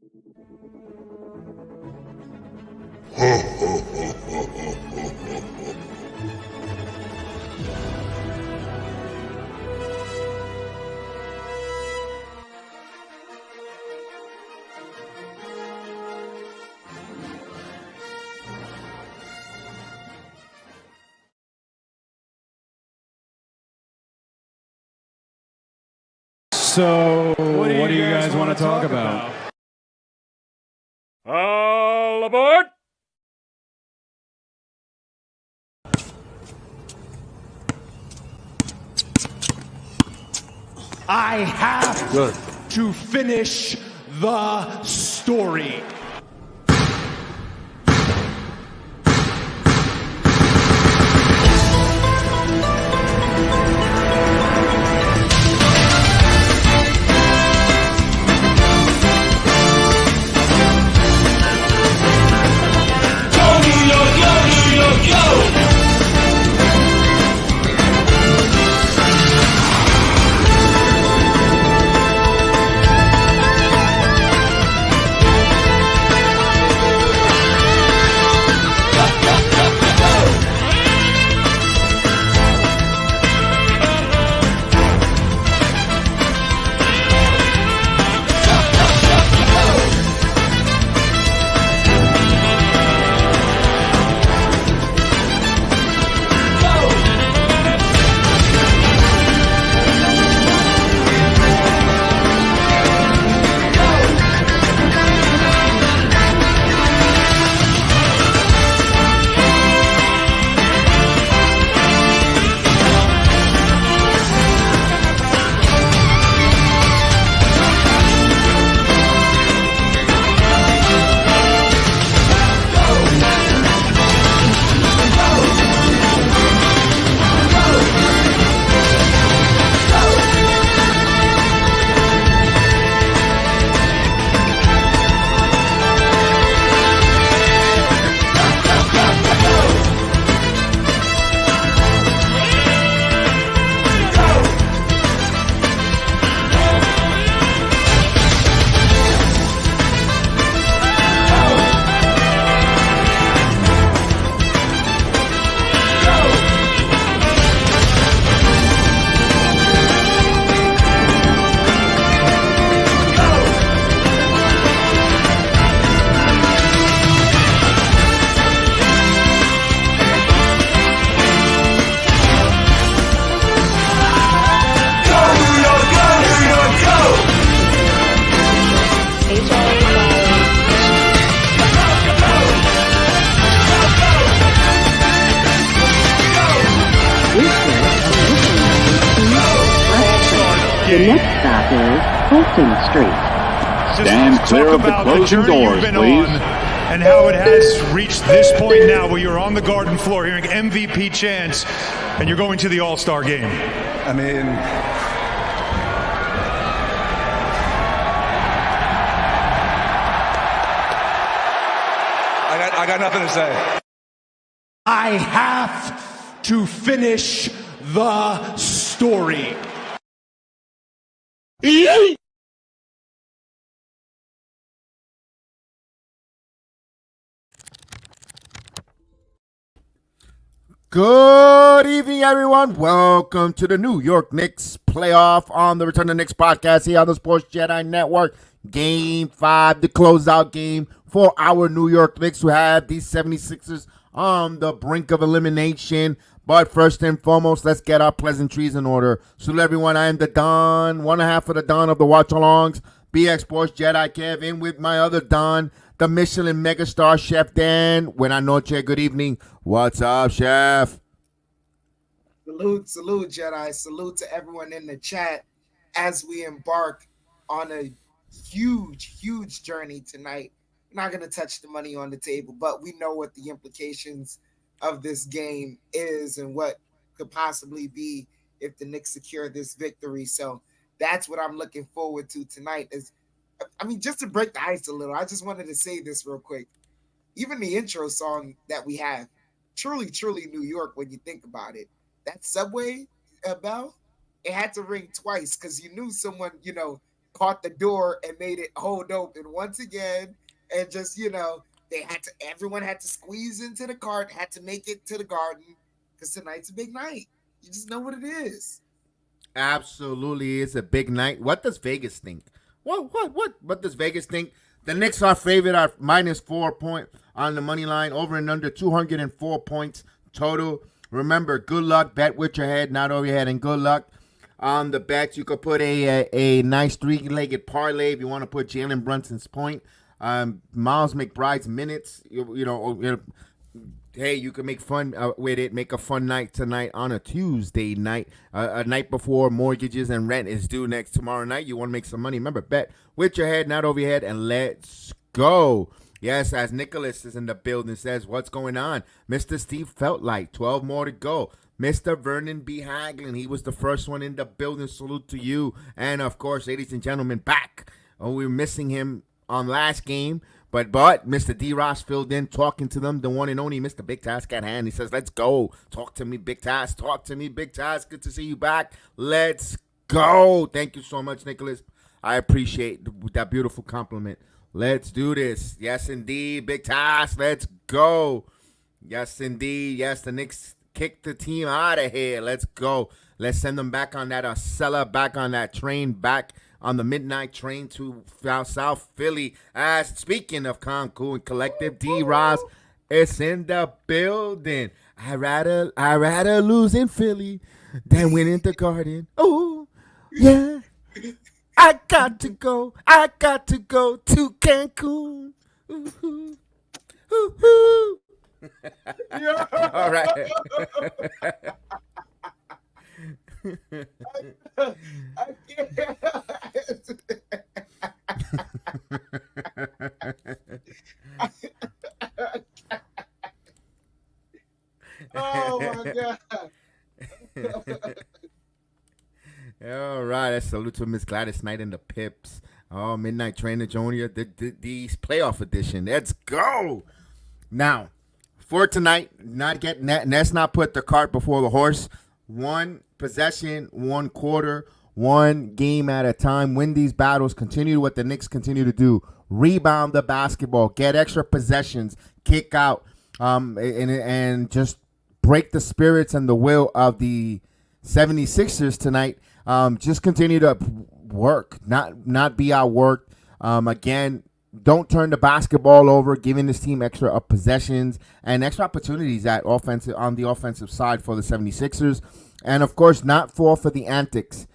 So, what do you guys want to talk about? All aboard! I have to finish the story. The next stop is Fulton Street. Stand clear of the closing doors, please. And how it has reached this point now where you're on the garden floor hearing MVP chants and you're going to the All-Star game. I mean, I got nothing to say. I have to finish the story. Good evening, everyone. Welcome to the New York Knicks playoff on the Return to Knicks podcast here on the Sports Jedi Network. Game 5, the closeout game for our New York Knicks who have the 76ers on the brink of elimination. But first and foremost, let's get our pleasantries in order. So everyone, I am the Don, one half of the Don of the watch-alongs, BX Sports Jedi Kev, in with my other Don, the Michelin megastar Chef Dan. Buenas noches, good evening. What's up, Chef? Salute, Jedi. Salute to everyone in the chat as we embark on a huge journey tonight. We're not going to touch the money on the table, but we know what the implications of this game is and what could possibly be if the Knicks secure this victory. So that's what I'm looking forward to tonight. Just to break the ice a little, I just wanted to say this real quick. Even the intro song that we have, truly New York when you think about it. That subway bell, it had to ring twice because you knew someone, caught the door and made it hold open once again. And just, everyone had to squeeze into the cart, had to make it to the Garden because tonight's a big night. You just know what it is. Absolutely, it's a big night. What does Vegas think? What does Vegas think? The Knicks are favored at -4 point on the money line, over and under 204 points total. Remember, good luck, bet with your head, not over your head, and good luck on the bets. You could put a nice three-legged parlay if you want to put Jalen Brunson's point, Miles McBride's minutes. Hey, you can make fun with it. Make a fun night tonight on a Tuesday night, a night before mortgages and rent is due tomorrow night. You want to make some money. Remember, bet with your head, not over your head, and let's go. Yes, as Nicholas is in the building, says, what's going on? Mr. Steve Feltlight, 12 more to go. Mr. Vernon B. Haglin, he was the first one in the building. Salute to you. And, of course, ladies and gentlemen, back. We were missing him on last game. But Mr. D. Ross filled in, talking to them, the one and only Mr. Big Task at hand. He says, let's go. Talk to me, Big Task. Talk to me, Big Task. Good to see you back. Let's go. Thank you so much, Nicholas. I appreciate that beautiful compliment. Let's do this. Yes, indeed, Big Task. Let's go. Yes, indeed. Yes, the Knicks kick the team out of here. Let's go. Let's send them back on that Acela, back on that train, back on the midnight train to South Philly. As speaking of Cancun Collective, D. Ross is in the building. I rather lose in Philly than win in the Garden. Oh, yeah. I got to go to Cancun. Ooh-hoo. Ooh-hoo. All right. I can't. Oh my God. All right, let's salute to Miss Gladys Knight and the Pips. Oh, Midnight Trainer Junior, these playoff edition. Let's go. Now, for tonight, let's not put the cart before the horse. One possession, one quarter, one game at a time. Win these battles. Continue what the Knicks continue to do. Rebound the basketball. Get extra possessions. Kick out. And just break the spirits and the will of the 76ers tonight. Just continue to work, not be outworked. Again, don't turn the basketball over, giving this team extra possessions and extra opportunities on the offensive side for the 76ers. And, of course, not fall for the antics.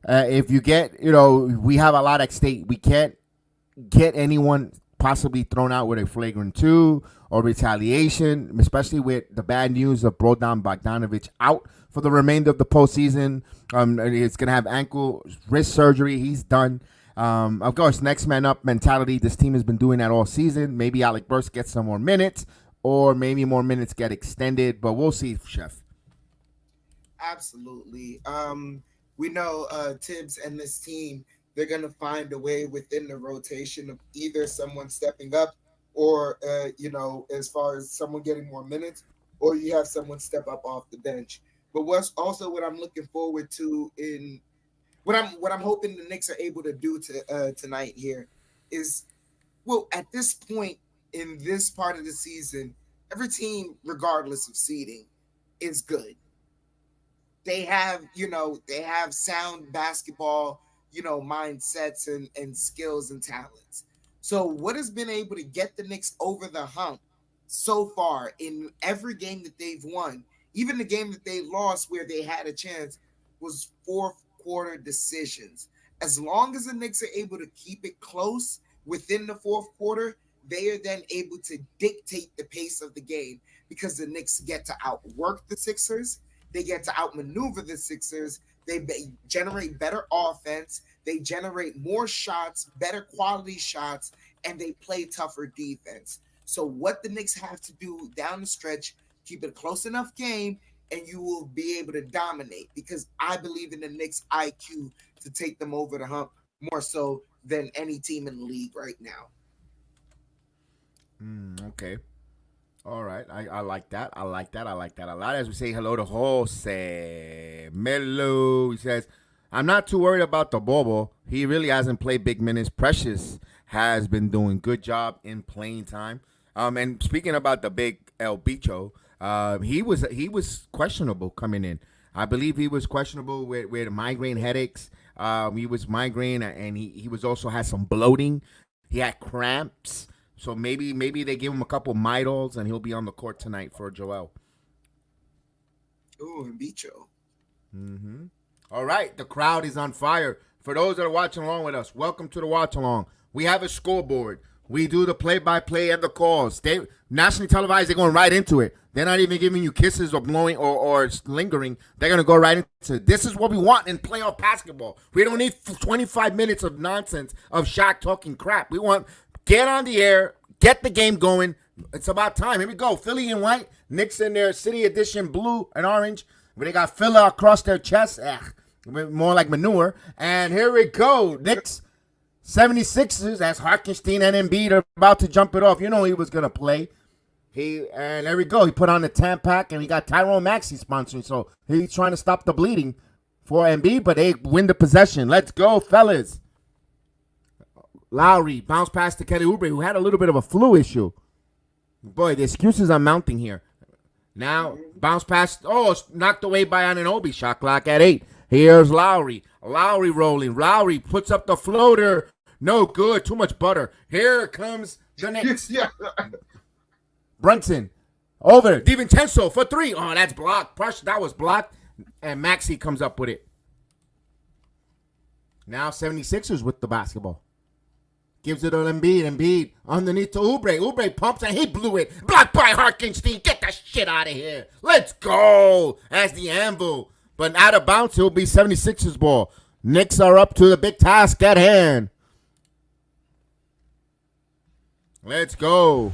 If you we have a lot at stake. We can't get anyone possibly thrown out with a flagrant 2 or retaliation, especially with the bad news of Bojan Bogdanovic out for the remainder of the postseason. He's going to have ankle wrist surgery. He's done. Of course, next man up mentality. This team has been doing that all season. Maybe Alec Burks gets some more minutes, or maybe more minutes get extended, but we'll see, Chef. Absolutely. We know Tibbs and this team, they're going to find a way within the rotation of either someone stepping up or, as far as someone getting more minutes, or you have someone step up off the bench. But what I'm looking forward to in what I'm hoping the Knicks are able to do tonight here is, well, at this point in this part of the season, every team, regardless of seeding, is good. They have sound basketball, mindsets and skills and talents. So what has been able to get the Knicks over the hump so far in every game that they've won, even the game that they lost where they had a chance, was fourth quarter decisions. As long as the Knicks are able to keep it close within the fourth quarter, they are then able to dictate the pace of the game because the Knicks get to outwork the Sixers. They get to outmaneuver the Sixers. They generate better offense. They generate more shots, better quality shots, and they play tougher defense. So what the Knicks have to do down the stretch, keep it a close enough game, and you will be able to dominate, because I believe in the Knicks' IQ to take them over the hump more so than any team in the league right now. Okay. All right. I like that. I like that a lot. As we say hello to Jose Melo, he says, I'm not too worried about the Bobo. He really hasn't played big minutes. Precious has been doing good job in playing time. And speaking about the big El Bicho, he was questionable coming in. I believe he was questionable with migraine headaches. He was migraine, and he was also had some bloating. He had cramps. So maybe they give him a couple Midols, and he'll be on the court tonight for Joel. Ooh, and Bicho. Mm-hmm. All right, the crowd is on fire. For those that are watching along with us, welcome to the watch along. We have a scoreboard. We do the play-by-play and the calls. They nationally televised. They're going right into it. They're not even giving you kisses or blowing or lingering. They're going to go right into it. This is what we want in playoff basketball. We don't need 25 minutes of nonsense of Shaq talking crap. We want get on the air, get the game going. It's about time. Here we go. Philly in white. Knicks in their city edition blue and orange. But they got Philly across their chest. More like manure. And here we go. Knicks 76ers as Harkenstein and Embiid are about to jump it off. You know he was going to play. And there we go. He put on the Tampac, and he got Tyrone Maxey sponsoring. So he's trying to stop the bleeding for Embiid, but they win the possession. Let's go, fellas. Lowry bounced past to Kelly Oubre, who had a little bit of a flu issue. Boy, the excuses are mounting here. Now, bounce past. Oh, knocked away by Anunoby. Shot clock at 8. Here's Lowry. Lowry rolling. Lowry puts up the floater. No good. Too much butter. Here comes the Knicks. Yeah. Brunson. Over. DiVincenzo for 3. Oh, that's blocked. That was blocked. And Maxey comes up with it. Now 76ers with the basketball. Gives it to Embiid. Embiid underneath to Oubre. Oubre pumps and he blew it. Blocked by Harkenstein. Get the shit out of here. Let's go. As the anvil. But out of bounds, it will be 76ers ball. Knicks are up to the big task at hand. Let's go.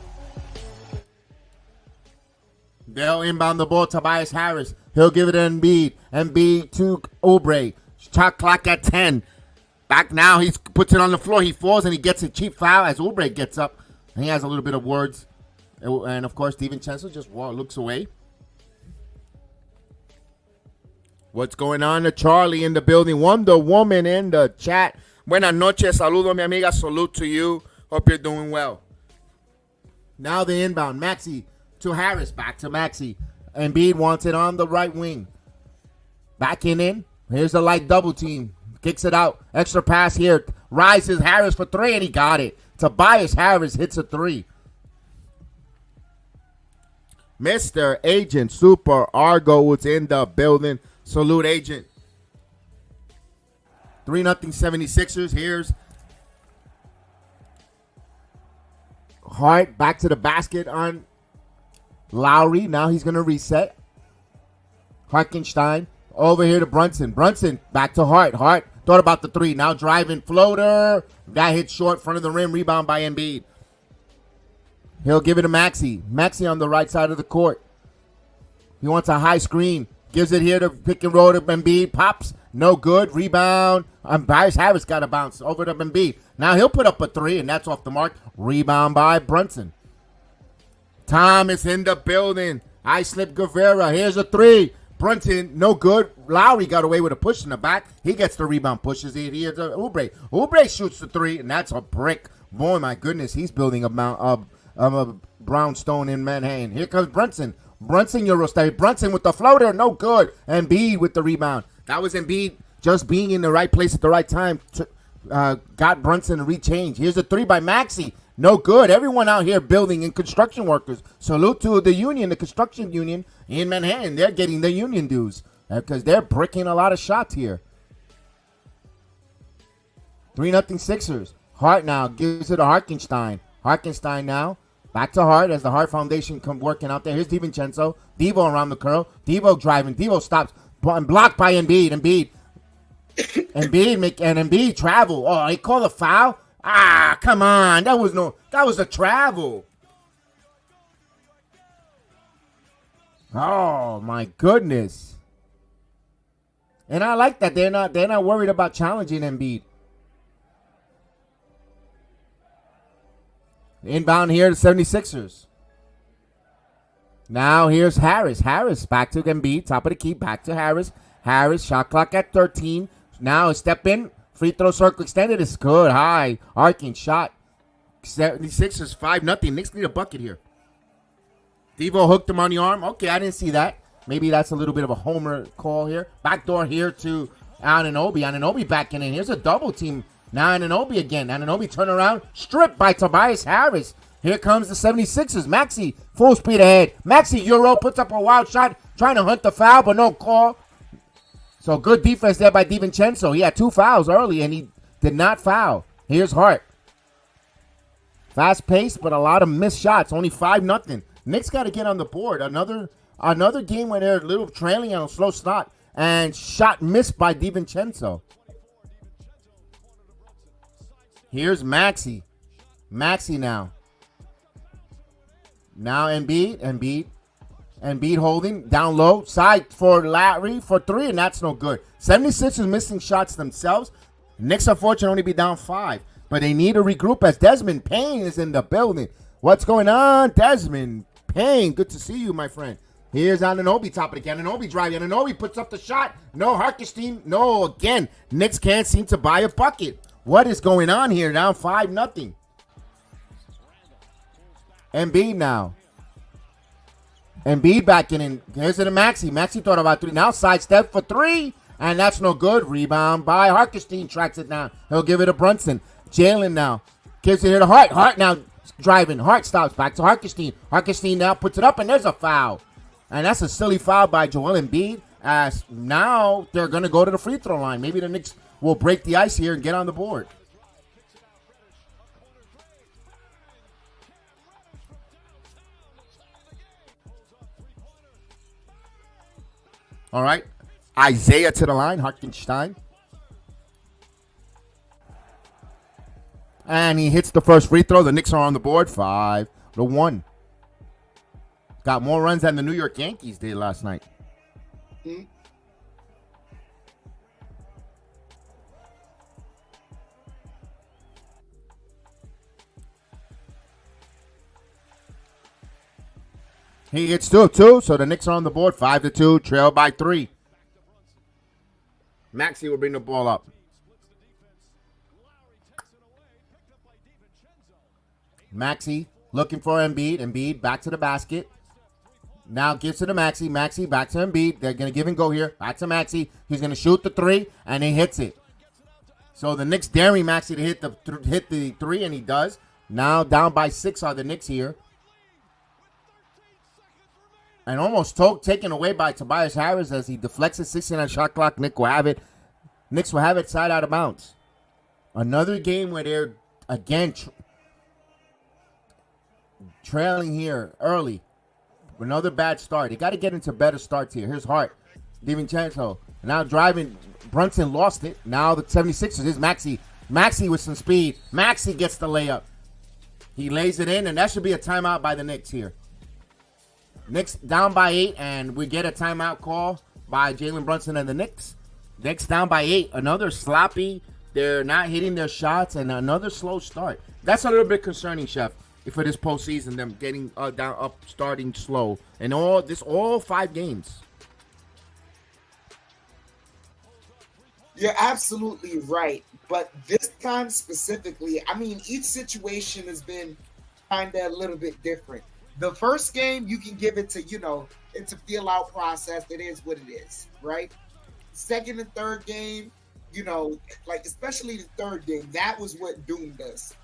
They'll inbound the ball. Tobias Harris. He'll give it to Embiid. Embiid to Oubre. Shot clock at 10. Back now, he puts it on the floor. He falls and he gets a cheap foul as Oubre gets up. And he has a little bit of words. And of course, DiVincenzo just looks away. What's going on to Charlie in the building? Wonder Woman in the chat. Buenas noches. Saludo, mi amiga. Salute to you. Hope you're doing well. Now the inbound. Maxey to Harris. Back to Maxey. Embiid wants it on the right wing. Backing in. Here's the light double team. Kicks it out. Extra pass here. Rises Harris for 3, and he got it. Tobias Harris hits a 3. Mr. Agent Super Argo was in the building. Salute, Agent. 3-0 76ers. Here's Hart back to the basket on Lowry. Now he's going to reset. Harkenstein. Over here to Brunson. Brunson back to Hart. Hart thought about the 3. Now driving floater. That hit short, front of the rim. Rebound by Embiid. He'll give it to Maxey. Maxey on the right side of the court. He wants a high screen. Gives it here to pick and roll to Embiid. Pops. No good. Rebound. Tobias Harris got a bounce over to Embiid. Now he'll put up a 3, and that's off the mark. Rebound by Brunson. Thomas in the building. I slip Guevara. Here's a 3. Brunson, no good. Lowry got away with a push in the back. He gets the rebound, pushes it here to Oubre. Oubre shoots the 3, and that's a brick. Boy, my goodness, he's building a brownstone in Manhattan. Here comes Brunson. Brunson, Eurostay. Brunson with the floater, no good. Embiid with the rebound. That was Embiid just being in the right place at the right time. Got Brunson to rechange. Here's a 3 by Maxey. No good. Everyone out here building and construction workers. Salute to the union, the construction union in Manhattan. They're getting the union dues because they're bricking a lot of shots here. 3-0 Sixers. Hart now gives it to Harkenstein. Harkenstein now. Back to Hart as the Hart Foundation come working out there. Here's DiVincenzo. Devo around the curl. Devo driving. Devo stops. Blocked by Embiid. Embiid travel. Oh, he called a foul? Ah, come on. That was a travel. Oh, my goodness. And I like that. They're not worried about challenging Embiid. Inbound here to 76ers. Now here's Harris. Harris back to Embiid. Top of the key. Back to Harris. Harris, shot clock at 13. Now step in. Free throw circle extended. It's good. High. Arcing shot. 76ers 5-0. Knicks need a bucket here. Devo hooked him on the arm. Okay, I didn't see that. Maybe that's a little bit of a homer call here. Backdoor here to Anunoby. Anunoby backing in. Here's a double team. Now Anunoby again. Anunoby turn around. Stripped by Tobias Harris. Here comes the 76ers. Maxey full speed ahead. Maxey Euro puts up a wild shot. Trying to hunt the foul, but no call. So good defense there by DiVincenzo. He had 2 fouls early, and he did not foul. Here's Hart. Fast pace, but a lot of missed shots. Only 5-0. Knicks got to get on the board. Another game where they're a little trailing on a slow start. And shot missed by DiVincenzo. Here's Maxey. Maxey now. Now Embiid holding down low. Side for Larry for 3, and that's no good. 76ers missing shots themselves. Knicks, unfortunately, only be down 5. But they need to regroup as Desmond Payne is in the building. What's going on, Desmond Payne? Good to see you, my friend. Here's Anunoby, top of the key. Anunoby driving. Anunoby puts up the shot. No, Hartenstein. No, again. Knicks can't seem to buy a bucket. What is going on here? Down 5-0. Embiid now. Embiid backing in. Here's to the Maxey. Maxey thought about 3. Now sidestep for 3. And that's no good. Rebound by Hartenstein. Tracks it down. He'll give it to Brunson. Jalen now. Gives it here to Hart. Hart now driving. Hart stops back to Hartenstein. Hartenstein now puts it up, and there's a foul. And that's a silly foul by Joel Embiid. As now they're going to go to the free throw line. Maybe the Knicks will break the ice here and get on the board. All right. Isaiah to the line. Hartenstein. And he hits the first free throw. The Knicks are on the board. 5-1. Got more runs than the New York Yankees did last night. Mm-hmm. He hits 2 of 2, so the Knicks are on the board. 5-2, trail by 3. Maxey will bring the ball up. Maxey looking for Embiid. Embiid back to the basket. Now gives to the Maxey. Maxey back to Embiid. They're going to give and go here. Back to Maxey. He's going to shoot the 3, and he hits it. So the Knicks daring Maxey to hit the 3, and he does. Now down by 6 are the Knicks here. And almost taken away by Tobias Harris as he deflects it. 69 shot clock. Knicks will have it side out of bounds. Another game where they're, again, trailing here early. Another bad start. They got to get into better starts here. Here's Hart. DiVincenzo. Now driving. Brunson lost it. Now the 76ers is Maxey. Maxey with some speed. Maxey gets the layup. He lays it in, and that should be a timeout by the Knicks here. Knicks down by 8, and we get a timeout call by Jalen Brunson and the Knicks. Knicks down by 8. Another sloppy. They're not hitting their shots, and another slow start. That's a little bit concerning, Chef, for this postseason, them getting starting slow. And all 5 games. You're absolutely right. But this time specifically, I mean, each situation has been kind of a little bit different. The first game, you can give it to, it's a feel-out process. It is what it is, right? Second and third game, especially the third game, that was what doomed us,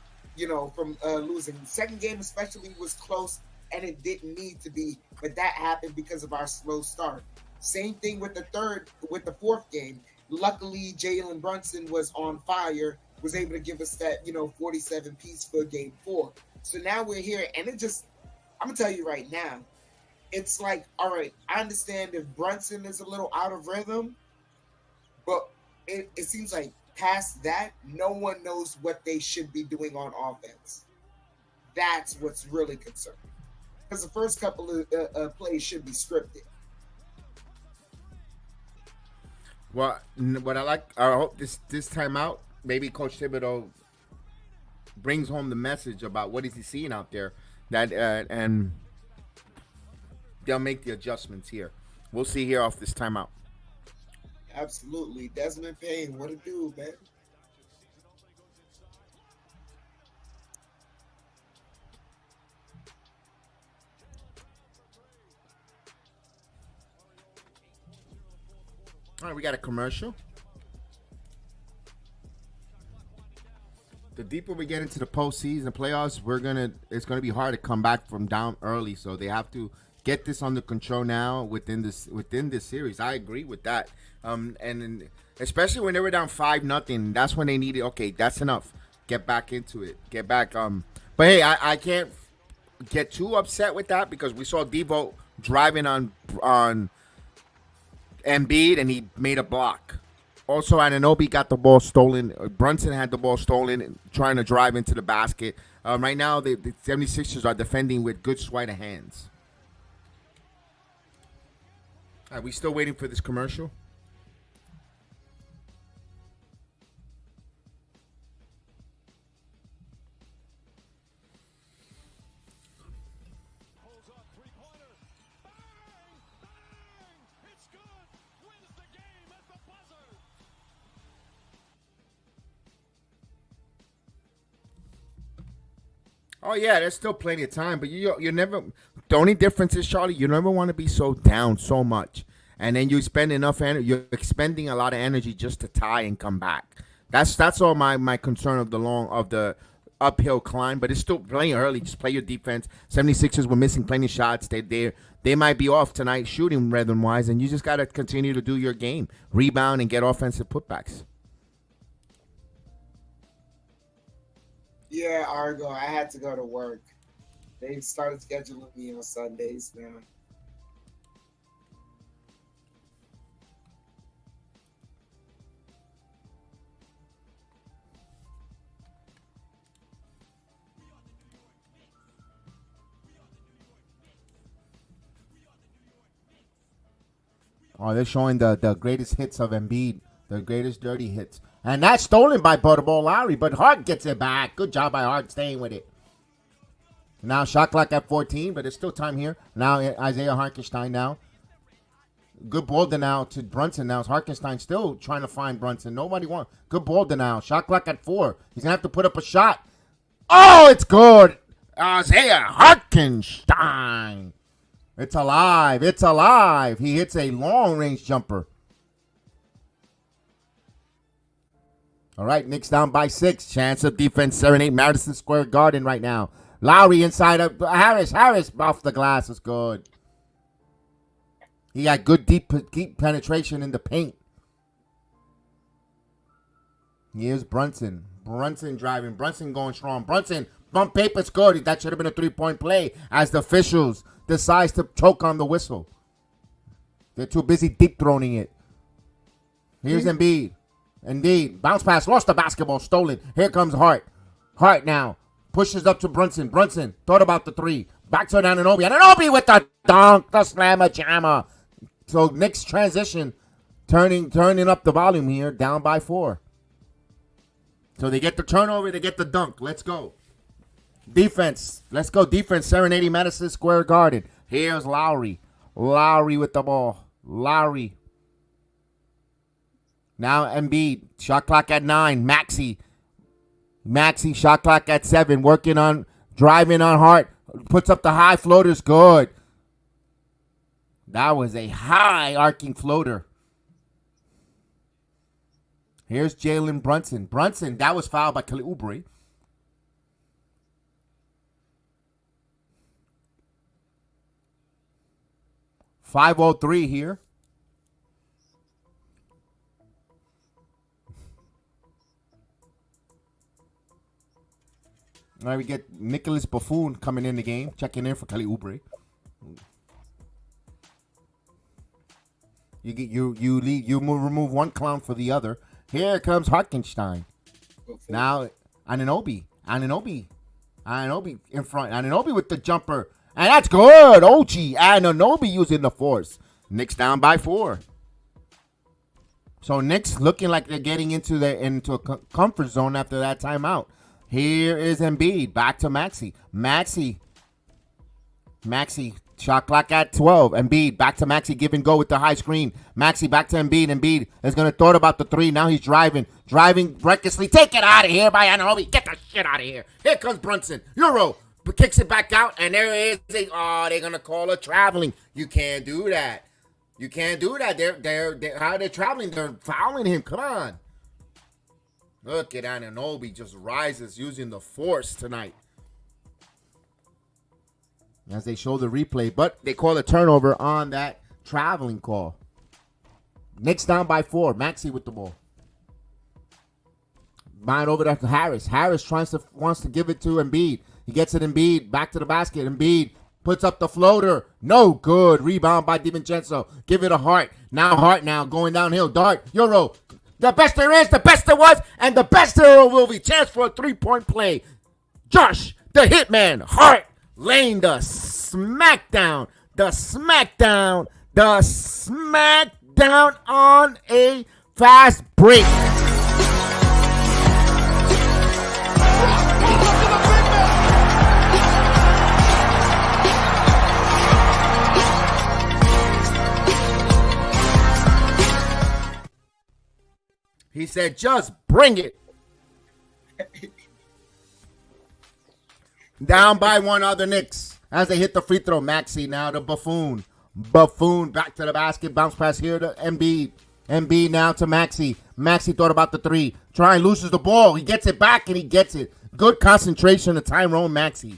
from losing. The second game especially was close, and it didn't need to be, but that happened because of our slow start. Same thing with the fourth game. Luckily, Jalen Brunson was on fire, was able to give us that, 47 piece for game 4. So now we're here, and I'm going to tell you right now, it's like, all right, I understand if Brunson is a little out of rhythm, but it seems like past that, no one knows what they should be doing on offense. That's what's really concerning. Because the first couple of plays should be scripted. Well, what I hope this timeout, maybe Coach Thibodeau brings home the message about what is he seeing out there, and they'll make the adjustments here. We'll see here off this timeout. Absolutely. Desmond Payne, what a dude, man. All right, we got a commercial. The deeper we get into the postseason, the playoffs, it's gonna be hard to come back from down early. So they have to get this under control now within this series. I agree with that. And especially when they were down 5-0, that's when they needed. Okay, that's enough. Get back into it. Get back. But hey, I can't get too upset with that because we saw Devo driving on Embiid and he made a block. Also, Anunoby got the ball stolen. Brunson had the ball stolen, trying to drive into the basket. Right now, the 76ers are defending with good sleight of hands. Are we still waiting for this commercial? Oh yeah, there's still plenty of time, but you never. The only difference is, Charlie, you never want to be so down so much, and then you spend enough energy. You're expending a lot of energy just to tie and come back. That's all my concern of the uphill climb, but it's still playing early. Just play your defense. 76ers were missing plenty of shots. They might be off tonight shooting rhythm wise, and you just got to continue to do your game, rebound and get offensive putbacks. Yeah, Argo, I had to go to work. They started scheduling me on Sundays now. Oh, they're showing the greatest hits of Embiid, the greatest dirty hits. And that's stolen by Butterball Lowry, but Hart gets it back. Good job by Hart staying with it. Now shot clock at 14, but there's still time here. Now Isaiah Hartenstein now. Good ball denial to Brunson now. Hartenstein still trying to find Brunson. Nobody wants. Good ball denial. Shot clock at 4. He's going to have to put up a shot. Oh, it's good. Isaiah Hartenstein. It's alive. It's alive. He hits a long-range jumper. All right, Knicks down by 6. Chance of defense, serenade Madison Square Garden right now. Lowry inside of Harris. Harris off the glass is good. He got good deep penetration in the paint. Here's Brunson. Brunson driving. Brunson going strong. Brunson, bump paper's good. That should have been a 3-point play as the officials decides to choke on the whistle. They're too busy deep throwing it. Here's Embiid. Indeed. Bounce pass. Lost the basketball. Stolen. Here comes Hart. Hart now. Pushes up to Brunson. Brunson thought about the 3. Back to Anunoby. Anunoby with the dunk. The slammer jammer. So Knicks transition. Turning up the volume here. Down by 4. So they get the turnover. They get the dunk. Let's go. Defense. Let's go. Defense. Serenading Madison Square Garden. Here's Lowry. Lowry with the ball. Lowry. Now Embiid, shot clock at 9. Maxey, shot clock at 7. Working on, driving on Hart. Puts up the high floaters. Good. That was a high arcing floater. Here's Jalen Brunson. Brunson, that was fouled by Kelly Oubre. .503 here. All right, we get Nicholas Buffoon coming in the game, checking in for Kelly Oubre. You remove one clown for the other. Here comes Hartenstein. Now Anunoby in front. Anunoby with the jumper, and that's good. OG Anunoby using the force. Knicks down by 4. So Knicks looking like they're getting into a comfort zone after that timeout. Here is Embiid. Back to Maxey. Maxey Shot clock at 12. Embiid back to Maxey. Give and go with the high screen. Maxey back to Embiid. Embiid is going to throw it about the 3. Now he's driving. Driving recklessly. Take it out of here by Anunoby. Get the shit out of here. Here comes Brunson. Euro. Kicks it back out. And there it is. They're going to call it traveling. You can't do that. You can't do that. They're how they're traveling. They're fouling him. Come on. Look at Anunoby just rises using the force tonight. As they show the replay, but they call a turnover on that traveling call. Knicks down by 4. Maxey with the ball. Mine over to Harris. Harris wants to give it to Embiid. He gets it Embiid. Back to the basket. Embiid puts up the floater. No good. Rebound by DiVincenzo. Give it a Hart. Now going downhill. Dart. Euro. The best there is, the best there was, and the best there will be. Chance for a 3-point play. Josh, the hitman. Hart. Laying the smackdown on a fast break. He said, just bring it. Down by 1 other Knicks as they hit the free throw. Maxey now to Buffoon. Buffoon back to the basket. Bounce pass here to Embiid. Embiid now to Maxey. Maxey thought about the 3. Trying loses the ball. He gets it back and he gets it. Good concentration of Tyrone Maxey.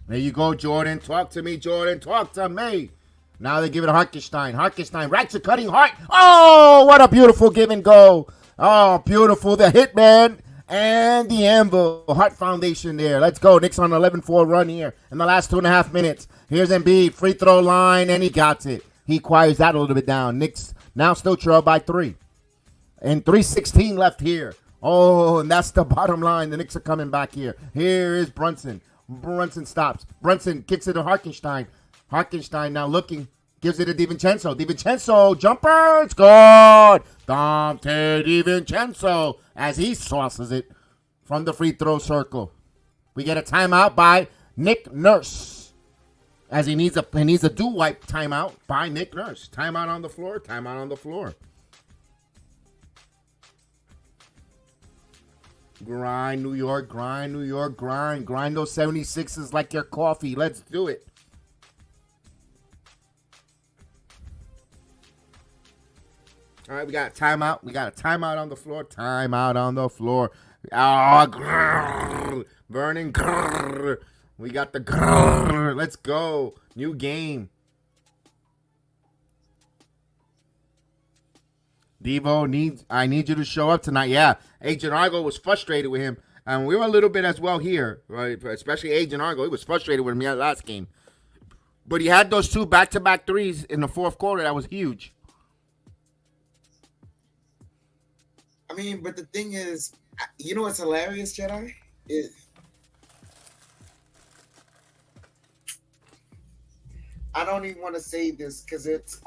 There you go, Jordan. Talk to me, Jordan. Talk to me. Now they give it to Hartenstein. Hartenstein right to cutting Hart. Oh, what a beautiful give and go. Oh, beautiful. The hitman and the anvil. Hart Foundation there. Let's go. Knicks on an 11-4 run here in the last 2.5 minutes. Here's Embiid. Free throw line, and he got it. He quiets that a little bit down. Knicks now still trail by 3. And 3:16 left here. Oh, and that's the bottom line. The Knicks are coming back here. Here is Brunson. Brunson stops. Brunson kicks it to Hartenstein. Hartenstein now looking. Gives it to DiVincenzo. DiVincenzo, jumper, it's good. Dante DiVincenzo as he sauces it from the free throw circle. We get a timeout by Nick Nurse. As he needs a do-wipe timeout by Nick Nurse. Timeout on the floor, timeout on the floor. Grind, New York, grind, New York, grind. Grind those 76ers like your coffee. Let's do it. All right, we got a timeout. We got a timeout on the floor. Timeout on the floor. Oh, grrr, Vernon. Grrr. We got the grrr. Let's go. New game. Devo, I need you to show up tonight. Yeah, Agent Argo was frustrated with him. And we were a little bit as well here, right? Especially Agent Argo. He was frustrated with me last game. But he had those 2 back-to-back threes in the fourth quarter. That was huge. I mean, but the thing is, you know what's hilarious, Jedi? I don't even want to say this because it's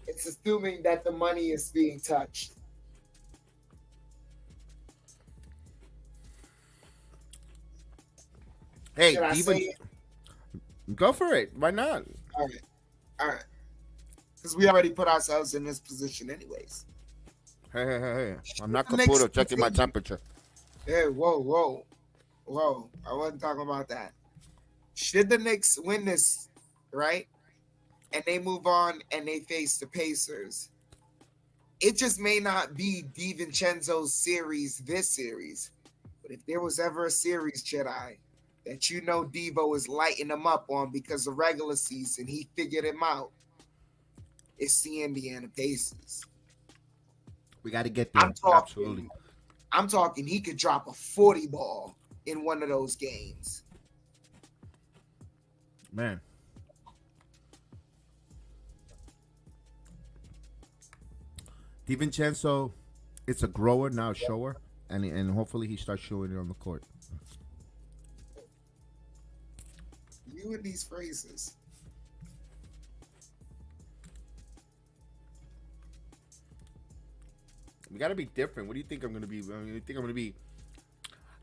it's assuming that the money is being touched. Hey, even go for it. Why not? All right. Because we already put ourselves in this position anyways. Hey. I'm not Caputo checking my temperature. Hey, whoa. I wasn't talking about that. Should the Knicks win this, right? And they move on and they face the Pacers, it just may not be DiVincenzo's series this series. But if there was ever a series, Jedi, that you know Devo is lighting them up on because the regular season, he figured him out, it's the Indiana Pacers. We got to get there. Absolutely. I'm talking he could drop a 40 ball in one of those games. Man. DiVincenzo, it's a grower, now a shower. And hopefully he starts showing it on the court. You and these phrases. We got to be different. What do you think I'm going to be? You think I'm going to be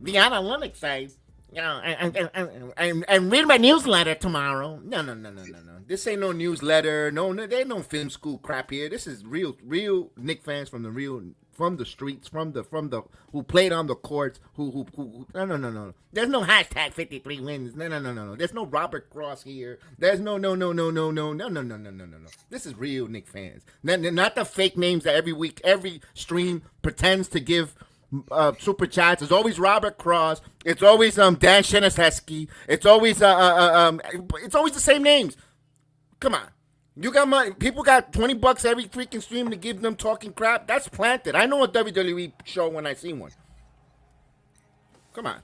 the analytics say, you know, and read my newsletter tomorrow. No. This ain't no newsletter. No, there ain't no film school crap here. This is real Knicks fans from the streets, from the who played on the courts, who no. There's no hashtag 53 wins. No. There's no Robert Cross here. There's no. This is real Knicks fans. Not the fake names that every week, every stream pretends to give super chats. It's always Robert Cross. It's always Dan Sheniseski. It's always the same names. Come on. You got money. People got $20 every freaking stream to give them talking crap. That's planted. I know a WWE show when I see one. Come on.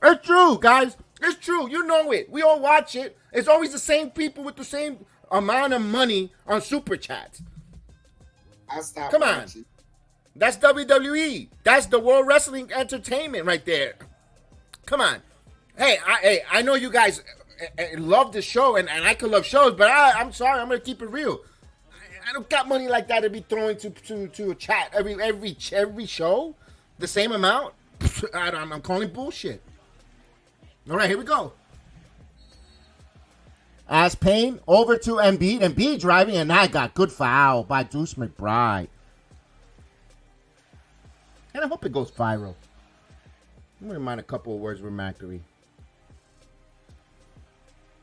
It's true, guys. It's true. You know it. We all watch it. It's always the same people with the same amount of money on super chats. Come on. That's WWE. That's the World Wrestling Entertainment right there. Come on. Hey, I know you guys love the show, and I can love shows, but I'm sorry, I'm gonna keep it real. I don't got money like that to be throwing to a chat every show, the same amount. I'm calling bullshit. All right, here we go. As Payne over to Embiid. Embiid driving, and I got good foul by Deuce McBride. And I hope it goes viral. I'm gonna mind a couple of words with Macri.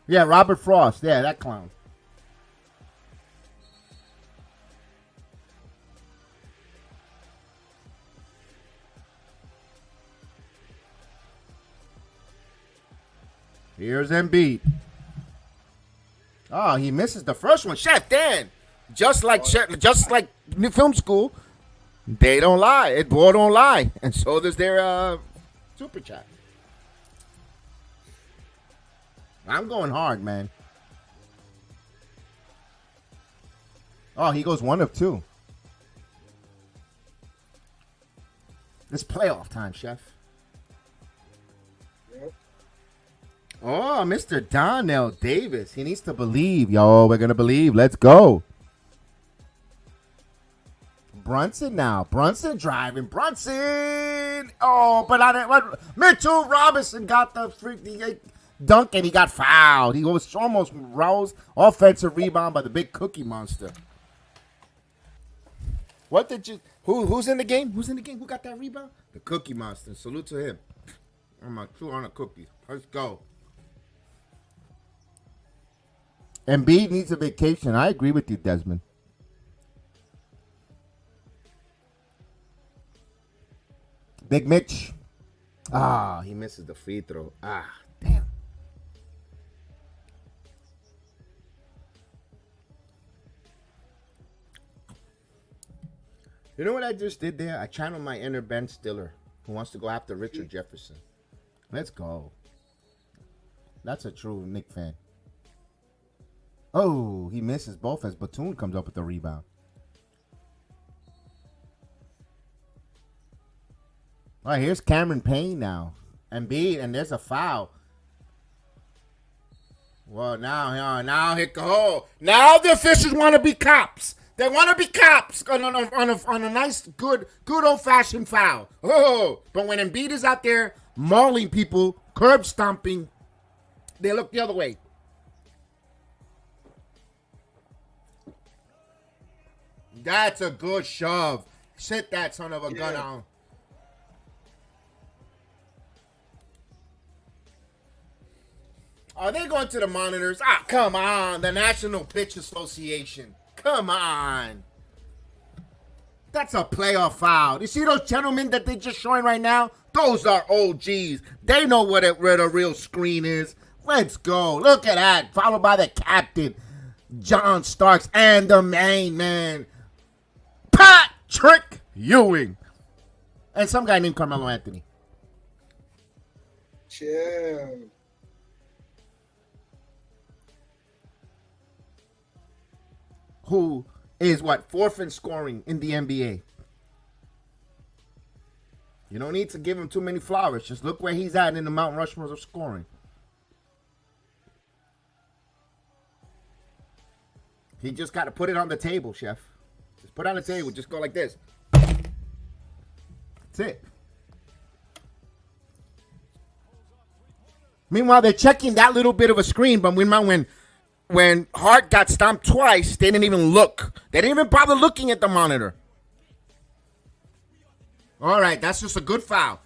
Yeah, Robert Frost. Yeah, that clown. Here's Embiid. Oh, he misses the first one. Chef Dan. Just like New Film School, they don't lie. It boy don't lie. And so does their super chat. I'm going hard, man. Oh, he goes 1 of 2. It's playoff time, Chef. Yep. Oh, Mr. Donnell Davis. He needs to believe. Yo, we're going to believe. Let's go. Brunson now. Brunson driving. Brunson. Oh, but Mitchell Robinson got the freaking dunk, and he got fouled. He was almost roused. Offensive rebound by the big Cookie Monster. What did you? Who's in the game? Who's in the game? Who got that rebound? The Cookie Monster. Salute to him. I'm a true on a cookie. Let's go. Embiid needs a vacation. I agree with you, Desmond. Big Mitch. Ah, he misses the free throw. Ah, damn. You know what I just did there? I channeled my inner Ben Stiller, who wants to go after Richard Jefferson. Let's go. That's a true Knicks fan. Oh, he misses both as Batum comes up with the rebound. All right, here's Cameron Payne now. Embiid, and there's a foul. Well, now hit the hole. Now the officials want to be cops. They want to be cops on a nice, good old-fashioned foul. Oh, but when Embiid is out there mauling people, curb stomping, they look the other way. That's a good shove. Sit that son of a gun on. Are they going to the monitors? Ah, come on. The National Pitch Association. Come on. That's a playoff foul. You see those gentlemen that they're just showing right now? Those are OGs. They know where the real screen is. Let's go. Look at that. Followed by the captain, John Starks, and the main man, Patrick Ewing. And some guy named Carmelo Anthony. Chill. Who is fourth in scoring in the NBA. You don't need to give him too many flowers. Just look where he's at in the Mount Rushmore of scoring. He just got to put it on the table, Chef. Just put it on the table. Just go like this. That's it. Meanwhile, they're checking that little bit of a screen, but when Hart got stomped twice, they didn't even look. They didn't even bother looking at the monitor. All right, that's just a good foul.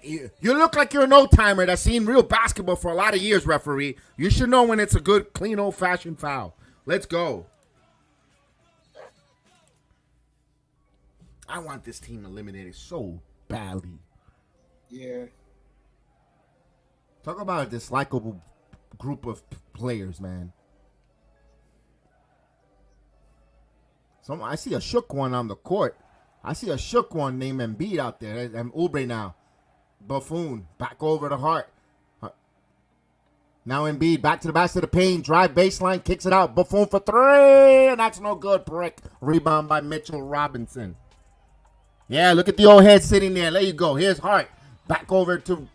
You look like you're an old-timer that's seen real basketball for a lot of years, referee. You should know when it's a good, clean, old-fashioned foul. Let's go. I want this team eliminated so badly. Yeah. Talk about a dislikable group of players, man. I see a shook one on the court. I see a shook one named Embiid out there. And Oubre now. Buffoon. Back over to Hart. Now Embiid. Back to the basket of the paint. Drive baseline. Kicks it out. Buffoon for three. And that's no good, prick. Rebound by Mitchell Robinson. Yeah, look at the old head sitting there. There you go. Here's Hart. Back over to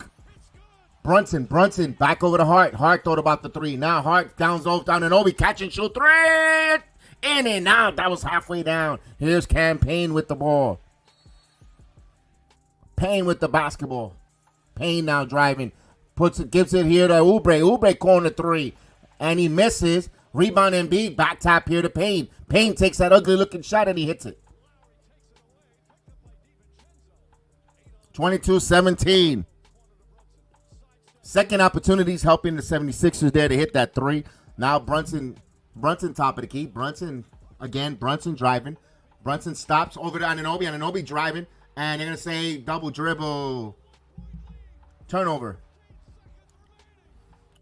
Brunson. Brunson. Back over to Hart. Hart thought about the three. Now Hart downs off down and Obi. Catch and shoot. Three. In and out. That was halfway down. Here's Payne with the ball. Payne with the basketball. Payne now driving. Gives it here to Oubre. Oubre corner three. And he misses. Rebound Embiid. Back tap here to Payne. Payne takes that ugly looking shot and he hits it. 22-17. Second opportunities helping the 76ers there to hit that three. Now Brunson top of the key. Brunson driving. Brunson stops over to Anunoby. Anunoby driving. And they're going to say double dribble. Turnover.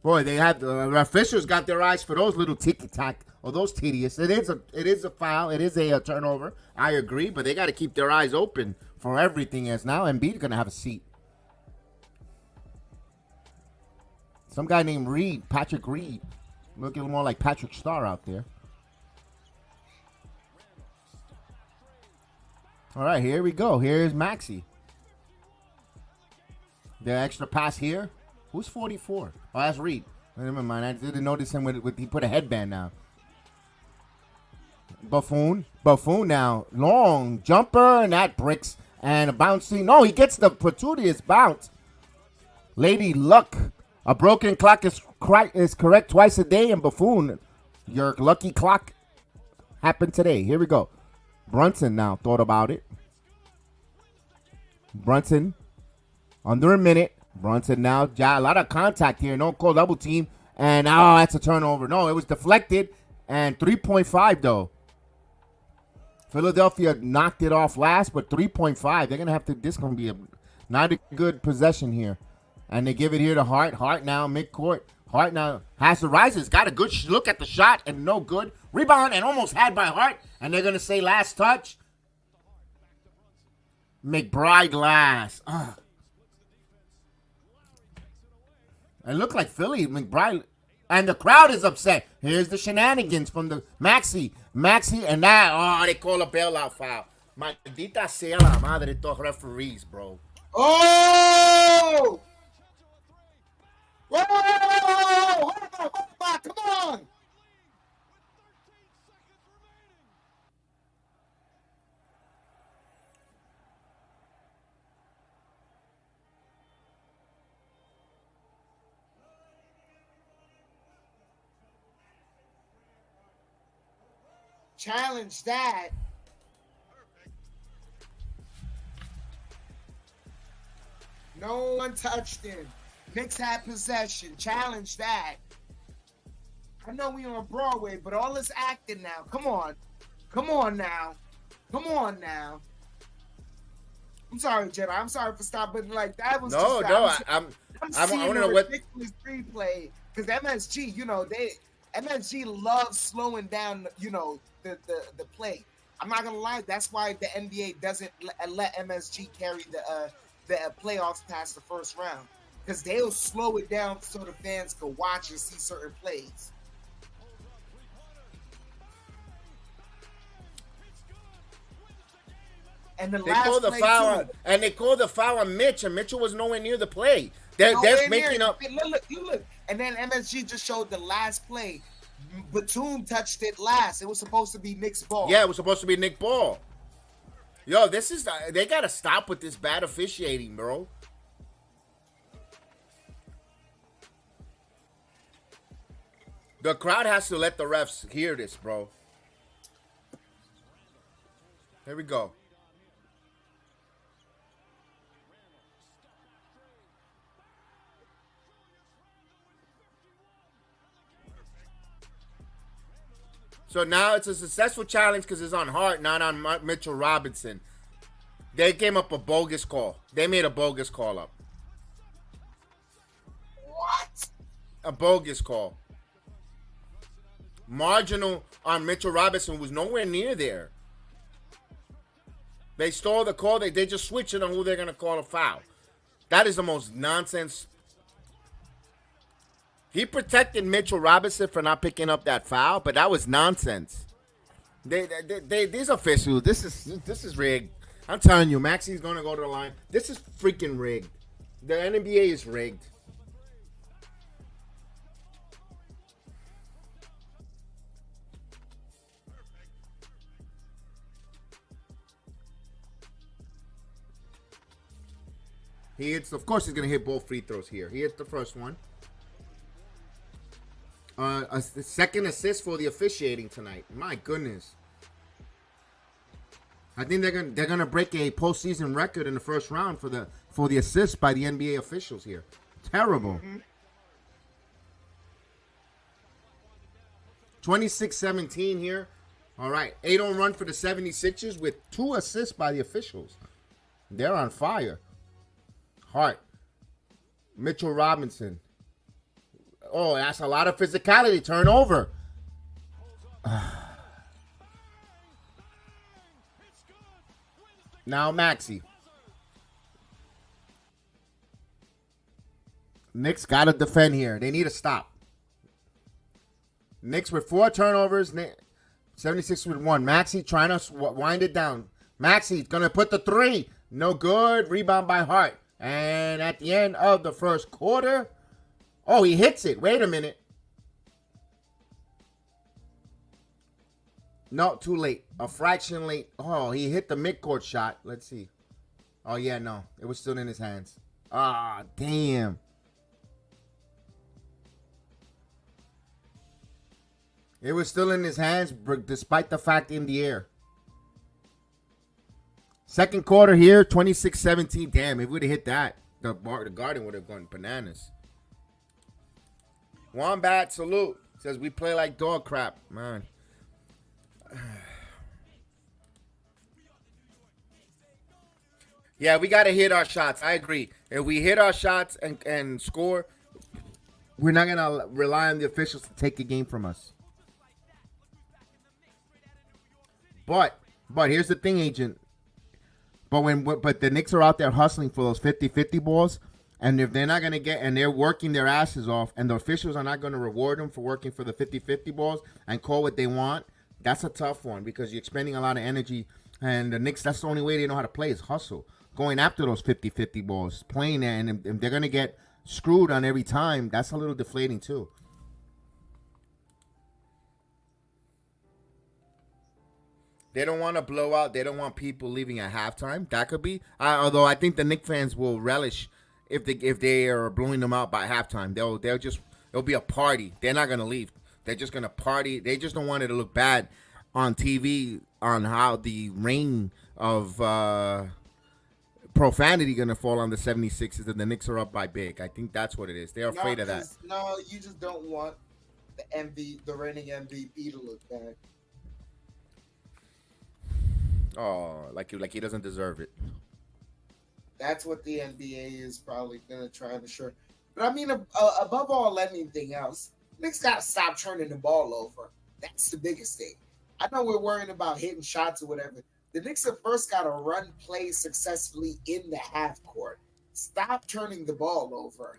Boy, the officials got their eyes for those little ticky-tack. Or those tedious. It is a foul. It is a turnover. I agree. But they got to keep their eyes open for everything as now Embiid going to have a seat. Some guy named Reed, Patrick Reed. Looking more like Patrick Starr out there. All right, here we go. Here's Maxey. The extra pass here. Who's 44? Oh, that's Reed. Never mind. I didn't notice him with he put a headband now. Buffoon now. Long jumper, and that bricks. And a bouncing. No, he gets the gratuitous bounce. Lady Luck. A broken clock is correct twice a day, and Buffoon, your lucky clock happened today. Here we go. Brunson now thought about it. Brunson, under a minute. Brunson now, a lot of contact here. No call double team. And, that's a turnover. No, it was deflected. And 3.5, though. Philadelphia knocked it off last, but 3.5. They're going to have to, this is going to be not a good possession here. And they give it here to Hart. Hart now, midcourt. Hart now has to rise. He's got a good look at the shot and no good. Rebound and almost had by Hart. And they're going to say last touch. McBride last. It looked like Philly. McBride. And the crowd is upset. Here's the shenanigans from the Maxey, and that, they call a bailout foul. Maldita sea la madre de referees, bro. Oh! Whoa! Hold on, come on! Challenge that. No one touched him. Knicks had possession. Challenge that. I know we on Broadway, but all this acting now. Come on. Come on now. Come on now. I'm sorry, Jedi. I'm sorry for stopping. Like, that was no. I want to know what ridiculous replay, because MSG, MSG loves slowing down, the play. I'm not gonna lie. That's why the NBA doesn't let MSG carry the playoffs past the first round, because they'll slow it down so the fans can watch and see certain plays. And they called the foul on Mitch, and Mitchell was nowhere near the play. They're making up. Look. And then MSG just showed the last play. Batum touched it last. It was supposed to be Nick's ball. Yeah, it was supposed to be Nick ball. Yo, this is they gotta stop with this bad officiating, bro. The crowd has to let the refs hear this, bro. Here we go. So now it's a successful challenge because it's on Hart, not on Mitchell Robinson. They came up a bogus call. They made a bogus call up. What? A bogus call. Marginal on Mitchell Robinson was nowhere near there. They stole the call. They just switched it on who they're going to call a foul. That is the most nonsense. He protected Mitchell Robinson for not picking up that foul, but that was nonsense. These officials, this is rigged. I'm telling you, Maxi's going to go to the line. This is freaking rigged. The NBA is rigged. He hits, of course, he's going to hit both free throws here. He hits the first one. A second assist for the officiating tonight. My goodness. I think they're gonna break a postseason record in the first round for the assists by the NBA officials here. Terrible. 26-17 here. All right, 8-on run for the 76ers with 2 assists by the officials. They're on fire. Hart. Mitchell Robinson. Oh, that's a lot of physicality. Turnover. Now Maxey. Knicks got to defend here. They need to stop. Knicks with 4 turnovers. 76 with 1. Maxey trying to wind it down. Maxey's going to put the 3. No good. Rebound by Hart. And at the end of the first quarter... Oh, he hits it. Wait a minute. No, too late. A fraction late. Oh, he hit the midcourt shot. Let's see. Oh, yeah, no. It was still in his hands. Ah, damn. It was still in his hands despite the fact in the air. Second quarter here, 26-17. Damn, if we would have hit that, the Garden would have gone bananas. Wombat, salute. Says we play like dog crap, man. Yeah, we got to hit our shots. I agree. If we hit our shots and score, we're not going to rely on the officials to take a game from us. But here's the thing, Agent. But the Knicks are out there hustling for those 50-50 balls. And if they're not going to get, and they're working their asses off, and the officials are not going to reward them for working for the 50-50 balls and call what they want, that's a tough one because you're expending a lot of energy. And the Knicks, that's the only way they know how to play is hustle. Going after those 50-50 balls, playing there, and if they're going to get screwed on every time, that's a little deflating too. They don't want to blow out. They don't want people leaving at halftime. That could be. Although I think the Knicks fans will relish if they are blowing them out by halftime. It'll be a party. They're not gonna leave. They're just gonna party. They just don't want it to look bad on TV on how the rain of profanity gonna fall on the 76ers and the Knicks are up by big. I think that's what it is. They're afraid of that. No, you just don't want the reigning MVP to look bad. Oh, like he doesn't deserve it. That's what the NBA is probably going to try to ensure. But I mean, above all anything else, Knicks got to stop turning the ball over. That's the biggest thing. I know we're worrying about hitting shots or whatever. The Knicks have first got to run plays successfully in the half court. Stop turning the ball over.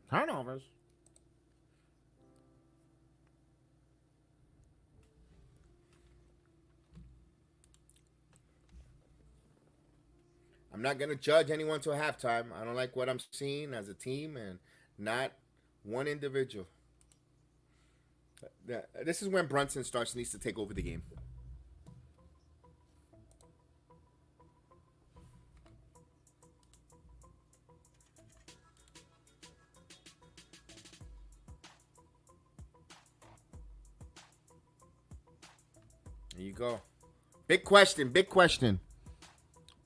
Turnovers. I'm not going to judge anyone till halftime. I don't like what I'm seeing as a team and not one individual. This is when Brunson needs to take over the game. There you go. Big question. Big question.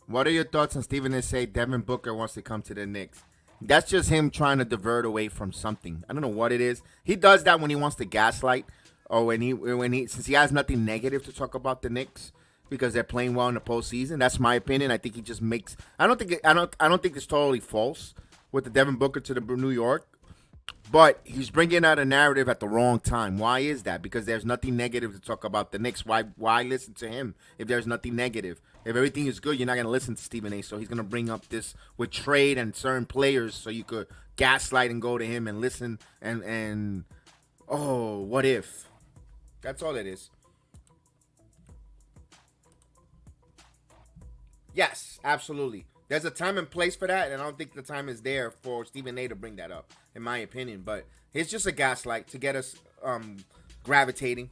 What are your thoughts on Stephen A. say Devin Booker wants to come to the Knicks? That's just him trying to divert away from something. I don't know what it is. He does that when he wants to gaslight, or when he since he has nothing negative to talk about the Knicks because they're playing well in the postseason. That's my opinion. I think he just makes. I don't think it's totally false with the Devin Booker to the New York. But he's bringing out a narrative at the wrong time. Why is that? Because there's nothing negative to talk about the Knicks. Why listen to him if there's nothing negative? If everything is good, you're not going to listen to Stephen A. So he's going to bring up this with trade and certain players so you could gaslight and go to him and listen and oh, what if? That's all it is. Yes, absolutely. There's a time and place for that, and I don't think the time is there for Stephen A. to bring that up, in my opinion. But it's just a gaslight to get us gravitating.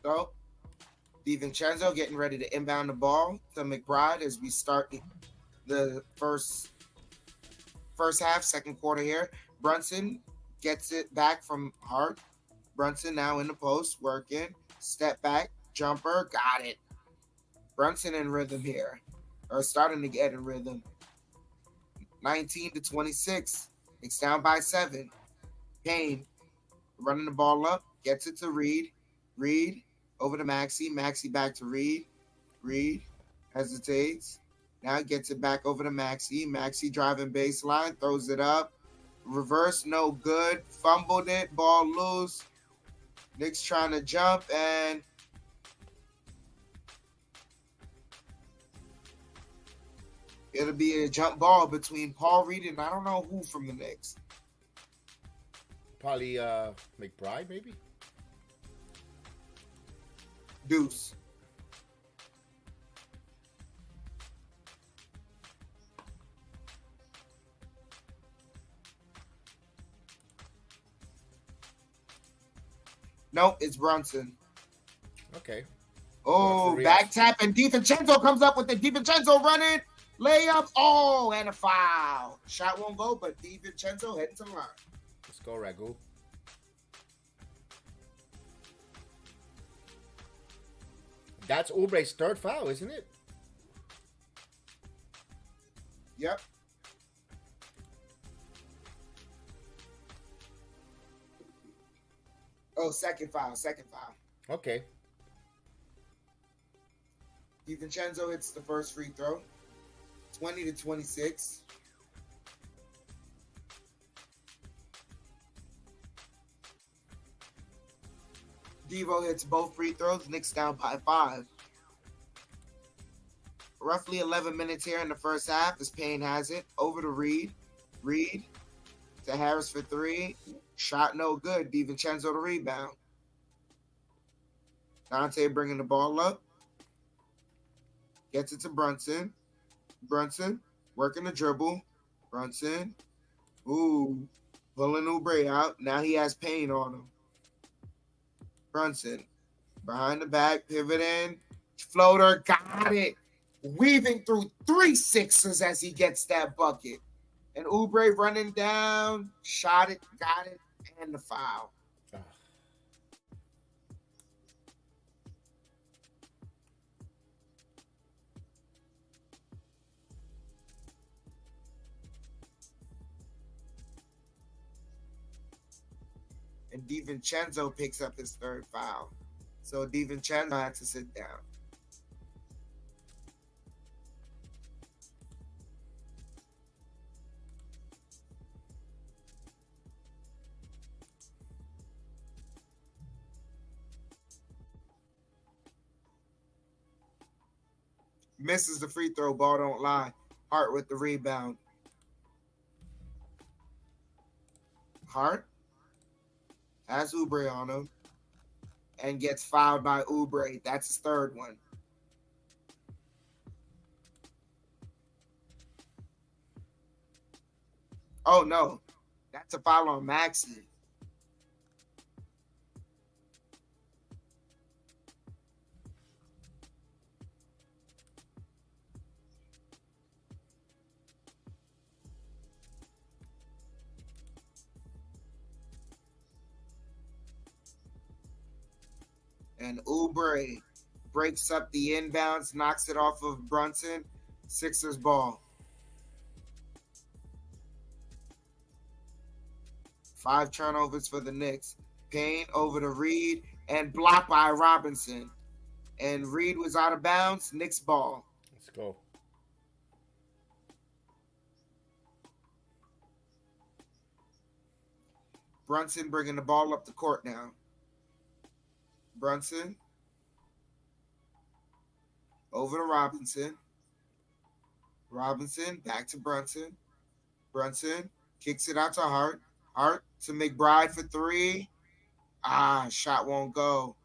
So, DiVincenzo getting ready to inbound the ball to McBride as we start the first half, second quarter here. Brunson gets it back from Hart. Brunson now in the post, working. Step back, jumper, got it. Brunson in rhythm here, or starting to get in rhythm. 19-26. It's down by 7. Payne running the ball up, gets it to Reed. Reed over to Maxey. Maxey back to Reed. Reed hesitates. Now gets it back over to Maxey. Maxey driving baseline, throws it up. Reverse, no good. Fumbled it, ball loose. Knicks trying to jump, and it'll be a jump ball between Paul Reed and I don't know who from the Knicks. Probably McBride, maybe? Deuce. Nope, it's Brunson. Okay. Oh, back tap, and DiVincenzo comes up with the DiVincenzo running. Layup. Oh, and a foul. Shot won't go, but DiVincenzo heading to the line. Let's go, Ragu. That's Oubre's third foul, isn't it? Yep. Oh, second foul. Okay. DiVincenzo hits the first free throw. 20-26. Devo hits both free throws. Knicks down by 5. Roughly 11 minutes here in the first half as Payne has it. Over to Reed. Reed to Harris for 3. Shot no good. DiVincenzo to rebound. Dante bringing the ball up. Gets it to Brunson. Brunson working the dribble. Brunson. Ooh. Pulling Oubre out. Now he has Payne on him. Brunson. Behind the back. Pivoting. Floater. Got it. Weaving through 3 Sixers as he gets that bucket. And Oubre running down. Shot it. Got it. And the foul. And DiVincenzo picks up his third foul. So DiVincenzo had to sit down. Misses the free throw, ball don't lie. Hart with the rebound. Hart has Oubre on him and gets fouled by Oubre. That's his third one. Oh, no. That's a foul on Maxey. And Oubre breaks up the inbounds, knocks it off of Brunson. Sixers ball. 5 turnovers for the Knicks. Payne over to Reed and blocked by Robinson. And Reed was out of bounds. Knicks ball. Let's go. Brunson bringing the ball up the court now. Brunson over to Robinson. Robinson back to Brunson. Brunson kicks it out to Hart. Hart to McBride for 3. Shot won't go.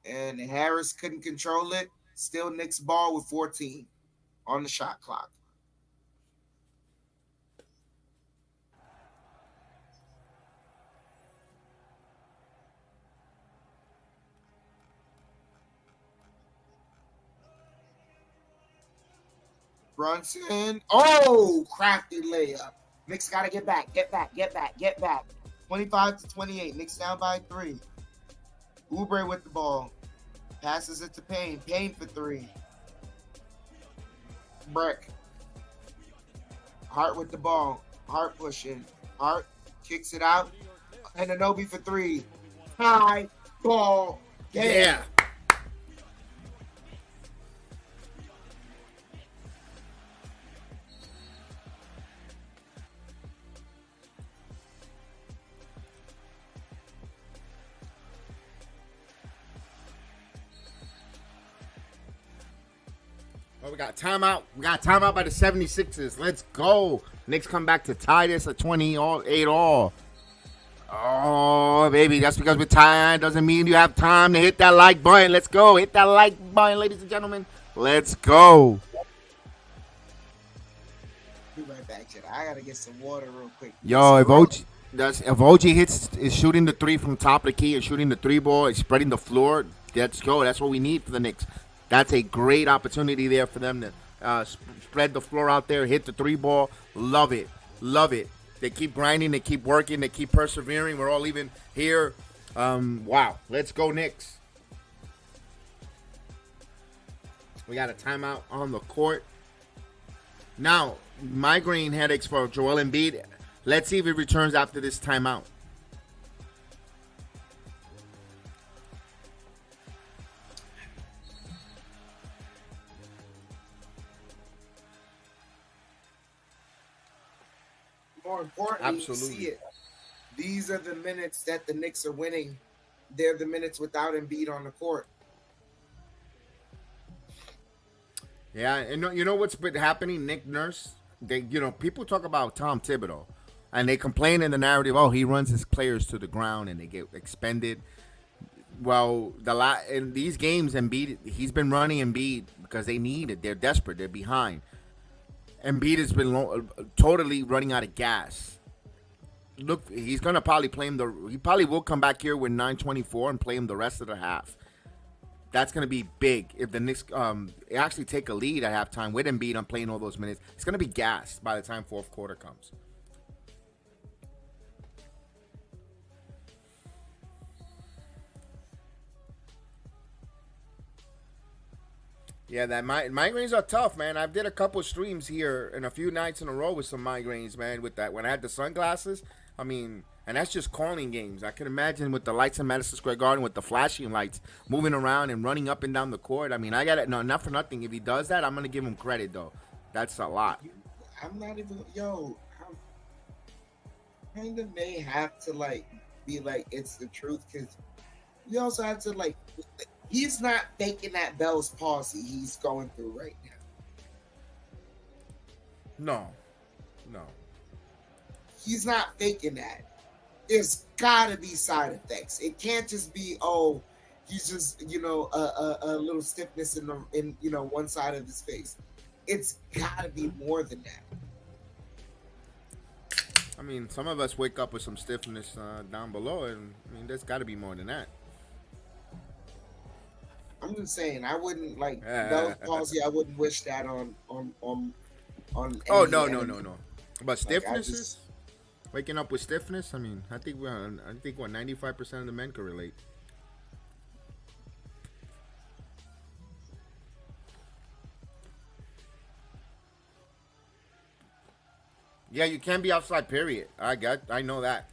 And Harris couldn't control it. Still Knicks ball with 14 on the shot clock. Brunson. Oh, crafty layup. Knicks got to get back. 25-28. Knicks down by 3. Oubre with the ball. Passes it to Payne. Payne for 3. Breck. Hart with the ball. Hart pushing. Hart kicks it out. And Anunoby for 3. High ball game. Yeah. Well, we got timeout. We got timeout by the 76ers. Let's go. Knicks come back to tie this at 28 all. Oh, baby. That's because we're tied. Doesn't mean you have time to hit that like button. Let's go. Hit that like button, ladies and gentlemen. Let's go. Be right back, Jed. I got to get some water real quick. Yo, if OG is shooting the 3 from top of the key and shooting the 3 ball, is spreading the floor, let's go. That's what we need for the Knicks. That's a great opportunity there for them to spread the floor out there, hit the 3 ball. Love it. Love it. They keep grinding. They keep working. They keep persevering. We're all even here. Wow. Let's go, Knicks. We got a timeout on the court. Now, migraine headaches for Joel Embiid. Let's see if it returns after this timeout. More importantly, Absolutely. you see it. These are the minutes that the Knicks are winning. They're the minutes without Embiid on the court. Yeah, and you know what's been happening, Nick Nurse? People talk about Tom Thibodeau, and they complain in the narrative, oh, he runs his players to the ground and they get expended. Well, in these games, Embiid, he's been running Embiid because they need it. They're desperate. They're behind. Embiid has been totally running out of gas. Look, he's gonna probably play him. He probably will come back here with 9:24 and play him the rest of the half. That's gonna be big if the Knicks actually take a lead at halftime with Embiid on playing all those minutes. It's gonna be gassed by the time fourth quarter comes. Yeah, that migraines are tough, man. I did a couple streams here and a few nights in a row with some migraines, man. With that, when I had the sunglasses, I mean, and that's just calling games. I can imagine with the lights in Madison Square Garden with the flashing lights, moving around and running up and down the court. I mean, I got it. No, not for nothing. If he does that, I'm gonna give him credit though. That's a lot. I'm not even. Yo, I kind of may have to be like it's the truth because we also have to He's not faking that Bell's palsy he's going through right now. No. He's not faking that. There's gotta be side effects. It can't just be, oh, he's just, a little stiffness in one side of his face. It's gotta be more than that. I mean, some of us wake up with some stiffness down below, and I mean, there's got to be more than that. I'm just saying, I wouldn't Bell's palsy. I wouldn't wish that on. Oh no. But stiffness waking up with stiffness. I mean, I think 95% of the men can relate. Yeah, you can be outside, period. I know that.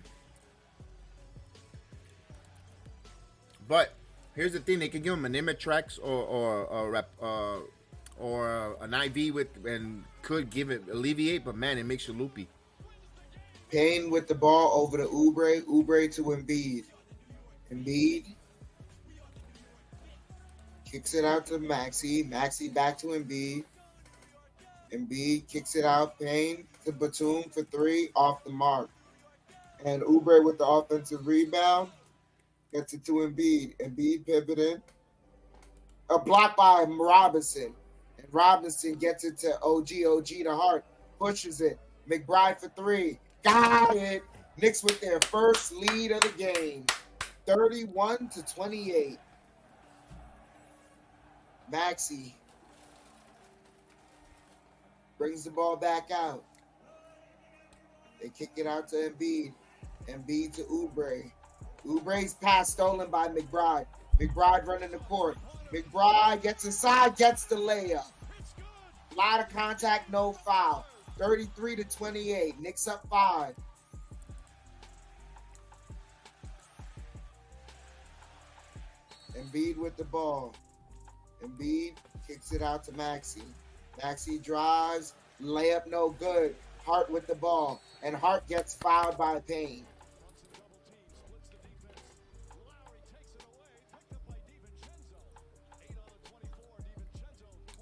But here's the thing: they can give him an Imitrex or an IV with, and could give it alleviate. But man, it makes you loopy. Payne with the ball over to Oubre. Oubre to Embiid. Embiid kicks it out to Maxey. Maxey back to Embiid. Embiid kicks it out. Payne to Batum for 3, off the mark. And Oubre with the offensive rebound gets it to Embiid. Embiid pivoting. A block by Robinson. And Robinson gets it to OG. OG to Hart. Pushes it. McBride for 3. Got it. Knicks with their first lead of the game. 31-28. Maxey brings the ball back out. They kick it out to Embiid. Embiid to Oubre. Oubre's pass stolen by McBride. McBride running the court. McBride gets inside, gets the layup. A lot of contact, no foul. 33-28. Knicks up 5. Embiid with the ball. Embiid kicks it out to Maxey. Maxey drives. Layup no good. Hart with the ball. And Hart gets fouled by Payne.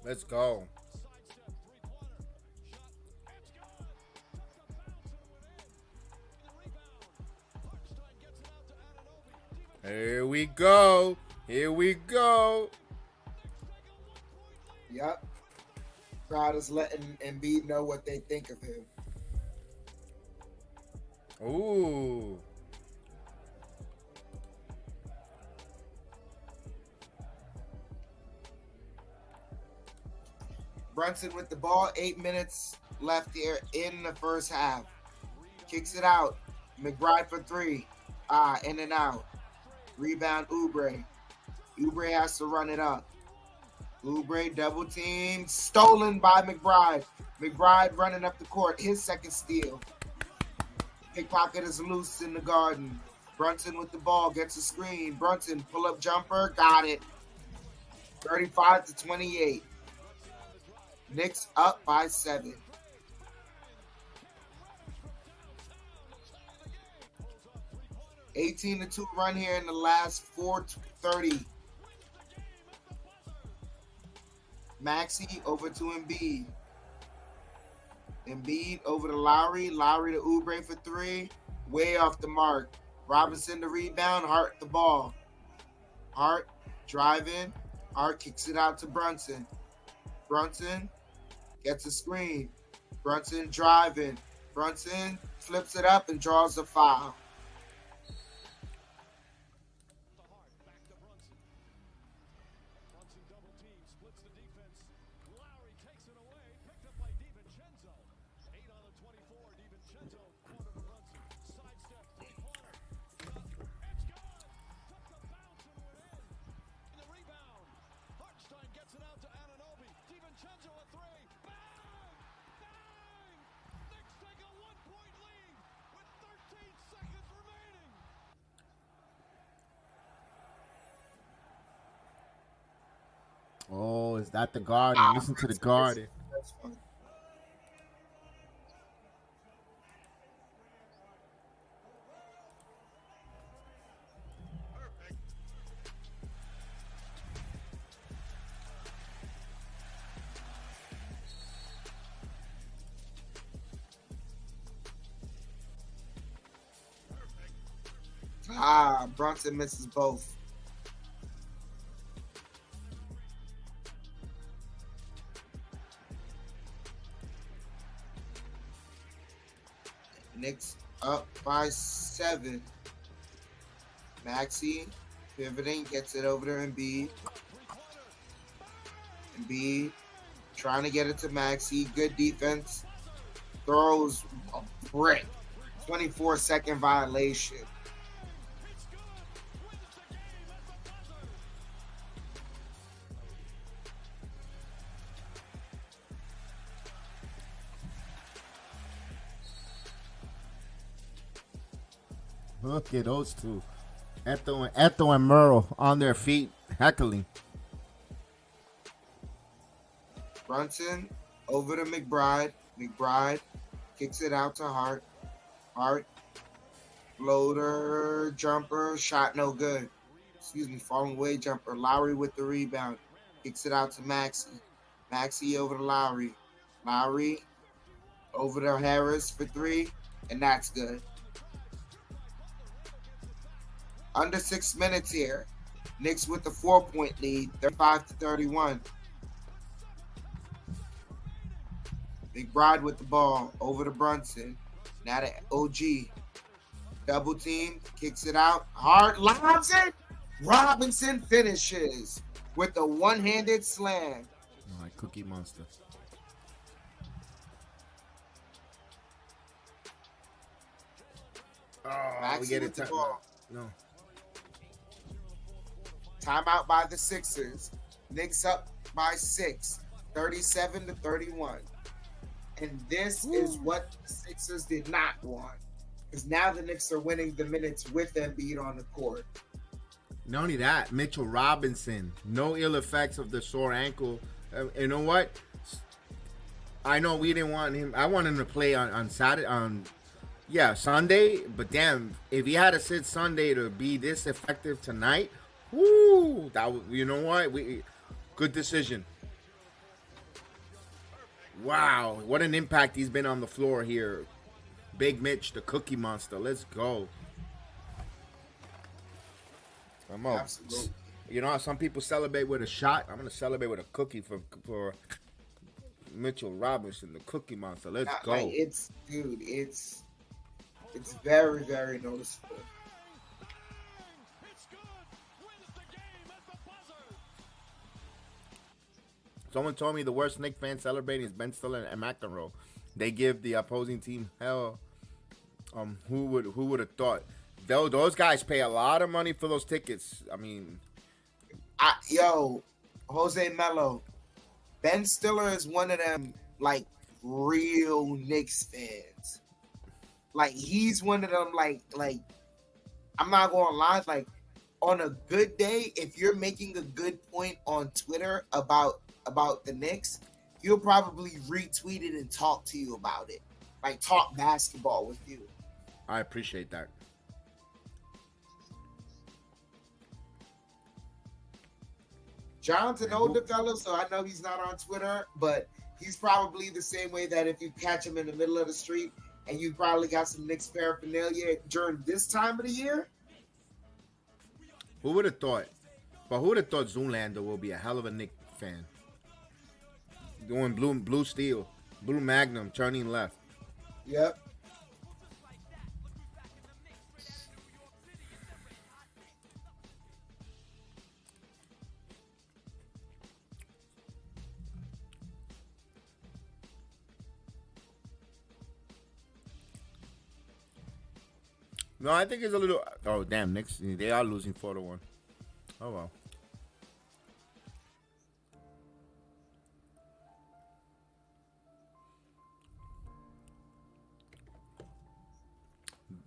Let's go. Here we go. Here we go. Yep. Crowd is letting Embiid know what they think of him. Ooh. Brunson with the ball. 8 minutes left here in the first half. Kicks it out. McBride for 3. In and out. Rebound Oubre. Oubre has to run it up. Oubre double team. Stolen by McBride. McBride running up the court. His second steal. Pickpocket is loose in the Garden. Brunson with the ball. Gets a screen. Brunson pull-up jumper. Got it. 35-28. Knicks up by 7. (18-2) run here in the last 4:30. Maxey over to Embiid. Embiid over to Lowry. Lowry to Oubre for 3. Way off the mark. Robinson the rebound. Hart the ball. Hart driving. Hart kicks it out to Brunson. Brunson gets a screen. Brunson driving. Brunson flips it up and draws a foul. Oh, is that the Garden? Listen to the Garden. That's fun. Brunson misses both. Knicks up by 7. Maxey pivoting, gets it over to Embiid. Embiid trying to get it to Maxey. Good defense. Throws a brick. 24-second violation. Look at those two. Ethel and Merle on their feet, heckling. Brunson over to McBride. McBride kicks it out to Hart. Hart, floater, jumper, shot no good. Excuse me, falling away jumper. Lowry with the rebound. Kicks it out to Maxey. Maxey over to Lowry. Lowry over to Harris for three, and that's good. Under 6 minutes here. Knicks with the 4-point lead, 35-31. McBride with the ball over to Brunson. Now to OG. Double team, kicks it out. Hart lobs it. Robinson finishes with a one-handed slam. My Cookie Monster. Oh, we get it. No. Timeout by the Sixers. Knicks up by 6, 37-31. And this is what the Sixers did not want. Because now the Knicks are winning the minutes with Embiid on the court. Not only that, Mitchell Robinson, no ill effects of the sore ankle. You know what? I know we didn't want him. I wanted him to play on Saturday, Sunday. But damn, if he had to sit Sunday to be this effective tonight, whoo! You know what? Good decision. Wow, what an impact he's been on the floor here. Big Mitch, the Cookie Monster. Let's go. Come on. Absolutely. You know how some people celebrate with a shot? I'm going to celebrate with a cookie for Mitchell Robinson, the Cookie Monster. Let's go. Like, it's very, very noticeable. Someone told me the worst Knicks fan celebrating is Ben Stiller and McEnroe. They give the opposing team hell. Who would have thought? Those guys pay a lot of money for those tickets. I mean, Jose Melo, Ben Stiller is one of them like real Knicks fans. Like he's one of them like I'm not gonna lie, like on a good day, if you're making a good point on Twitter about the Knicks, he'll probably retweet it and talk to you about it. Like talk basketball with you. I appreciate that. Jonathan older fellow, so I know he's not on Twitter, but he's probably the same way that if you catch him in the middle of the street and you probably got some Knicks paraphernalia during this time of the year. Who would have thought? But who would have thought Zoolander will be a hell of a Knicks fan? Going blue steel, blue magnum, turning left. Yep. No, I think it's a little. Oh damn, Knicks, they are losing 4-1. Oh well.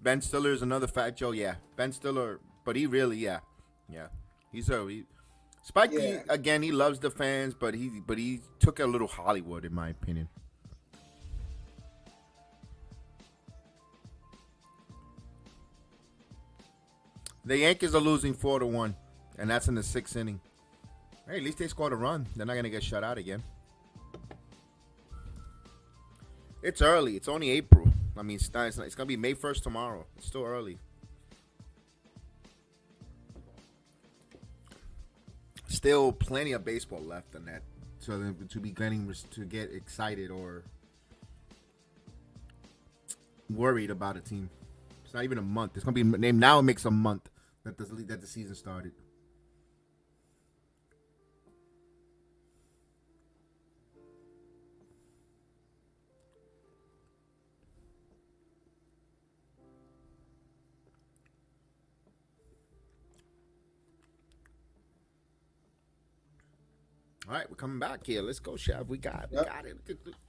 Ben Stiller is another Fat Joe, yeah. Ben Stiller, but he really, yeah. Spike Lee, again, he loves the fans, but he took a little Hollywood, in my opinion. The Yankees are losing 4-1, and that's in the 6th inning. Hey, at least they scored a run. They're not gonna get shut out again. It's early. It's only April. I mean, it's going to be May 1st tomorrow. It's still early. Still plenty of baseball left in that. So to be getting to get excited or worried about a team. It's not even a month. It's going to be named now. It makes a month that the season started. All right, we're coming back here. Let's go, Chef. We got it.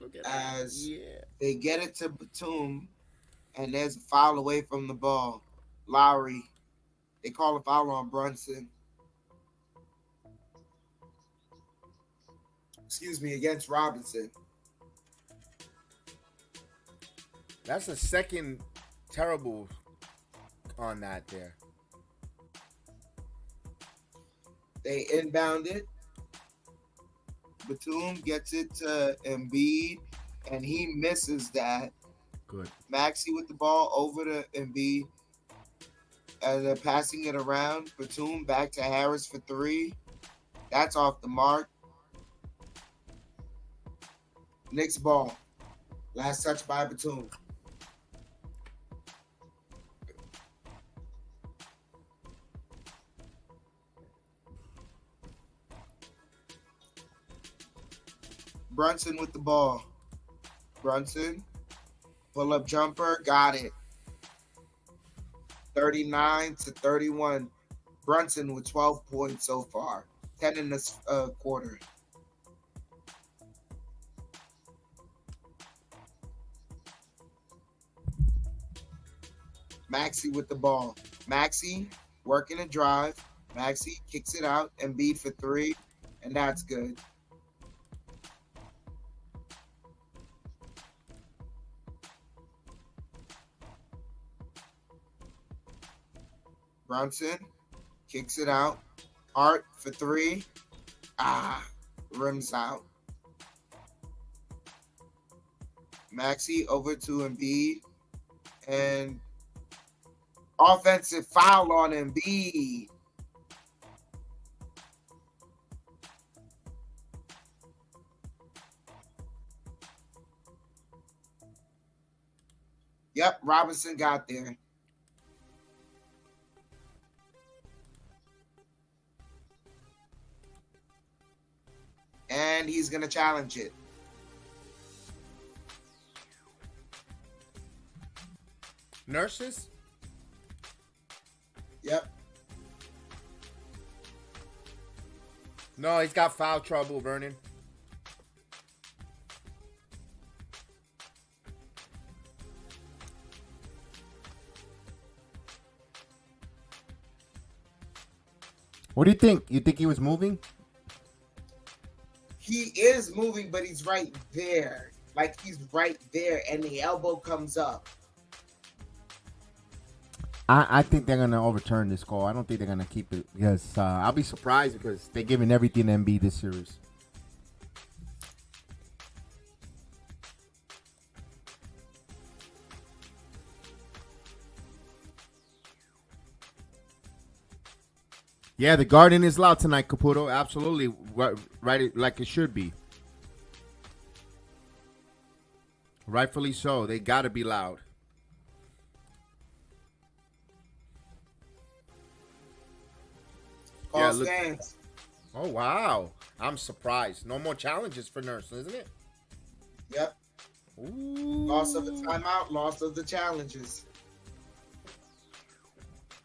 Look at As they get it to Batum, and there's a foul away from the ball. Lowry. They call a foul on Brunson. Excuse me, against Robinson. That's the second terrible on that there. They inbound it. Batum gets it to Embiid, and he misses that. Good. Maxey with the ball over to Embiid. And they're passing it around. Batum back to Harris for three. That's off the mark. Knicks ball. Last touch by Batum. Brunson with the ball. Brunson. Pull-up jumper. Got it. 39-31. Brunson with 12 points so far. 10 in this quarter. Maxey with the ball. Maxey working a drive. Maxey kicks it out. Embiid for three. And that's good. Brunson kicks it out. Hart for three. Rims out. Maxey over to Embiid. And offensive foul on Embiid. Yep, Robinson got there. And he's going to challenge it. Nurses? Yep. No, he's got foul trouble, Vernon. What do you think? You think he was moving? He is moving, but he's right there. Like, he's right there, and the elbow comes up. I think they're going to overturn this call. I don't think they're going to keep it because I'll be surprised because they're giving everything to Embiid this series. Yeah, the Garden is loud tonight, Caputo. Absolutely. Right like it should be. Rightfully so. They got to be loud. All stands. Oh, wow. I'm surprised. No more challenges for Nurse, isn't it? Yep. Ooh. Loss of the timeout, loss of the challenges.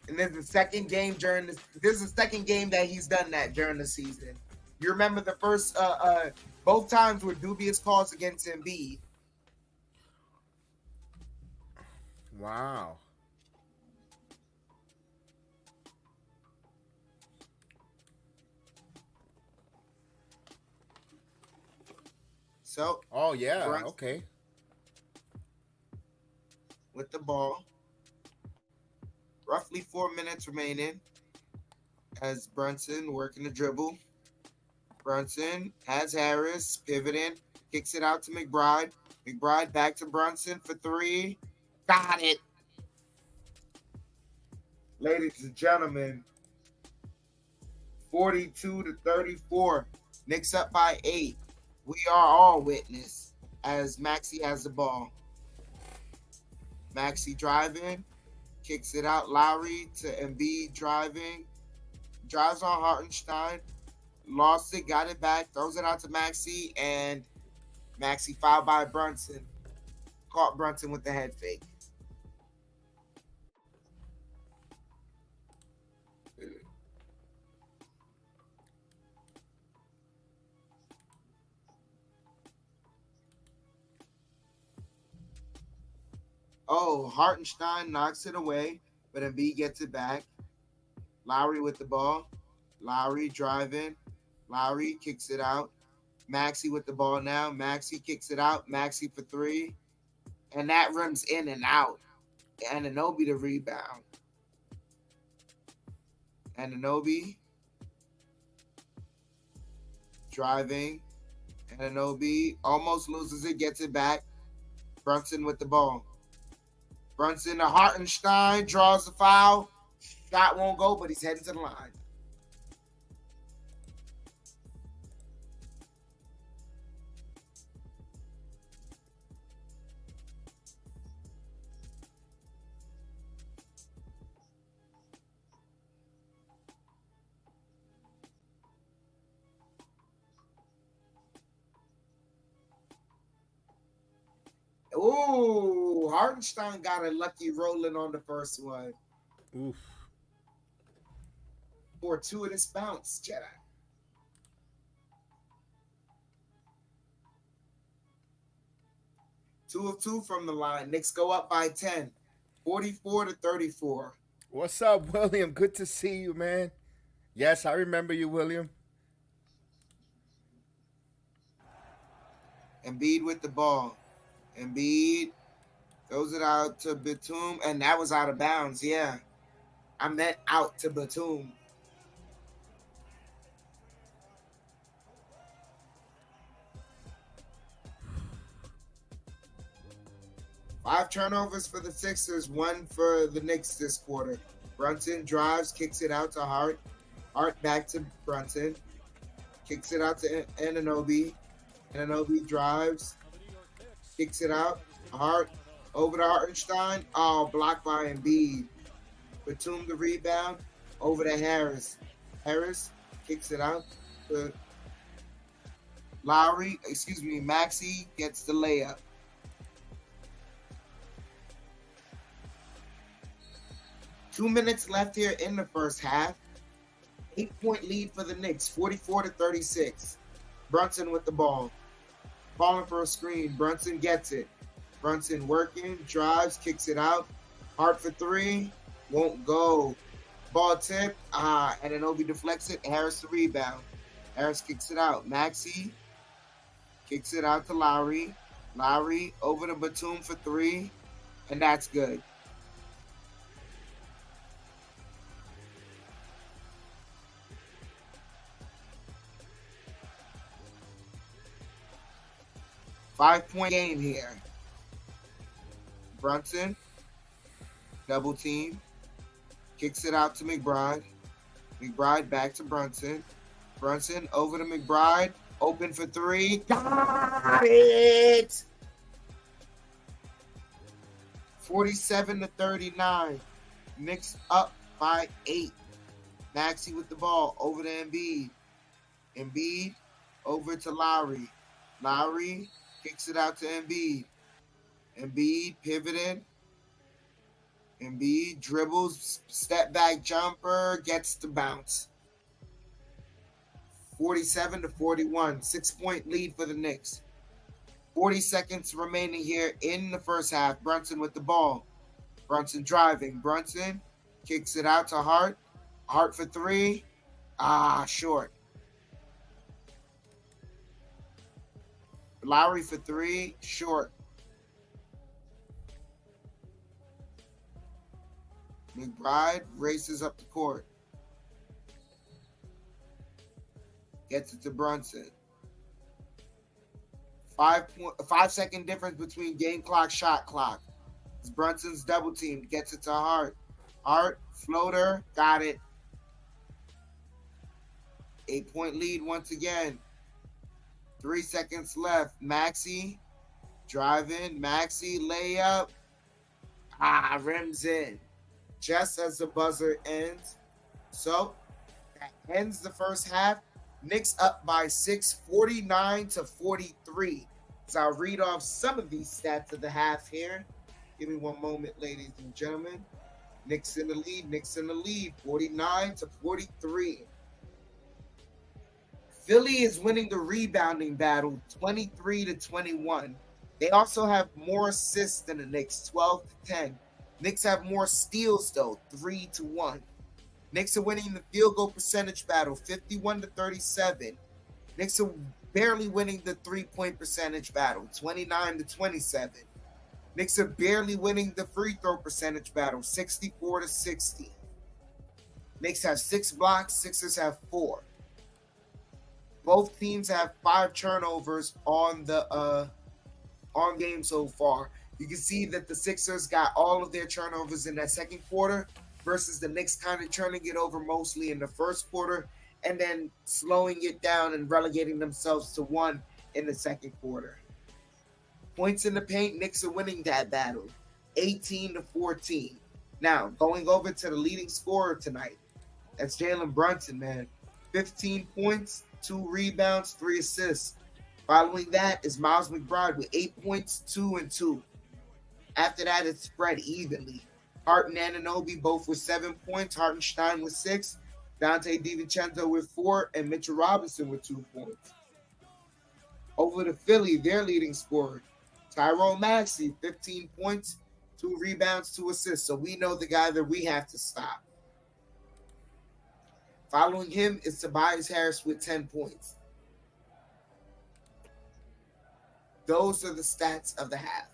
And this is the second game during this. This is the second game that he's done that during the season. You remember the first, both times were dubious calls against Embiid. Wow. So. Oh, yeah. Okay. With the ball. Roughly 4 minutes remaining as Brunson working the dribble. Brunson has Harris pivoting, kicks it out to McBride. McBride back to Brunson for three. Got it. Ladies and gentlemen, 42-34. Knicks up by 8. We are all witness as Maxey has the ball. Maxey driving. Kicks it out. Lowry to Embiid driving. Drives on Hartenstein. Lost it. Got it back. Throws it out to Maxey. And Maxey fouled by Brunson. Caught Brunson with the head fake. Oh, Hartenstein knocks it away. but Embiid gets it back. Lowry with the ball. Lowry driving. Lowry kicks it out. Maxey with the ball now. Maxey kicks it out. Maxey for three. And that rims in and out. Anunoby the rebound. Anunoby driving. Anunoby almost loses it, gets it back. Brunson with the ball. Brunson to Hartenstein, draws the foul. Shot won't go, but he's heading to the line. Ooh, Hartenstein got a lucky rolling on the first one. Oof. Fortuitous bounce, Jedi. Two of two from the line. Knicks go up by 10. 44-34. What's up, William? Good to see you, man. Yes, I remember you, William. Embiid with the ball. Embiid throws it out to Batum, and that was out of bounds. Yeah, I meant out to Batum. Five turnovers for the Sixers, one for the Knicks this quarter. Brunson drives, kicks it out to Hart. Hart back to Brunson. Kicks it out to Anunoby. Anunoby drives. Kicks it out. Hart over to Hartenstein. Oh, blocked by Embiid. Batum the rebound. Over to Harris. Harris kicks it out to Maxey gets the layup. Two minutes left here in the first half. 8-point lead for the Knicks, 44-36. Brunson with the ball. Falling for a screen. Brunson gets it. Brunson working, drives, kicks it out. Hart for three. Won't go. Ball tip. Anunoby deflects it. Harris the rebound. Harris kicks it out. Maxey kicks it out to Lowry. Lowry over to Batum for three. And that's good. Five-point game here. Brunson, double team, kicks it out to McBride. McBride back to Brunson. Brunson over to McBride, open for three. Got it! 47-39. Knicks up by 8. Maxey with the ball over to Embiid. Embiid over to Lowry. Lowry kicks it out to Embiid. Embiid pivoted. Embiid dribbles, step back jumper, gets the bounce. 47-41, 6-point lead for the Knicks. 40 seconds remaining here in the first half. Brunson with the ball. Brunson driving. Brunson kicks it out to Hart. Hart for three. Short. Lowry for three, short. McBride races up the court. Gets it to Brunson. 5-second difference between game clock, shot clock. It's Brunson's double team. Gets it to Hart. Hart, floater, got it. 8-point lead once again. 3 seconds left. Maxey driving. Maxey layup. Rims in. Just as the buzzer ends. So that ends the first half. Knicks up by 6, 49-43. So I'll read off some of these stats of the half here. Give me one moment, ladies and gentlemen. Knicks in the lead. Knicks in the lead. 49-43. Philly is winning the rebounding battle 23-21. They also have more assists than the Knicks, 12-10. Knicks have more steals though, 3-1. Knicks are winning the field goal percentage battle, 51-37. Knicks are barely winning the three-point percentage battle, 29-27. Knicks are barely winning the free throw percentage battle, 64-60. Knicks have 6 blocks, Sixers have 4. Both teams have 5 turnovers on game so far. You can see that the Sixers got all of their turnovers in that second quarter versus the Knicks kind of turning it over mostly in the first quarter and then slowing it down and relegating themselves to 1 in the second quarter. Points in the paint, Knicks are winning that battle, 18-14. Now, going over to the leading scorer tonight, that's Jalen Brunson, man. 15 points, 2 rebounds, 3 assists. Following that is Miles McBride with 8 points, 2 and 2. After that, it's spread evenly. Hart and Anunoby both with 7 points. Hartenstein with 6. Dante DiVincenzo with 4. And Mitchell Robinson with 2 points. Over to Philly, their leading scorer, Tyrone Maxey, 15 points, 2 rebounds, 2 assists. So we know the guy that we have to stop. Following him is Tobias Harris with 10 points. Those are the stats of the half.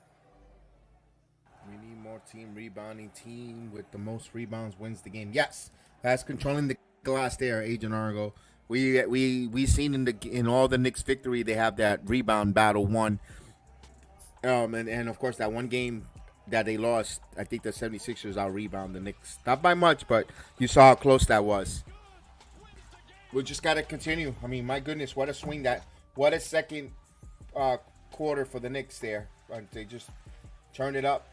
We need more team rebounding. Team with the most rebounds wins the game. Yes, that's controlling the glass there, Agent Argo. We seen in all the Knicks victory they have that rebound battle won. And of course that one game that they lost, I think the 76ers out rebound the Knicks. Not by much, but you saw how close that was. We just got to continue. I mean, my goodness, what a swing what a second quarter for the Knicks there. They just turned it up.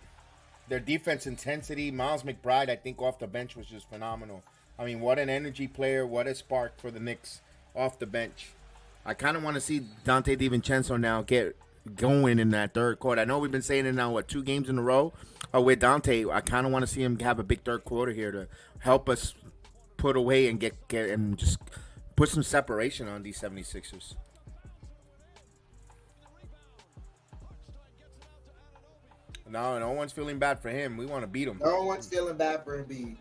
Their defense intensity, Miles McBride, I think off the bench was just phenomenal. I mean, what an energy player, what a spark for the Knicks off the bench. I kind of want to see Dante DiVincenzo now get going in that third quarter. I know we've been saying it now, 2 games in a row with Dante. I kind of want to see him have a big third quarter here to help us put away and get and just put some separation on these 76ers. No one's feeling bad for him. We want to beat him. No one's feeling bad for Embiid.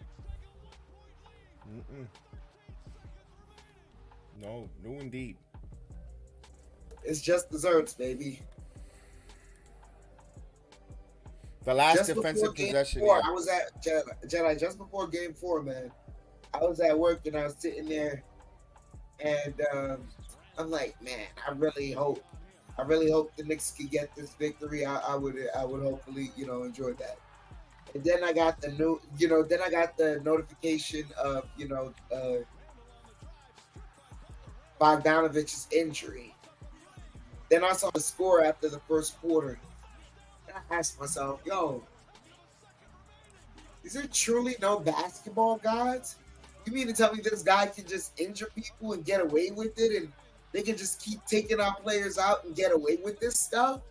No, indeed. It's just desserts, baby. The last defensive possession. I was at Jedi just before Game 4, man. I was at work and I was sitting there, and I'm like, man, I really hope the Knicks could get this victory. I would hopefully, enjoy that. And then I got the notification of, Bogdanovic's injury. Then I saw the score after the first quarter. And I asked myself, yo, is there truly no basketball gods? You mean to tell me this guy can just injure people and get away with it, and they can just keep taking our players out and get away with this stuff?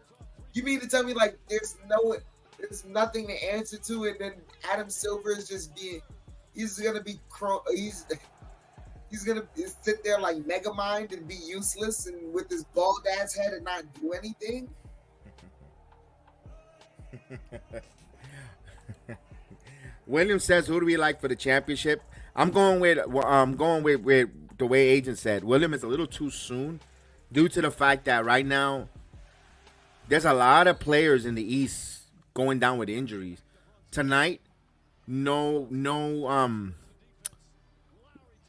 You mean to tell me there's nothing to answer to, and then Adam Silver is just he's gonna sit there like Megamind and be useless and with his bald ass head and not do anything? William says, "Who do we like for the championship?" I'm going with the way Agent said. William is a little too soon, due to the fact that right now there's a lot of players in the East going down with injuries. Tonight, no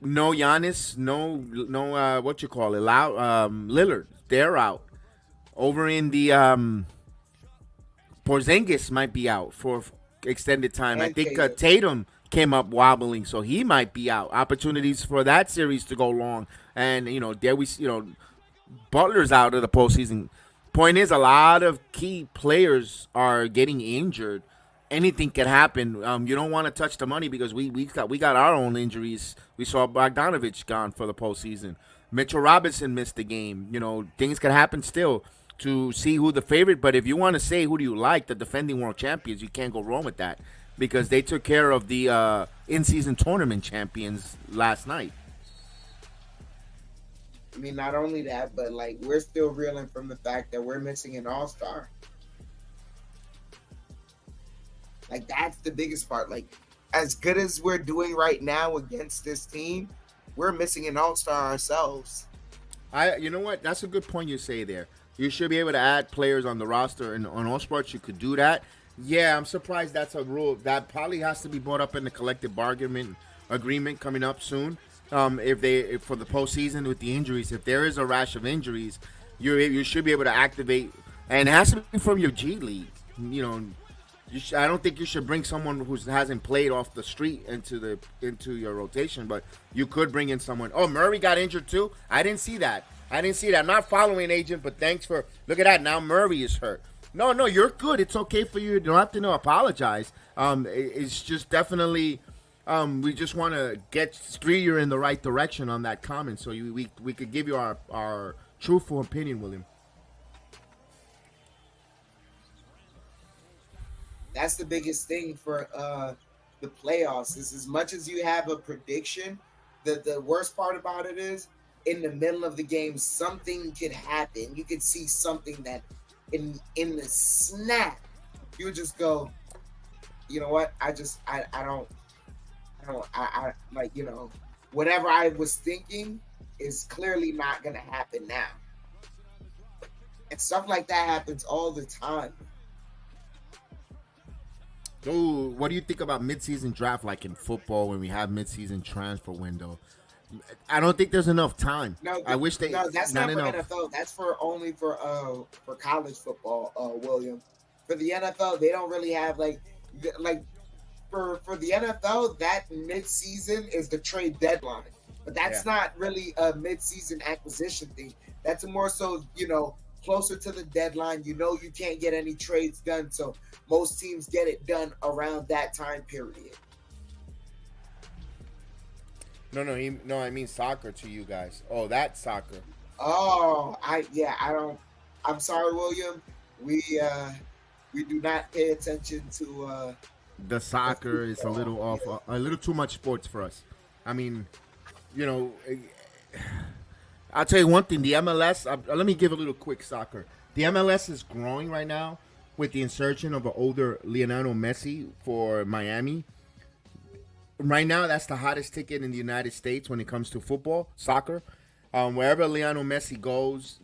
Giannis, no Lillard. They're out. Over in the Porzingis might be out for extended time. And I think Tatum came up wobbling, so he might be out. Opportunities for that series to go long, and Butler's out of the postseason. Point is, a lot of key players are getting injured. Anything can happen. You don't want to touch the money because we got our own injuries. We saw Bogdanovich gone for the postseason. Mitchell Robinson missed the game. Things can happen still to see who the favorite. But if you want to say who do you like, the defending world champions, you can't go wrong with that because they took care of the in-season tournament champions last night. I mean, not only that, but we're still reeling from the fact that we're missing an all-star. Like, that's the biggest part. Like, as good as we're doing right now against this team, we're missing an all-star ourselves. You know what? That's a good point you say there. You should be able to add players on the roster, and on all sports you could do that. Yeah, I'm surprised that's a rule. That probably has to be brought up in the collective bargaining agreement coming up soon. If for the postseason with the injuries, if there is a rash of injuries, you should be able to activate, and it has to be from your G League. You know, I don't think you should bring someone who hasn't played off the street into your rotation, but you could bring in someone. Oh, Murray got injured too? I didn't see that. I'm not following Agent, but thanks for look at that. Now Murray is hurt. No, you're good. It's okay for you. You don't have to apologize. It's just definitely we just want to steer you in the right direction on that comment, so we could give you our truthful opinion, William. That's the biggest thing for the playoffs. Is as much as you have a prediction, the worst part about it is in the middle of the game something could happen. You could see something that in the snap you would just go, you know what? I don't like, you know, whatever I was thinking is clearly not gonna happen now. And stuff like that happens all the time. Oh, what do you think about midseason draft, like in football when we have midseason transfer window? I don't think there's enough time. I wish they. No, that's not for enough. NFL. That's only for college football, William. For the NFL, they don't really have like for the NFL, that midseason is the trade deadline. But that's not really a midseason acquisition thing. That's more so, you know, closer to the deadline. You know, you can't get any trades done, so most teams get it done around that time period. No, I mean soccer to you guys. Oh, that's soccer. Oh, I'm sorry, William. We do not pay attention to the soccer is a little off, a little too much sports for us. I mean, you know, I'll tell you one thing. The MLS. Let me give a little quick soccer. The MLS is growing right now with the insertion of an older Lionel Messi for Miami. Right now, that's the hottest ticket in the United States when it comes to football, soccer. Wherever Lionel Messi goes,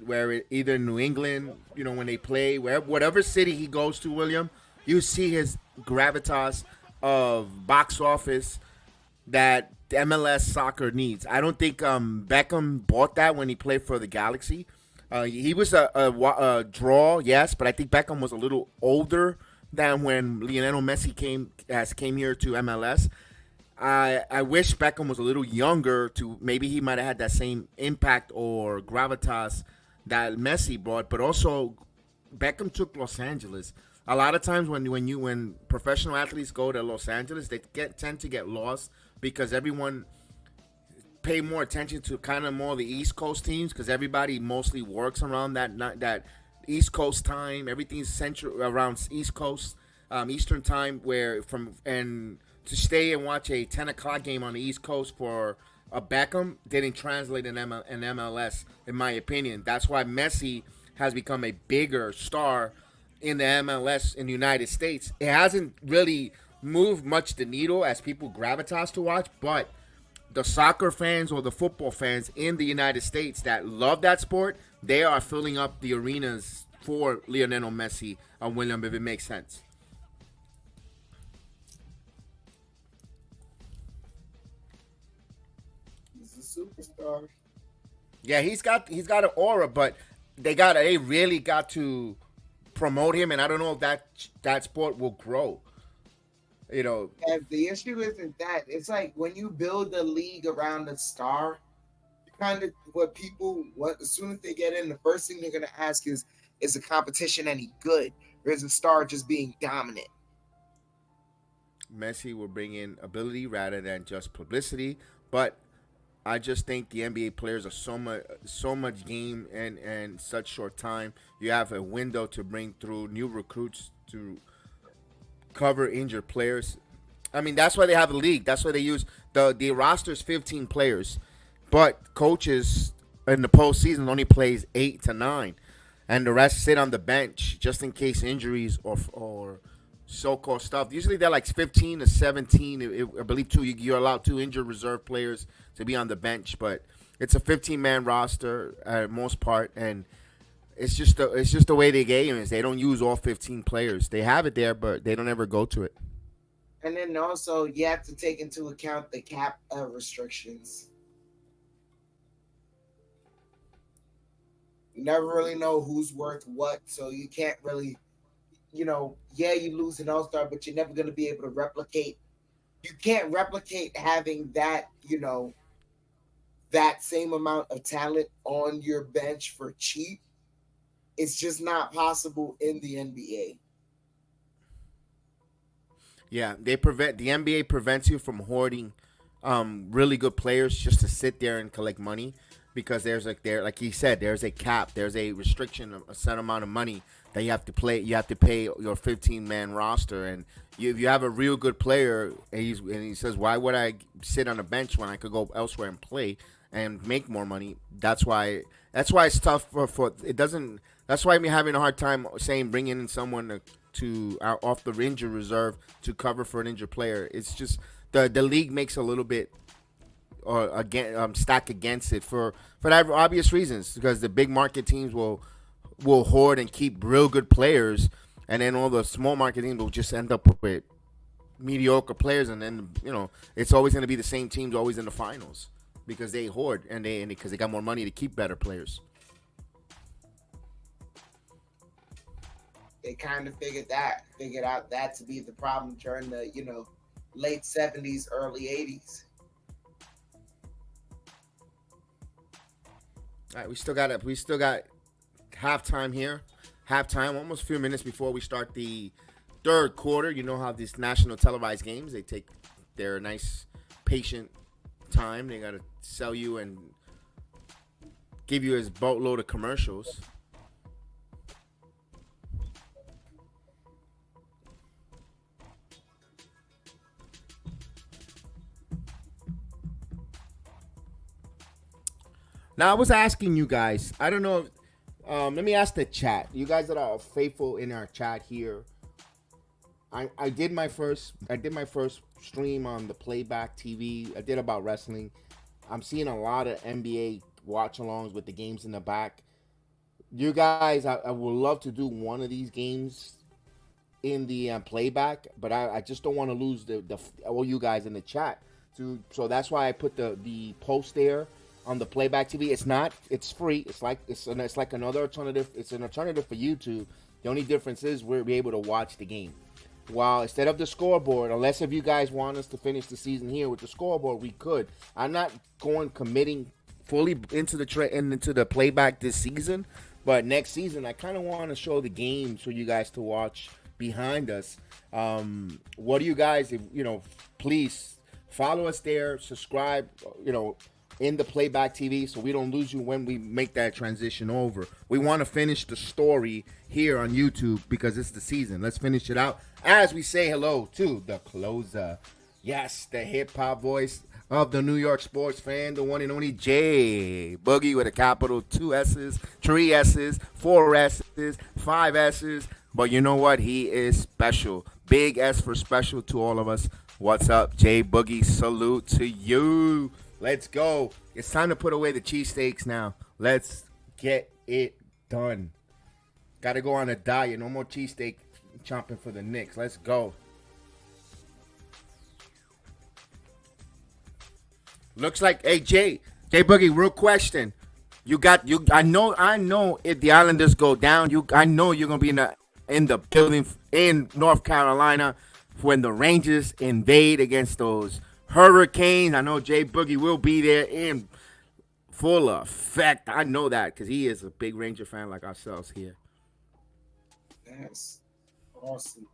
either in New England, you know, when they play, whatever city he goes to, William, you see his gravitas of box office that MLS soccer needs. I don't think Beckham bought that when he played for the Galaxy. He was a draw, yes, but I think Beckham was a little older than when Lionel Messi came here to MLS. I wish Beckham was a little younger maybe he might have had that same impact or gravitas that Messi brought, but also Beckham took Los Angeles. A lot of times when professional athletes go to Los Angeles, they tend to get lost because everyone pay more attention to kind of more the East Coast teams because everybody mostly works around that East Coast time. Everything's central around East Coast, Eastern time, to stay and watch a 10 o'clock game on the East Coast for a Beckham didn't translate in MLS, in my opinion. That's why Messi has become a bigger star in the MLS in the United States. It hasn't really moved much the needle as people gravitas to watch, but the soccer fans or the football fans in the United States that love that sport, they are filling up the arenas for Lionel Messi, William, if it makes sense. Superstar. Yeah, he's got an aura, but they really got to promote him, and I don't know if that sport will grow. You know, and the issue isn't that. It's like when you build a league around a star, kind of as soon as they get in, the first thing they're gonna ask is the competition any good, or is the star just being dominant? Messi will bring in ability rather than just publicity, but I just think the NBA players are so much game and such short time. You have a window to bring through new recruits to cover injured players. I mean, that's why they have a league. That's why they use the roster's 15 players, but coaches in the postseason only plays 8 to 9, and the rest sit on the bench just in case injuries or so-called stuff. Usually they're like 15 to 17. I believe you're allowed 2 injured reserve players to be on the bench, but it's a 15-man roster at most part, and it's just the way the game is. They don't use all 15 players. They have it there, but they don't ever go to it. And then also you have to take into account the cap restrictions. You never really know who's worth what, so you can't really, you lose an all-star, but you're never going to be able to replicate. You can't replicate having that, that same amount of talent on your bench for cheap. It's just not possible in the NBA. Yeah, the NBA prevents you from hoarding really good players just to sit there and collect money, because like he said, there's a cap, there's a restriction of a set amount of money that you have to pay your 15-man roster. And if you have a real good player and he says, why would I sit on a bench when I could go elsewhere and play and make more money? That's why it's tough for it doesn't. That's why I'm having a hard time saying bringing in someone to off the injured reserve to cover for an injured player. It's just the league makes a little bit stack against it for that obvious reasons, because the big market teams will hoard and keep real good players, and then all the small market teams will just end up with mediocre players, and then it's always going to be the same teams always in the finals because they hoard and because they got more money to keep better players. They kind of figured out that to be the problem during the late 70s, early 80s. All right, we still got halftime here. Almost a few minutes before we start the third quarter. You know how these national televised games, they take their nice patient time. They got to sell you and give you a boatload of commercials. Now, I was asking you guys, I don't know, let me ask the chat. You guys that are faithful in our chat here, I did my first stream on the playback TV. I did about wrestling. I'm seeing a lot of NBA watch-alongs with the games in the back. You guys, I would love to do one of these games in the playback, but I just don't want to lose all you guys in the chat. So that's why I put the post there on the playback TV. It's free. It's like another alternative. It's an alternative for YouTube. The only difference is we'll be able to watch the game. While instead of the scoreboard, unless if you guys want us to finish the season here with the scoreboard, we could. I'm not committing fully into the playback this season, but next season I kind of want to show the game for you guys to watch behind us. What do you guys? Please follow us there. Subscribe. In the playback TV, so we don't lose you when we make that transition over. We want to finish the story here on YouTube because it's the season. Let's finish it out as we say hello to the closer. Yes, the hip-hop voice of the New York sports fan, the one and only J Boogie with a capital 2 S's, 3 S's, 4 S's, 5 S's. But you know what? He is special. Big S for special to all of us. What's up, J Boogie? Salute to you. Let's go. It's time to put away the cheesesteaks now. Let's get it done. Got to go on a diet. No more cheesesteak chomping for the Knicks. Let's go. Looks like, hey, J Boogie, real question. I know if the Islanders go down, I know you're going to be in the building in North Carolina when the Rangers invade against those Hurricanes. I know J Boogie will be there in full effect. I know that because he is a big Ranger fan like ourselves here. That's awesome.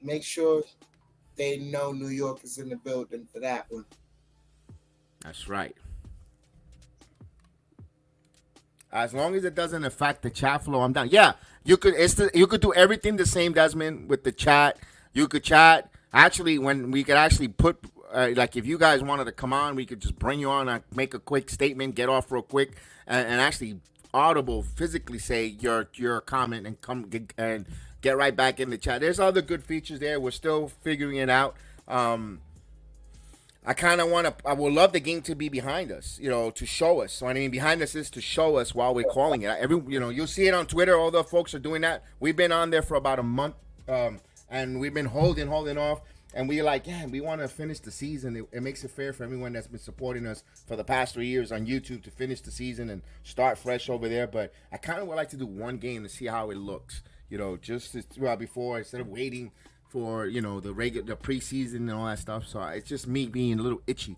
Make sure they know New York is in the building for that one. That's right. As long as it doesn't affect the chat flow, I'm down. Yeah, you could do everything the same, Desmond, with the chat. You could chat. Actually, when we could actually put, like if you guys wanted to come on, we could just bring you on and make a quick statement, get off real quick, and actually physically say your comment and get right back in the chat. There's other good features there. We're still figuring it out. I kind of I would love the game to be behind us, to show us. So I mean, behind us is to show us while we're calling it. You'll see it on Twitter. All the folks are doing that. We've been on there for about a month, and we've been holding off. And we're like, yeah, we want to finish the season. It makes it fair for everyone that's been supporting us for the past 3 years on YouTube to finish the season and start fresh over there. But I kind of would like to do one game to see how it looks, just before, instead of waiting for, the preseason and all that stuff. So it's just me being a little itchy.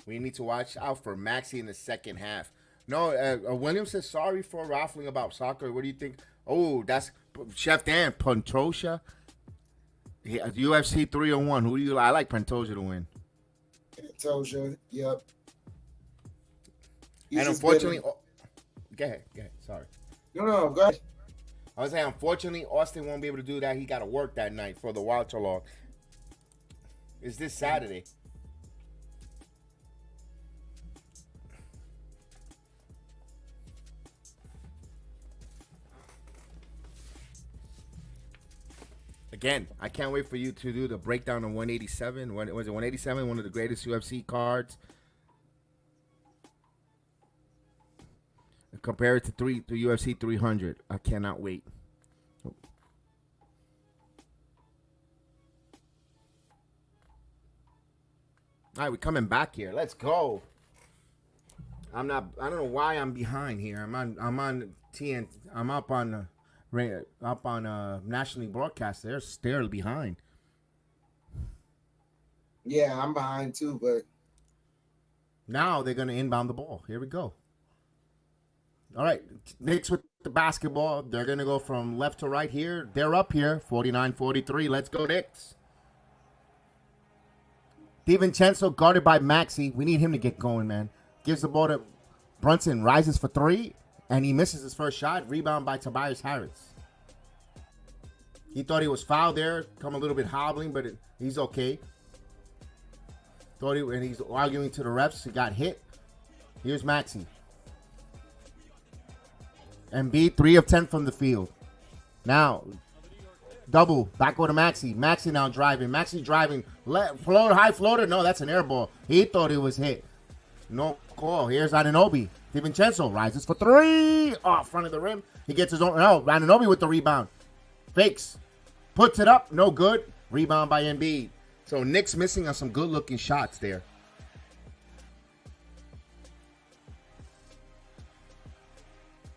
We need to watch out for Maxey in the second half. No, Williams says sorry for raffling about soccer. What do you think? Oh, that's Chef Dan Pantoja. UFC 301. Who do you like? I like Pantoja to win. Pantoja, yep. And unfortunately, go ahead. Sorry. No, go ahead. I was saying, unfortunately, Austin won't be able to do that. He got to work that night for the Wild Law. It's this Saturday. Again, I can't wait for you to do the breakdown of 187. Was it 187? One of the greatest UFC cards. Compare it to UFC 300. I cannot wait. All right, we're coming back here. Let's go. I don't know why I'm behind here. I'm on TNT. I'm up on nationally broadcast. They're still behind. Yeah, I'm behind too, but now they're gonna inbound the ball. Here we go. All right, Knicks with the basketball. They're gonna go from left to right here. They're up here, 49-43. Let's go, Knicks. DiVincenzo guarded by Maxey. We need him to get going, man. Gives the ball to Brunson. Rises for three. And he misses his first shot. Rebound by Tobias Harris. He thought he was fouled there. Come a little bit hobbling, but he's okay. And he's arguing to the refs. He got hit. Here's Maxey. Embiid, 3 of 10 from the field. Now, double. Back over to Maxey. Maxey now driving. Maxey driving. High floater. No, that's an air ball. He thought it was hit. No call. Here's Anunoby. DiVincenzo rises for 3. Off front of the rim. He gets his own. No, Anunoby with the rebound. Fakes. Puts it up. No good. Rebound by Embiid. So Knicks missing on some good-looking shots there.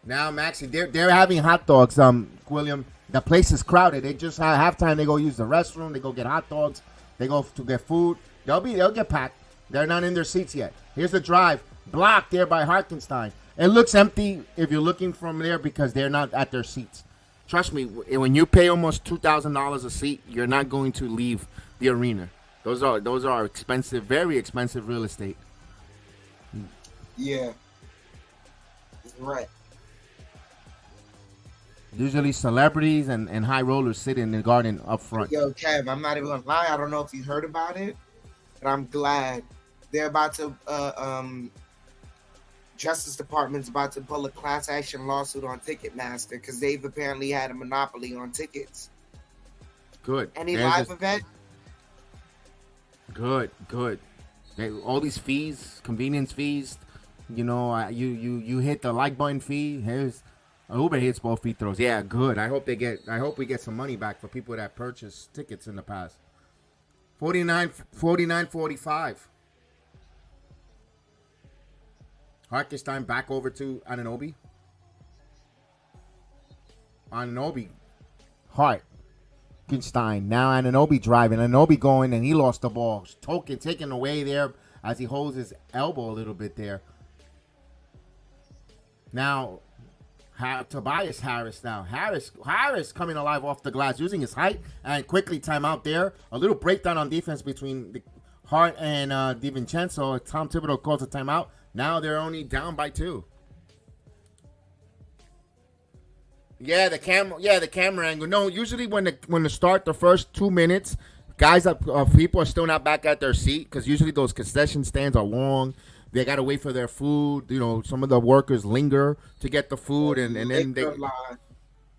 Now Maxey, they're having hot dogs. William, the place is crowded. They just have halftime. They go use the restroom. They go get hot dogs. They go to get food. They'll get packed. They're not in their seats yet. Here's the drive. Blocked there by Hartenstein. It looks empty if you're looking from there because they're not at their seats. Trust me, when you pay almost $2,000 a seat, you're not going to leave the arena. Those are expensive, very expensive real estate. Yeah. Right. Usually celebrities and high rollers sit in the garden up front. Yo, Kev, I'm not even gonna lie. I don't know if you heard about it, but I'm glad they're about to Justice Department's about to pull a class action lawsuit on Ticketmaster because they've apparently had a monopoly on tickets. Good. Any live event? Good. All these fees, convenience fees. You hit the like button fee. Here's Uber hits both free throws. Yeah, good. I hope we get some money back for people that purchased tickets in the past. 49-45. Hartenstein back over to Anunoby. Hartenstein. Now Anunoby driving. Anunoby going, and he lost the ball. Token taken away there as he holds his elbow a little bit there. Now, Tobias Harris now. Harris coming alive off the glass, using his height, and quickly timeout there. A little breakdown on defense between Hart and DiVincenzo. Tom Thibodeau calls a timeout. Now they're only down by 2. Yeah, the camera angle. No, usually when they start the first 2 minutes, guys people are still not back at their seat because usually those concession stands are long. they got to wait for their food. You know, some of the workers linger to get the food, and then they, line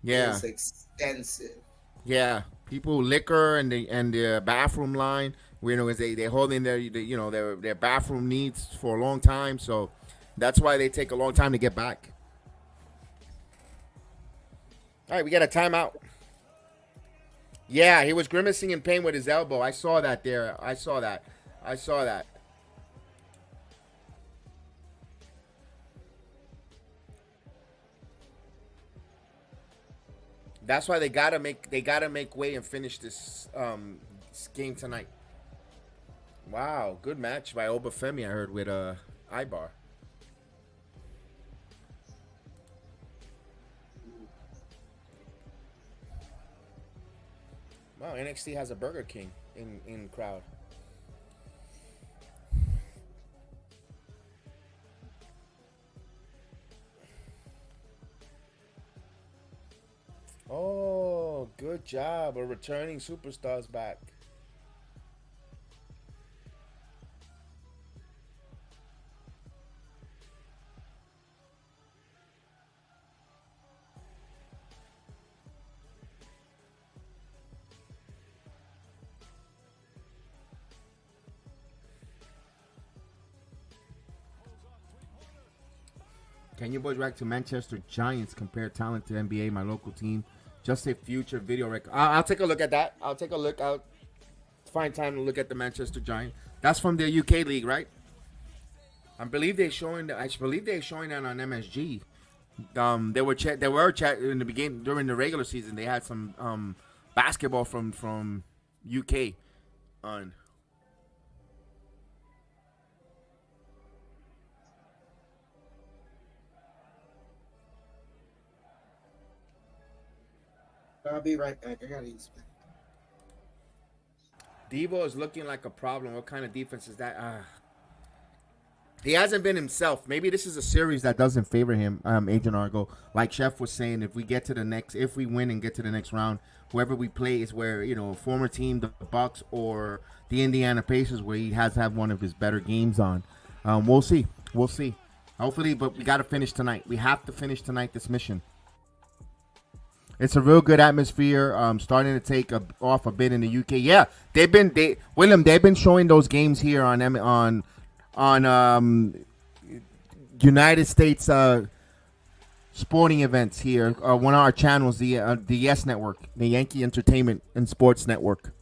yeah, is extensive. yeah, people liquor and the bathroom line. You know, they hold in their bathroom needs for a long time, so that's why they take a long time to get back. All right, we got a timeout. Yeah, he was grimacing in pain with his elbow. I saw that there. I saw that. That's why they gotta make way and finish this game tonight. Wow, good match by Obafemi, I heard, with Ibar. Wow, NXT has a Burger King in crowd. Oh, good job. A returning superstar's back. Can you boys react to Manchester Giants compare talent to NBA, my local team? Just a future video record. I'll take a look at that. I'll find time to look at the Manchester Giants. That's from the UK league, right? I believe they're showing that on MSG. They were in the beginning during the regular season. They had some basketball from UK on. I'll be right back. I gotta use it. Devo is looking like a problem. What kind of defense is that? He hasn't been himself. Maybe this is a series that doesn't favor him, Agent Argo. Like Chef was saying, if we win and get to the next round, whoever we play is where, former team, the Bucks or the Indiana Pacers, where he has had one of his better games on. We'll see. Hopefully, but we got to finish tonight. We have to finish tonight, this mission. It's a real good atmosphere. Starting to take off a bit in the UK. Yeah, they've been showing those games here on United States sporting events here. One of our channels, the Yes Network, the Yankee Entertainment and Sports Network.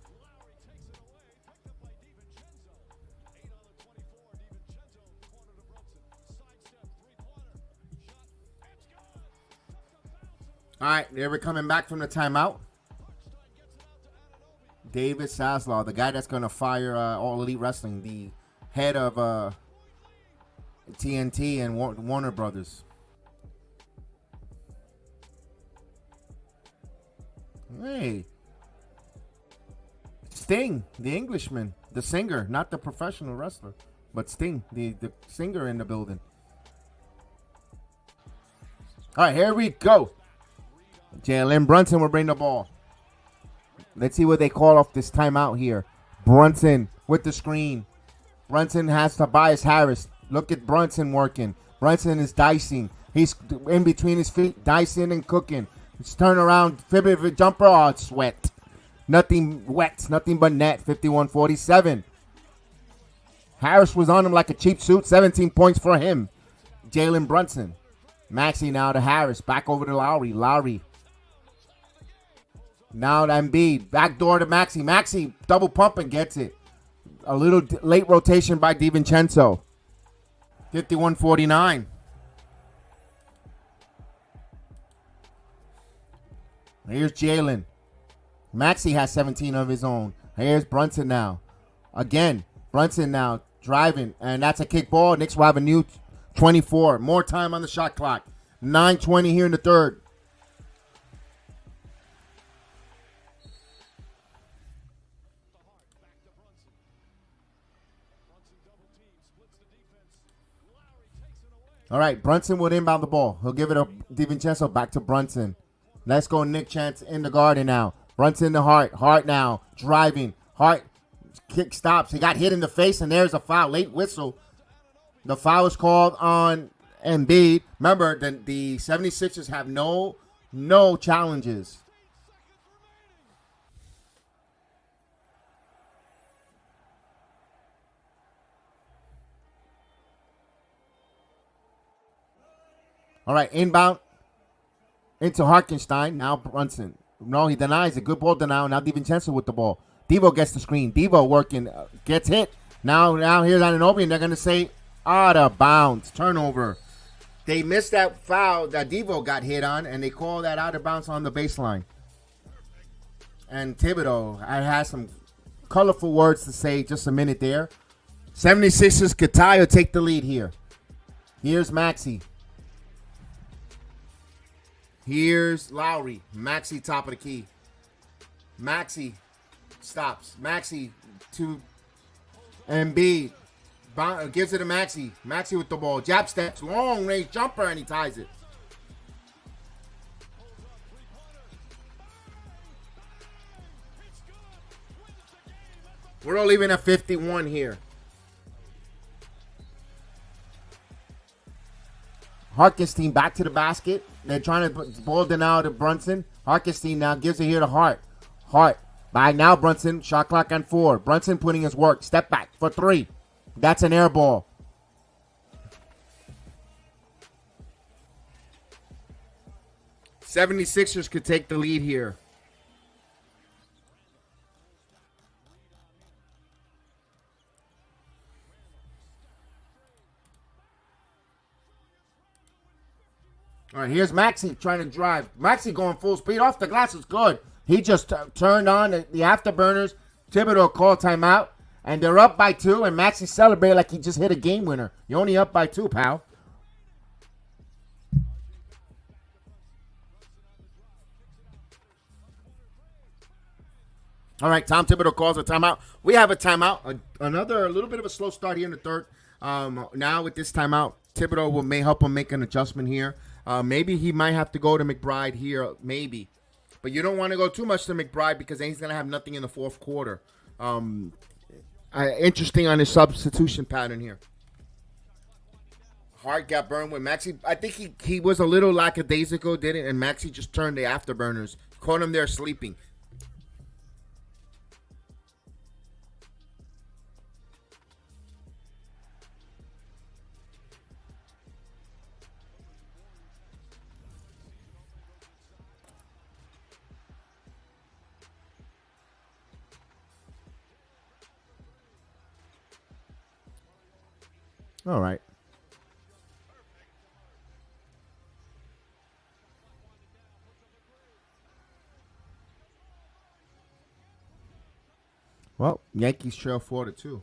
All right, we're coming back from the timeout. David Zaslav, the guy that's going to fire All Elite Wrestling, the head of TNT and Warner Brothers. Hey. Sting, the Englishman, the singer, not the professional wrestler, but Sting, the singer in the building. All right, here we go. Jalen Brunson will bring the ball. Let's see what they call off this timeout here. Brunson with the screen. Brunson has Tobias Harris. Look at Brunson working. Brunson is dicing. He's in between his feet, dicing and cooking. He's turn around, fibber jumper. Oh, it's sweat. Nothing wet, nothing but net. 51-47. Harris was on him like a cheap suit. 17 points for him. Jalen Brunson. Maxey now to Harris. Back over to Lowry. Lowry. Now to Embiid. Back door to Maxey. Maxey double pump and gets it. A little late rotation by DiVincenzo. 51-49. Here's Jalen. Maxey has 17 of his own. Here's Brunson now. Again, Brunson now driving. And that's a kick ball. Knicks will have a new 24. More time on the shot clock. 9:20 here in the third. All right, Brunson will inbound the ball. He'll give it to DiVincenzo. Back to Brunson. Let's go, Nick Chance in the garden now. Brunson to Hart. Hart now driving. Hart kick stops. He got hit in the face, and there's a foul. Late whistle. The foul is called on Embiid. Remember, the 76ers have no challenges. All right, inbound into Hartenstein. Now Brunson. No, he denies it. Good ball denial. Now DiVincenzo with the ball. Devo gets the screen. Devo working. Gets hit. Now here's Anunoby, and they're going to say out of bounds. Turnover. They missed that foul that Devo got hit on, and they call that out of bounds on the baseline. And Thibodeau, I had some colorful words to say just a minute there. 76ers could tie or take the lead here. Here's Maxey. Here's Lowry. Maxey top of the key. Maxey stops. Maxey to Embiid. Gives it to Maxey. Maxey with the ball. Jab steps. Long range jumper, and he ties it. We're all leaving at 51 here. Hartenstein back to the basket. They're trying to ball denial to Brunson. Hartenstein now gives it here to Hart. Hart. By now Brunson. Shot clock on 4. Brunson putting his work. Step back for 3. That's an air ball. '76ers could take the lead here. All right, here's Maxey trying to drive. Maxey going full speed off the glass is good. He just turned on the afterburners. Thibodeau called timeout, and they're up by 2, and Maxey celebrated like he just hit a game winner. You're only up by 2, pal. All right, Tom Thibodeau calls a timeout. We have a timeout. A little bit of a slow start here in the third. Now with this timeout, Thibodeau may help him make an adjustment here. Maybe he might have to go to McBride here, maybe. But you don't want to go too much to McBride because then he's going to have nothing in the fourth quarter. Interesting on his substitution pattern here. Hart got burned with Maxey. I think he was a little lackadaisical, didn't, and Maxey just turned the afterburners. Caught him there sleeping. All right. Well, Yankees trail 4-2.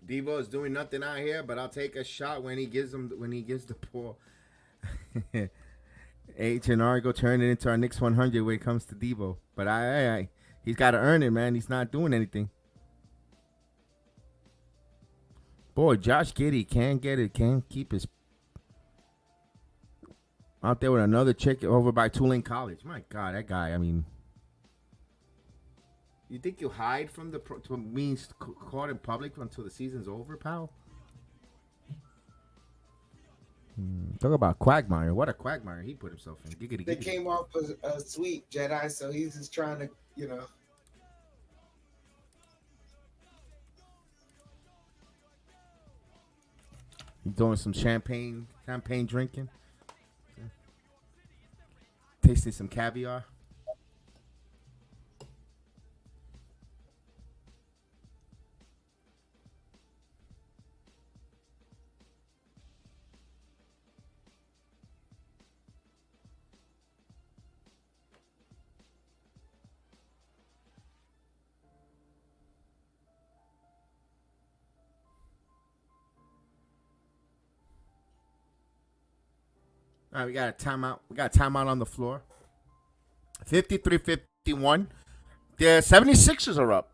Devo is doing nothing out here, but I'll take a shot when he gives the ball. H&R go turn it into our Knicks 100 when it comes to Devo. But he's got to earn it, man. He's not doing anything. Boy, Josh Giddey can't get it. Can't keep his out there with another chick over by Tulane College. My God, that guy. I mean, you think you hide from the being caught in public until the season's over, pal? Talk about quagmire. What a quagmire he put himself in. Giggity, They giggity. came off a sweet Jedi, so he's just trying to, He's doing some champagne drinking. Tasting some caviar. All right, we got a timeout. We got a timeout on the floor. 53-51. The 76ers are up.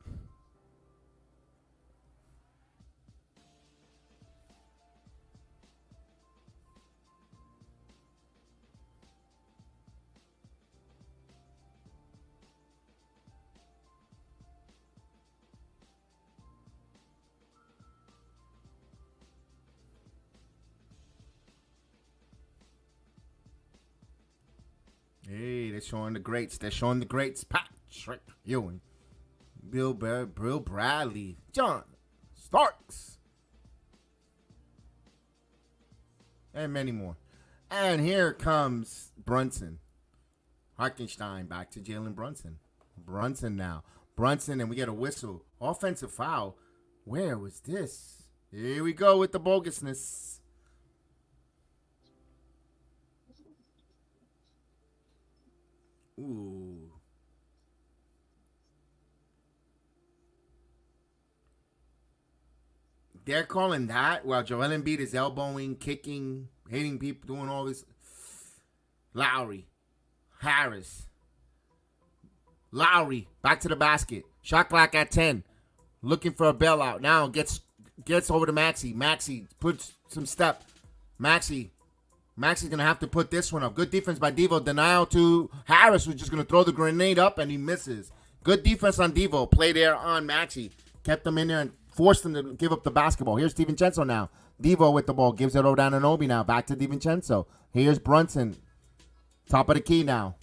Hey, they're showing the greats. They're showing the greats. Patrick Ewing, Bill Bradley, John Starks, and many more. And here comes Brunson. Hartenstein back to Jalen Brunson. Brunson now. Brunson, and we get a whistle. Offensive foul. Where was this? Here we go with the bogusness. Ooh. They're calling that while Joel Embiid is elbowing, kicking, hitting people, doing all this. Lowry. Harris. Lowry. Back to the basket. Shot clock at 10. Looking for a bailout. Now gets over to Maxey. Maxey puts some step. Maxey's going to have to put this one up. Good defense by Devo. Denial to Harris, who's just going to throw the grenade up, and he misses. Good defense on Devo. Play there on Maxey. Kept him in there and forced him to give up the basketball. Here's DiVincenzo now. Devo with the ball. Gives it over to Anunoby now. Back to DiVincenzo. Here's Brunson. Top of the key now.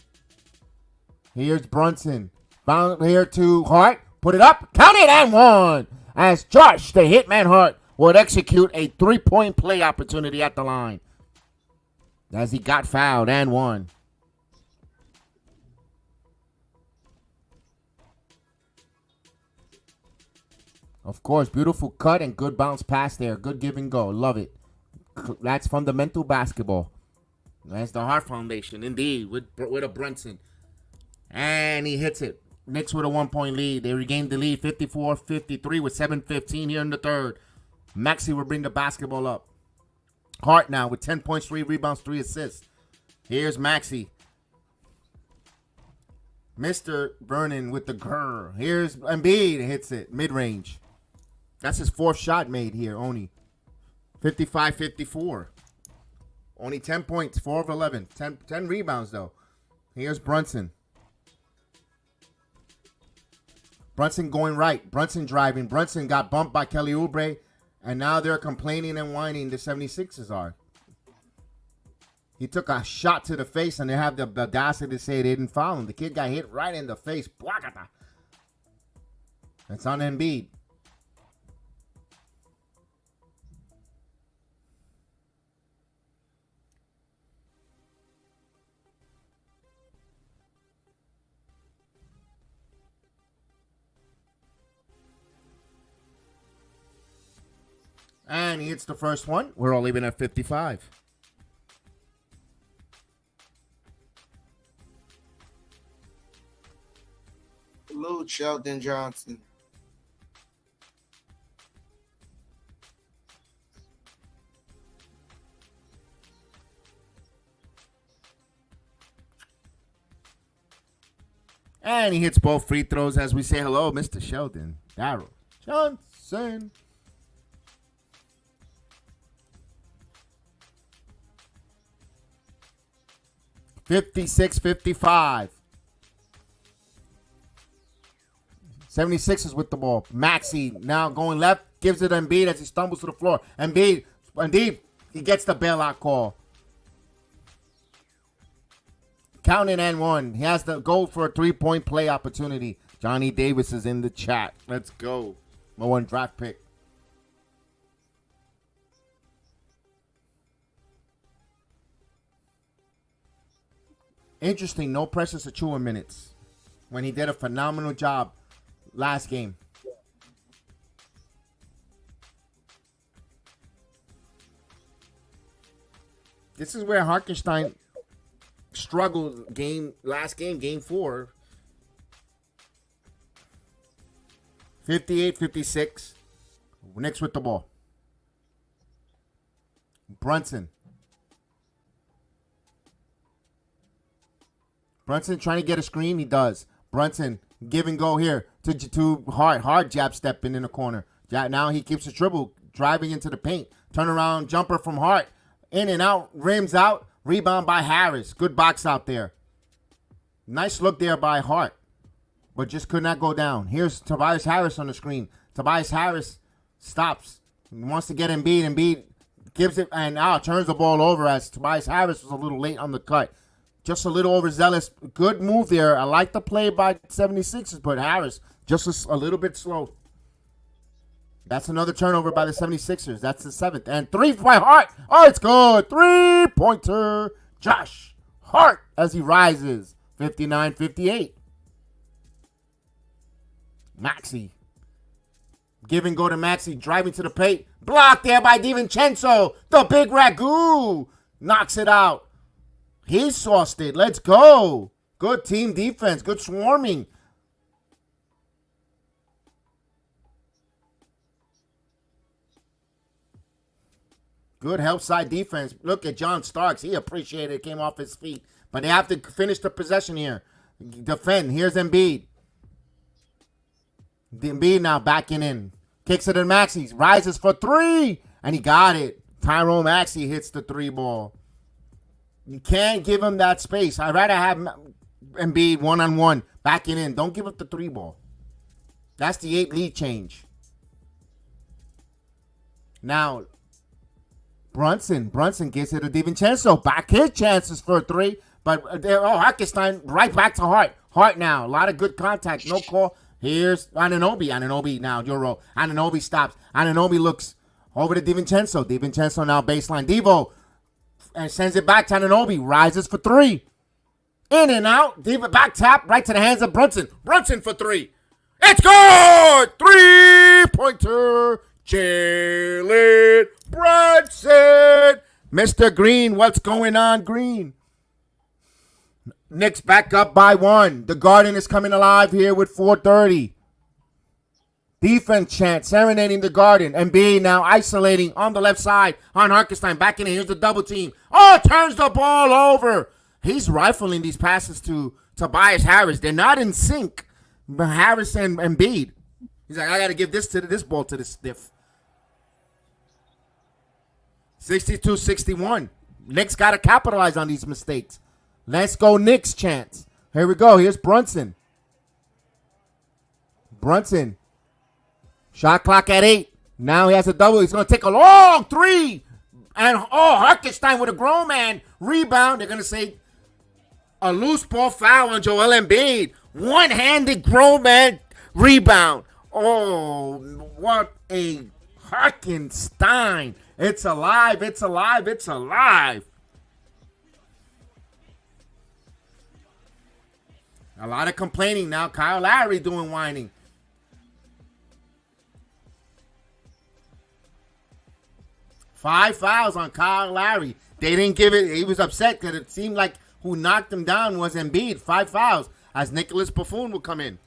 Here's Brunson. Bound here to Hart. Put it up. Count it and one. As Josh, the hitman Hart, would execute a three-point play opportunity at the line. As he got fouled and won. Of course, beautiful cut and good bounce pass there. Good give and go. Love it. That's fundamental basketball. That's the Hart Foundation, indeed, with a Brunson. And he hits it. Knicks with a 1-point lead. They regained the lead 54-53 with 7:15 here in the third. Maxey will bring the basketball up. Hart now with 10 points, 3 rebounds, 3 assists. Here's Maxey. Mr. Vernon with the grr. Here's Embiid. Hits it. Mid-range. That's his 4th shot made here, only. 55-54. Only 10 points, 4 of 11. 10 rebounds, though. Here's Brunson. Brunson going right. Brunson driving. Brunson got bumped by Kelly Oubre. And now they're complaining and whining, the 76ers are. He took a shot to the face, and they have the audacity to say they didn't foul him. The kid got hit right in the face. It's on Embiid. And he hits the first one. We're all even at 55. Salute Sheldon Johnson. And he hits both free throws as we say hello, Mr. Sheldon. Darryl Johnson. (56-55). 76ers with the ball. Maxey now going left. Gives it to Embiid as he stumbles to the floor. Embiid, he gets the bailout call. Counting and one. He has to go for a 3-point play opportunity. Johnny Davis is in the chat. Let's go. My 1 draft pick. Interesting, no Precious Achiuwa minutes when he did a phenomenal job last game. This is where Hartenstein struggled last game, game 4. 58-56. Knicks with the ball. Brunson. Brunson trying to get a screen. He does. Brunson, give and go here to Hart. Hart jab stepping in the corner. Now he keeps the dribble, driving into the paint. Turnaround jumper from Hart. In and out, rims out. Rebound by Harris. Good box out there. Nice look there by Hart. But just could not go down. Here's Tobias Harris on the screen. Tobias Harris stops. He wants to get Embiid. Embiid gives it and turns the ball over as Tobias Harris was a little late on the cut. Just a little overzealous. Good move there. I like the play by 76ers, but Harris just a little bit slow. That's another turnover by the 76ers. That's the 7th. And 3 by Hart. Oh, it's good. 3-pointer. Josh Hart as he rises. 59-58. Maxey. Give and go to Maxey. Driving to the paint. Blocked there by DiVincenzo. The big Ragu. Knocks it out. He sauced it. Let's go. Good team defense. Good swarming. Good help side defense. Look at John Starks. He appreciated it. Came off his feet. But they have to finish the possession here. Defend. Here's Embiid. Embiid now backing in. Kicks it to Maxey. Rises for 3. And he got it. Tyrone Maxey hits the 3 ball. You can't give him that space. I'd rather have Embiid one-on-one backing in. Don't give up the 3 ball. That's the 8 lead change. Now, Brunson gives it to DiVincenzo. Back his chances for a 3. But, Hartenstein right back to Hart. Hart now. A lot of good contact. No call. Here's Anunoby. Anunoby now. Euro. Anunoby stops. Anunoby looks over to DiVincenzo. DiVincenzo now baseline. Devo. And sends it back to Anunoby. Rises for 3. In and out. Devo back tap. Right to the hands of Brunson. Brunson for 3. It's good! 3-pointer. Jalen Brunson. Mr. Green, what's going on, Green? Knicks back up by 1. The Garden is coming alive here with 4:30. Defense chant, serenading the Garden. Embiid now isolating on the left side on Hartenstein. Back in here. Here's the double team. Oh, turns the ball over. He's rifling these passes to Tobias Harris. They're not in sync. But Harris and Embiid. He's like, I got to give this ball to the stiff. 62-61. Knicks got to capitalize on these mistakes. Let's go Knicks chance. Here we go. Here's Brunson. Brunson. Shot clock at 8. Now he has a double. He's going to take a long 3. And, Hartenstein with a grown man. Rebound. They're going to say a loose ball foul on Joel Embiid. One-handed grown man rebound. Oh, what a Hartenstein. It's alive. It's alive. It's alive. A lot of complaining now. Kyle Lowry doing whining. Five fouls on Kyle Lowry. They didn't give it. He was upset because it seemed like who knocked him down was Embiid. 5 fouls as Nicholas Buffon will come in.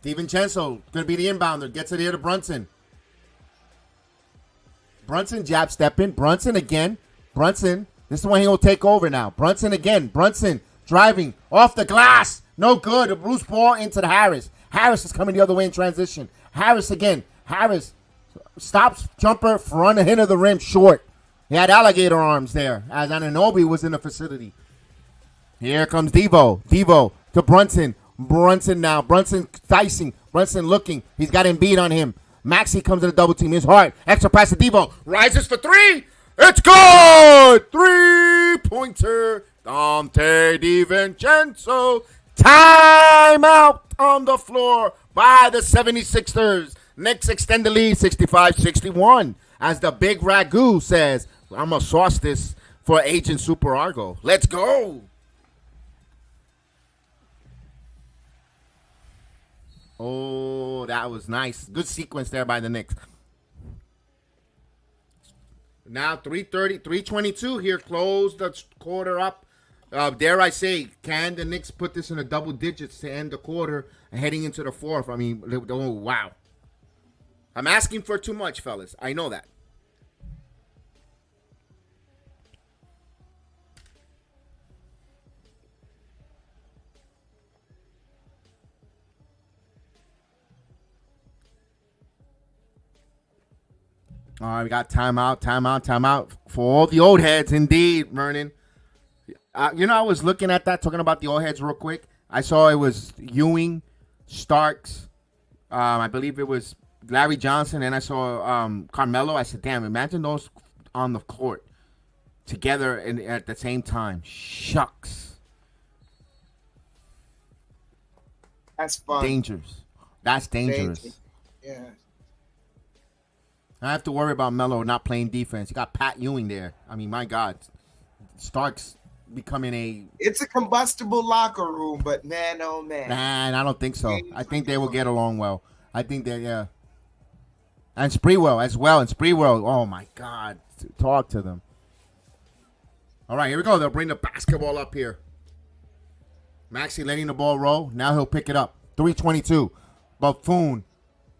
DiVincenzo going to be the inbounder. Gets it here to Brunson. Brunson jab stepping. Brunson again. Brunson. This is when he will take over now. Brunson again. Brunson driving off the glass. No good. A loose ball into the Harris. Harris is coming the other way in transition. Harris again. Harris stops jumper front ahead of the rim short. He had alligator arms there as Anunoby was in the facility. Here comes Devo. Devo to Brunson. Brunson now. Brunson dicing. Brunson looking. He's got Embiid on him. Maxey comes to the double team. His heart. Extra pass to Devo. Rises for 3. It's good! 3-pointer. Dante DiVincenzo. Timeout on the floor by the 76ers. Knicks extend the lead 65-61. As the big Ragu says, I'm going to sauce this for Agent Super Argo. Let's go. Oh, that was nice. Good sequence there by the Knicks. Now 3:22 here. Close the quarter up. Dare I say, can the Knicks put this in a double digits to end the quarter and heading into the 4th? I mean, oh, wow. I'm asking for too much, fellas. I know that. All right, we got timeout for all the old heads, indeed, Vernon. I was looking at that, talking about the old heads real quick. I saw it was Ewing, Starks, I believe it was Larry Johnson, and I saw Carmelo. I said, damn, imagine those on the court together at the same time. Shucks. That's fun. Dangerous. That's dangerous. Yeah. I have to worry about Melo not playing defense. You got Pat Ewing there. I mean, my God. Starks becoming It's a combustible locker room, but man, oh man. Man, I don't think so. I think they will get along well. I think they, yeah. And Sprewell as well. And Sprewell, oh my God. Talk to them. All right, here we go. They'll bring the basketball up here. Maxey letting the ball roll. Now he'll pick it up. 3:22. Buffoon.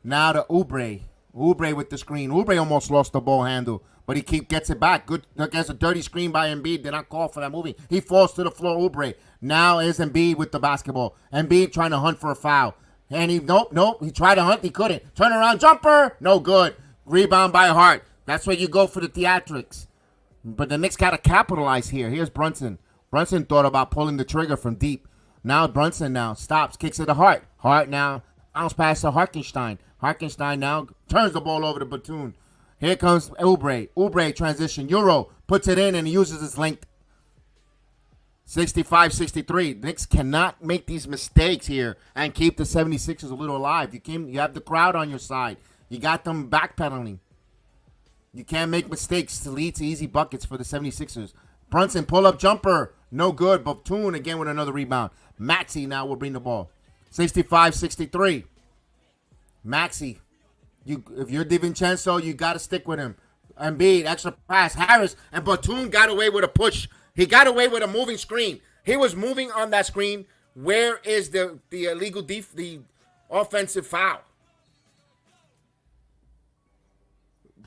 Now to Oubre. Oubre with the screen. Oubre almost lost the ball handle, but he gets it back. Good against a dirty screen by Embiid. Did not call for that moving. He falls to the floor. Oubre. Now is Embiid with the basketball. Embiid trying to hunt for a foul. And nope. He tried to hunt. He couldn't. Turn around jumper. No good. Rebound by Hart. That's where you go for the theatrics. But the Knicks got to capitalize here. Here's Brunson. Brunson thought about pulling the trigger from deep. Now Brunson stops, kicks it to Hart. Hart now bounce pass to Hartenstein. Hartenstein now turns the ball over to Batum. Here comes Oubre. Oubre transition. Euro puts it in and he uses his length. 65-63. Knicks cannot make these mistakes here and keep the 76ers a little alive. You have the crowd on your side. You got them backpedaling. You can't make mistakes to lead to easy buckets for the 76ers. Brunson pull-up jumper. No good. Batum again with another rebound. Maxey now will bring the ball. 65-63. Maxey. If you're DiVincenzo, you got to stick with him. Embiid, extra pass. Harris and Batum got away with a push. He got away with a moving screen. He was moving on that screen. Where is the illegal the offensive foul?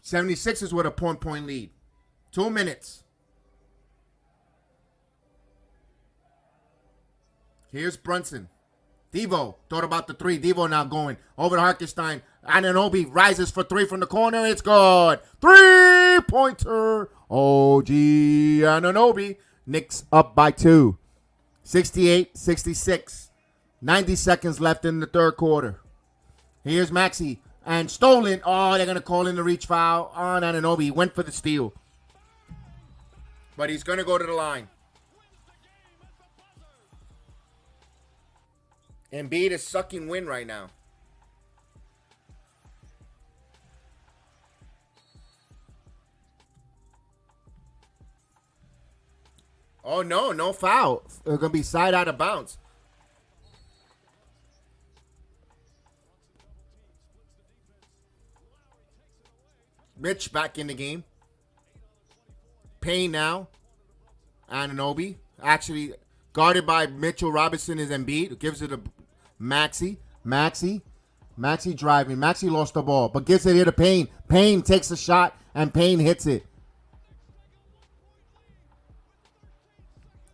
76ers with a point lead. 2 minutes. Here's Brunson. Devo thought about the three. Devo now going over to Hartenstein. Anunoby rises for three from the corner. It's good. 3-pointer. OG Anunoby. Knicks up by 2. 68-66. 90 seconds left in the third quarter. Here's Maxey. And stolen. Oh, they're going to call in the reach foul on Anunoby. He went for the steal. But he's going to go to the line. Embiid is sucking wind right now. Oh, no foul. They're going to be side out of bounds. Mitch back in the game. Payne now. Anunoby. Actually, guarded by Mitchell Robinson is Embiid. Gives it to Maxey. Maxey driving. Maxey lost the ball, but gives it here to Payne. Payne takes a shot, and Payne hits it.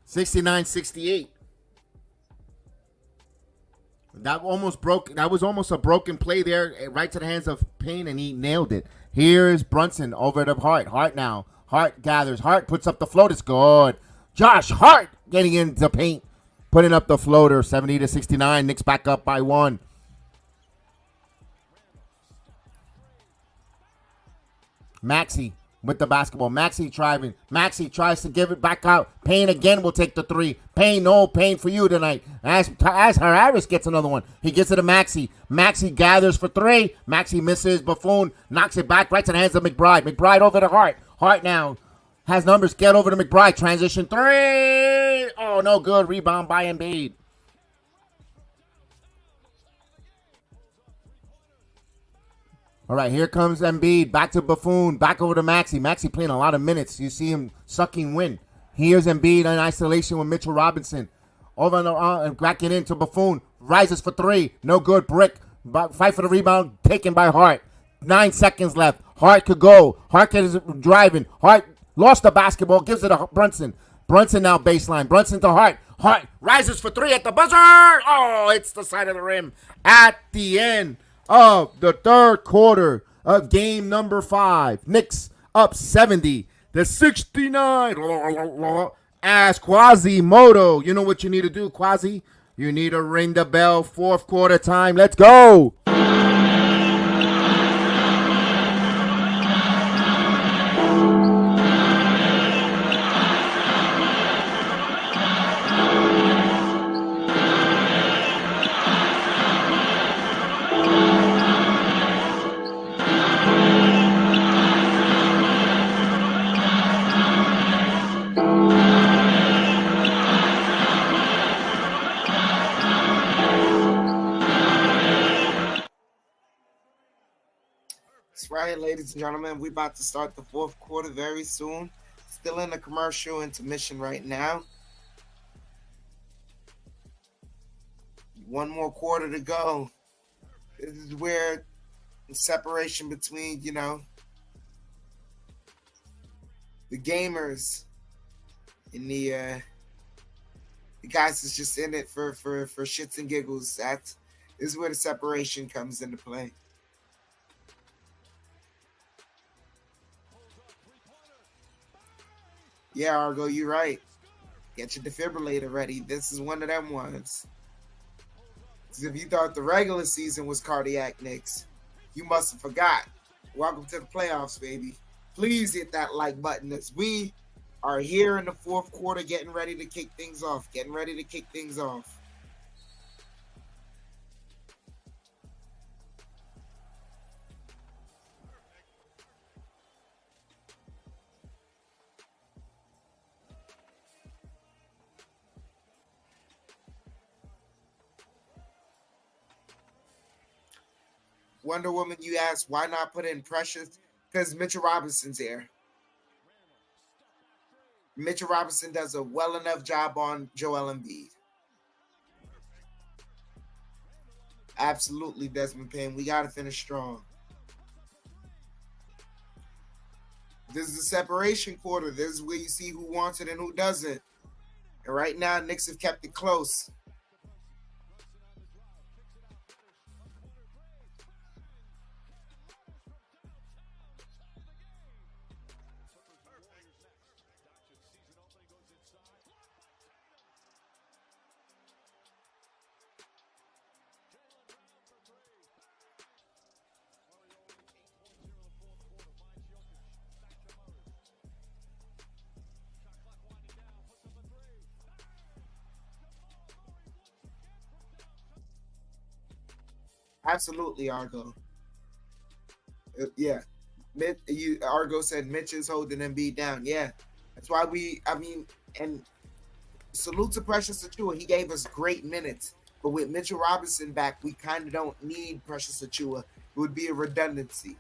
69-68. That was almost a broken play there, right to the hands of Payne, and he nailed it. Here's Brunson over to Hart. Hart now. Hart gathers. Hart puts up the float. It's good. Josh Hart getting into paint. Putting up the floater. 70-69. Knicks back up by 1. Maxey with the basketball. Maxey driving. Maxey tries to give it back out. Payne again will take the three. Payne, no Payne for you tonight. As Harris gets another one. He gets it to Maxey. Maxey gathers for 3. Maxey misses. Buffoon knocks it back right to the hands of McBride. McBride over to Hart. Hart now has numbers. Get over to McBride. Transition 3. Oh, no good. Rebound by Embiid. All right, here comes Embiid. Back to Buffoon. Back over to Maxey. Maxey playing a lot of minutes. You see him sucking wind. Here's Embiid in isolation with Mitchell Robinson. Over and cracking into Buffoon. Rises for 3. No good. Brick. Fight for the rebound. Taken by Hart. 9 seconds left. Hart could go. Hart is driving. Hart lost the basketball. Gives it to Brunson. Brunson now baseline. Brunson to Hart. Hart rises for 3 at the buzzer. Oh, it's the side of the rim. At the end of the third quarter, of game number 5. Knicks up 70-69. As Quasimodo. You know what you need to do, Quasi? You need to ring the bell. 4th quarter time. Let's go. That's right, ladies and gentlemen. We're about to start the 4th quarter very soon. Still in the commercial intermission right now. One more quarter to go. This is where the separation between, the gamers and the guys that's just in it for shits and giggles. This is where the separation comes into play. Yeah, Argo, you're right. Get your defibrillator ready. This is one of them ones. If you thought the regular season was cardiac Knicks, you must have forgot. Welcome to the playoffs, baby. Please hit that like button as we are here in the 4th quarter getting ready to kick things off. Wonder Woman, you asked, why not put in Precious? Because Mitchell Robinson's here. Mitchell Robinson does a well enough job on Joel Embiid. Absolutely, Desmond Payne. We got to finish strong. This is the separation quarter. This is where you see who wants it and who doesn't. And right now, Knicks have kept it close. Absolutely, Argo. Yeah. Argo said Mitch is holding Embiid down. Yeah. That's why and salute to Precious Achiuwa. He gave us great minutes. But with Mitchell Robinson back, we kind of don't need Precious Achiuwa. It would be a redundancy.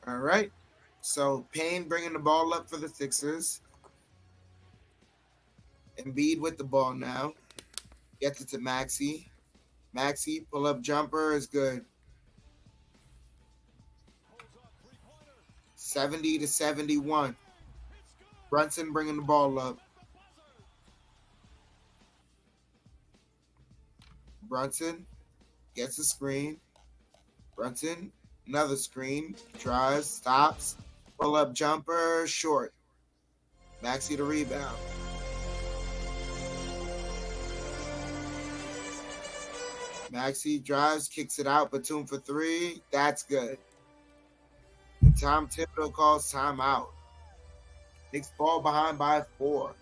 All right. So Payne bringing the ball up for the Sixers. Embiid with the ball now. Gets it to Maxey. Maxey, pull-up jumper is good. 70-71. Brunson bringing the ball up. Brunson gets a screen. Brunson, another screen. Drives, stops. Pull-up jumper, short. Maxey the rebound. Maxey drives, kicks it out. Batum for 3. That's good. And Tom Thibodeau calls timeout. Knicks ball behind by 4.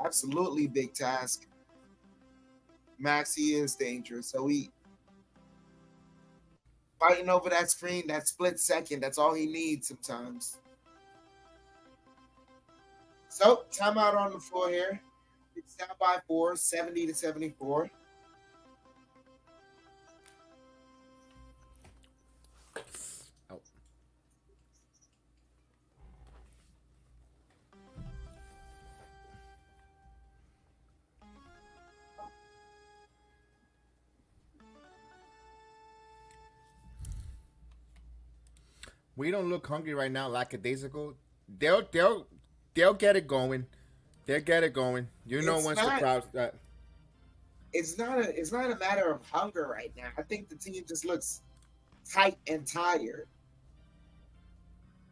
Absolutely big task. Maxey is dangerous. So he fighting over that screen, that split second. That's all he needs sometimes. So timeout on the floor here. It's down by 4, 70-74. We don't look hungry right now, lackadaisical. They'll get it going. They'll get it going. You know, once the crowd's it's not a matter of hunger right now. I think the team just looks tight and tired.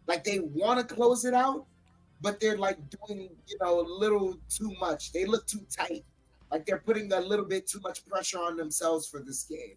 Like they want to close it out, but they're like doing, a little too much. They look too tight. Like they're putting a little bit too much pressure on themselves for this game.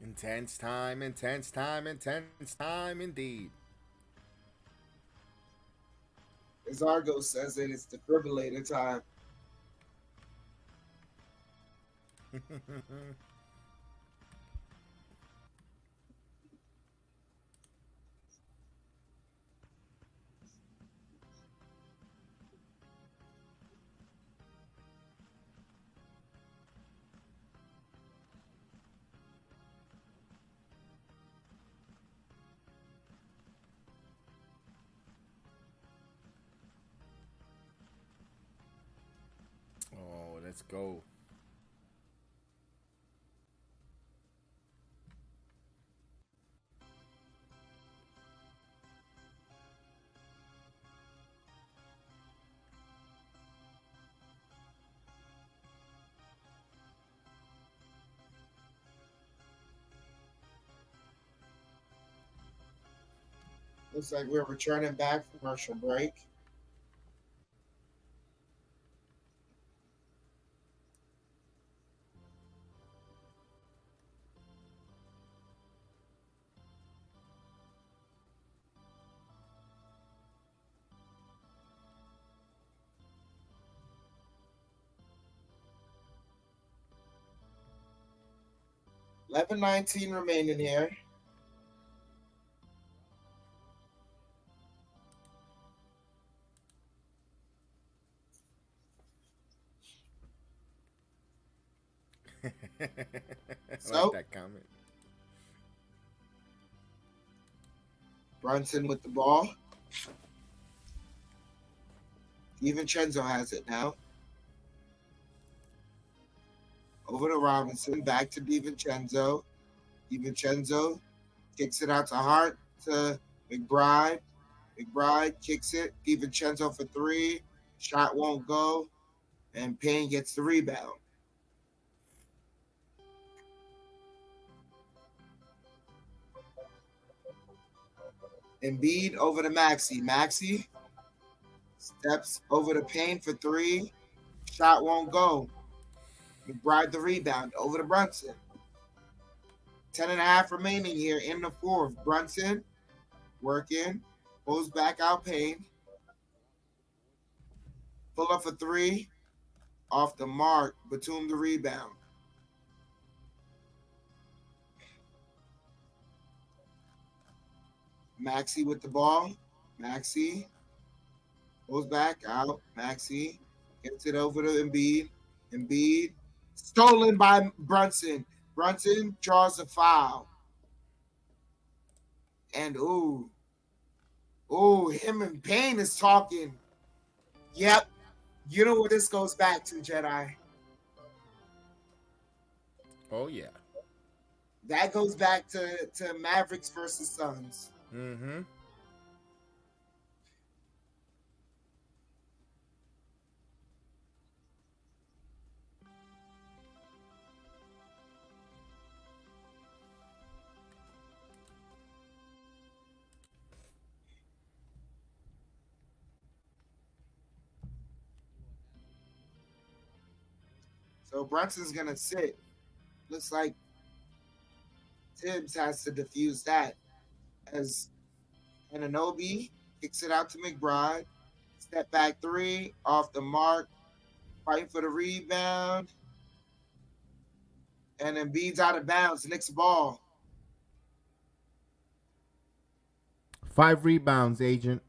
Intense time indeed. As Argo says it, it's defibrillator time. Oh, let's go. Looks like we're returning back from commercial break. $11:19 remaining here. I like that comment. Brunson with the ball. DiVincenzo has it now. Over to Robinson, back to DiVincenzo. DiVincenzo kicks it out to Hart to McBride. McBride kicks it. DiVincenzo for three. Shot won't go. And Payne gets the rebound. Embiid over to Maxey. Maxey steps over to Payne for three. Shot won't go. McBride the rebound over to Brunson. 10.5 remaining here in the fourth. Brunson working. Pulls back out Payne. Pull up for three. Off the mark. Batum the rebound. Maxey with the ball. Maxey pulls back out. Maxey gets it over to Embiid. Embiid stolen by Brunson. Brunson draws a foul. And him and Payne is talking. Yep. You know what this goes back to, Jedi. Oh yeah. That goes back to Mavericks versus Suns. Mm-hmm. So Brunson's going to sit. Looks like Tibbs has to defuse that as Anunoby kicks it out to McBride. Step back three, off the mark, fighting for the rebound. And Embiid's out of bounds. Knicks ball. 5 rebounds, agent.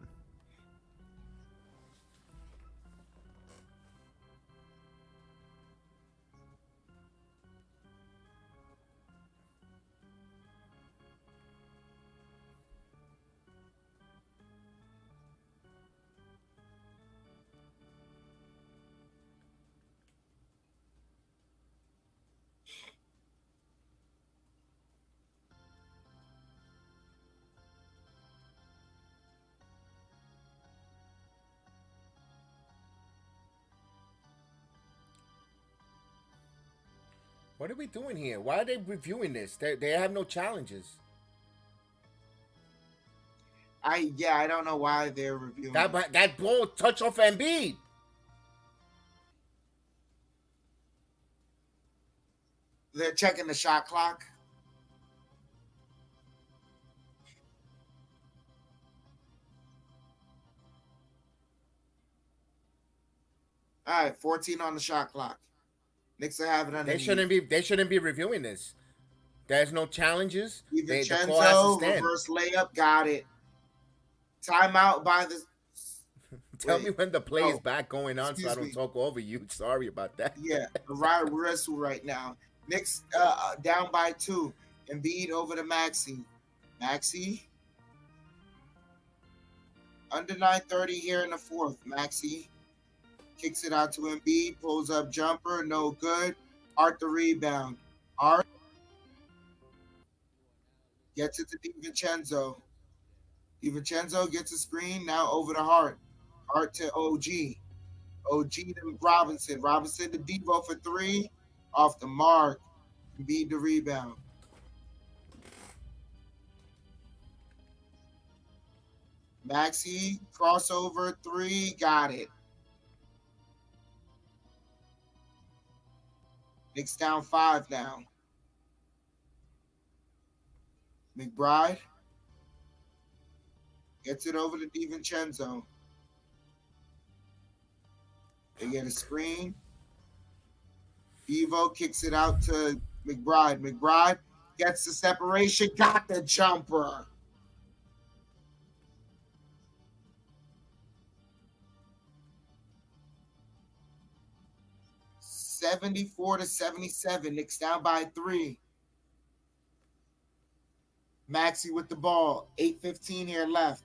What are we doing here? Why are they reviewing this? They have no challenges. I don't know why they're reviewing that ball touch off Embiid. They're checking the shot clock. All right, 14 on the shot clock. Knicks are having it. They shouldn't be reviewing this. There's no challenges. DiVincenzo, reverse layup, got it. Timeout by the. Tell me when the play is back going on so I don't talk over you. Sorry about that. Yeah, right wrestle right now. Knicks down by 2. Embiid over to Maxey. Maxey. Under 9:30 here in the fourth. Maxey kicks it out to Embiid. Pulls up jumper. No good. Art the rebound. Art gets it to DiVincenzo. DiVincenzo gets a screen. Now over to Hart. Hart to OG. OG to Robinson. Robinson to Devo for 3. Off the mark. Embiid the rebound. Maxey, crossover 3. Got it. Knicks down 5 now. McBride gets it over to DiVincenzo. They get a screen. Devo kicks it out to McBride. McBride gets the separation. Got the jumper. (74-77). Knicks down by 3. Maxey with the ball. 8:15 here left.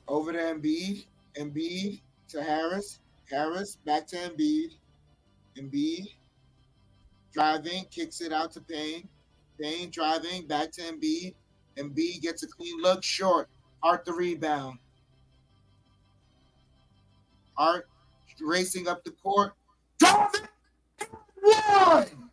Over to Embiid. Embiid to Harris. Harris back to Embiid. Embiid driving, kicks it out to Payne. Payne driving, back to Embiid. Embiid gets a clean look, short. Hart the rebound. Hart racing up the court. Driving! One!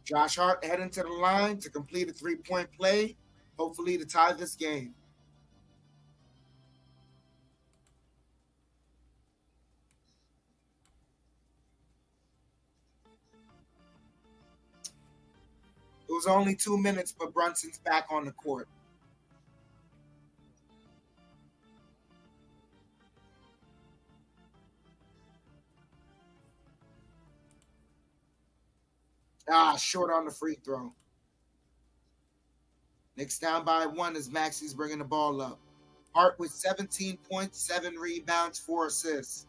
Josh Hart heading to the line to complete a 3-point play, hopefully to tie this game. It was only 2 minutes, but Brunson's back on the court. Short on the free throw. Knicks down by 1 as Maxey's bringing the ball up. Hart with 17 points, 7 rebounds, 4 assists.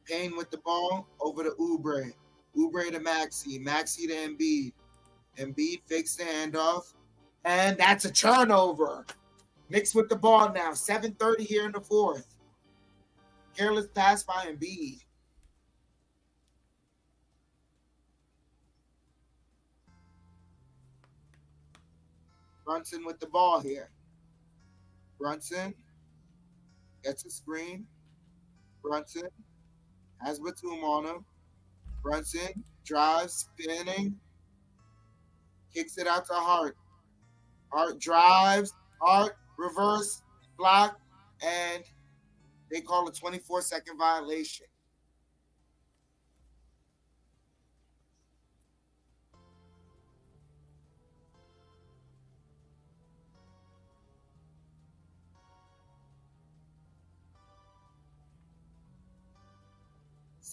Payne with the ball over to Oubre. Oubre to Maxey. Maxey to Embiid. Embiid fakes the handoff. And that's a turnover. Knicks with the ball now. 7:30 here in the fourth. Careless pass by Embiid. Brunson with the ball here. Brunson gets a screen. Brunson has Batum on him. Brunson drives, spinning, kicks it out to Hart. Hart drives, Hart reverse, block, and they call a 24-second violation.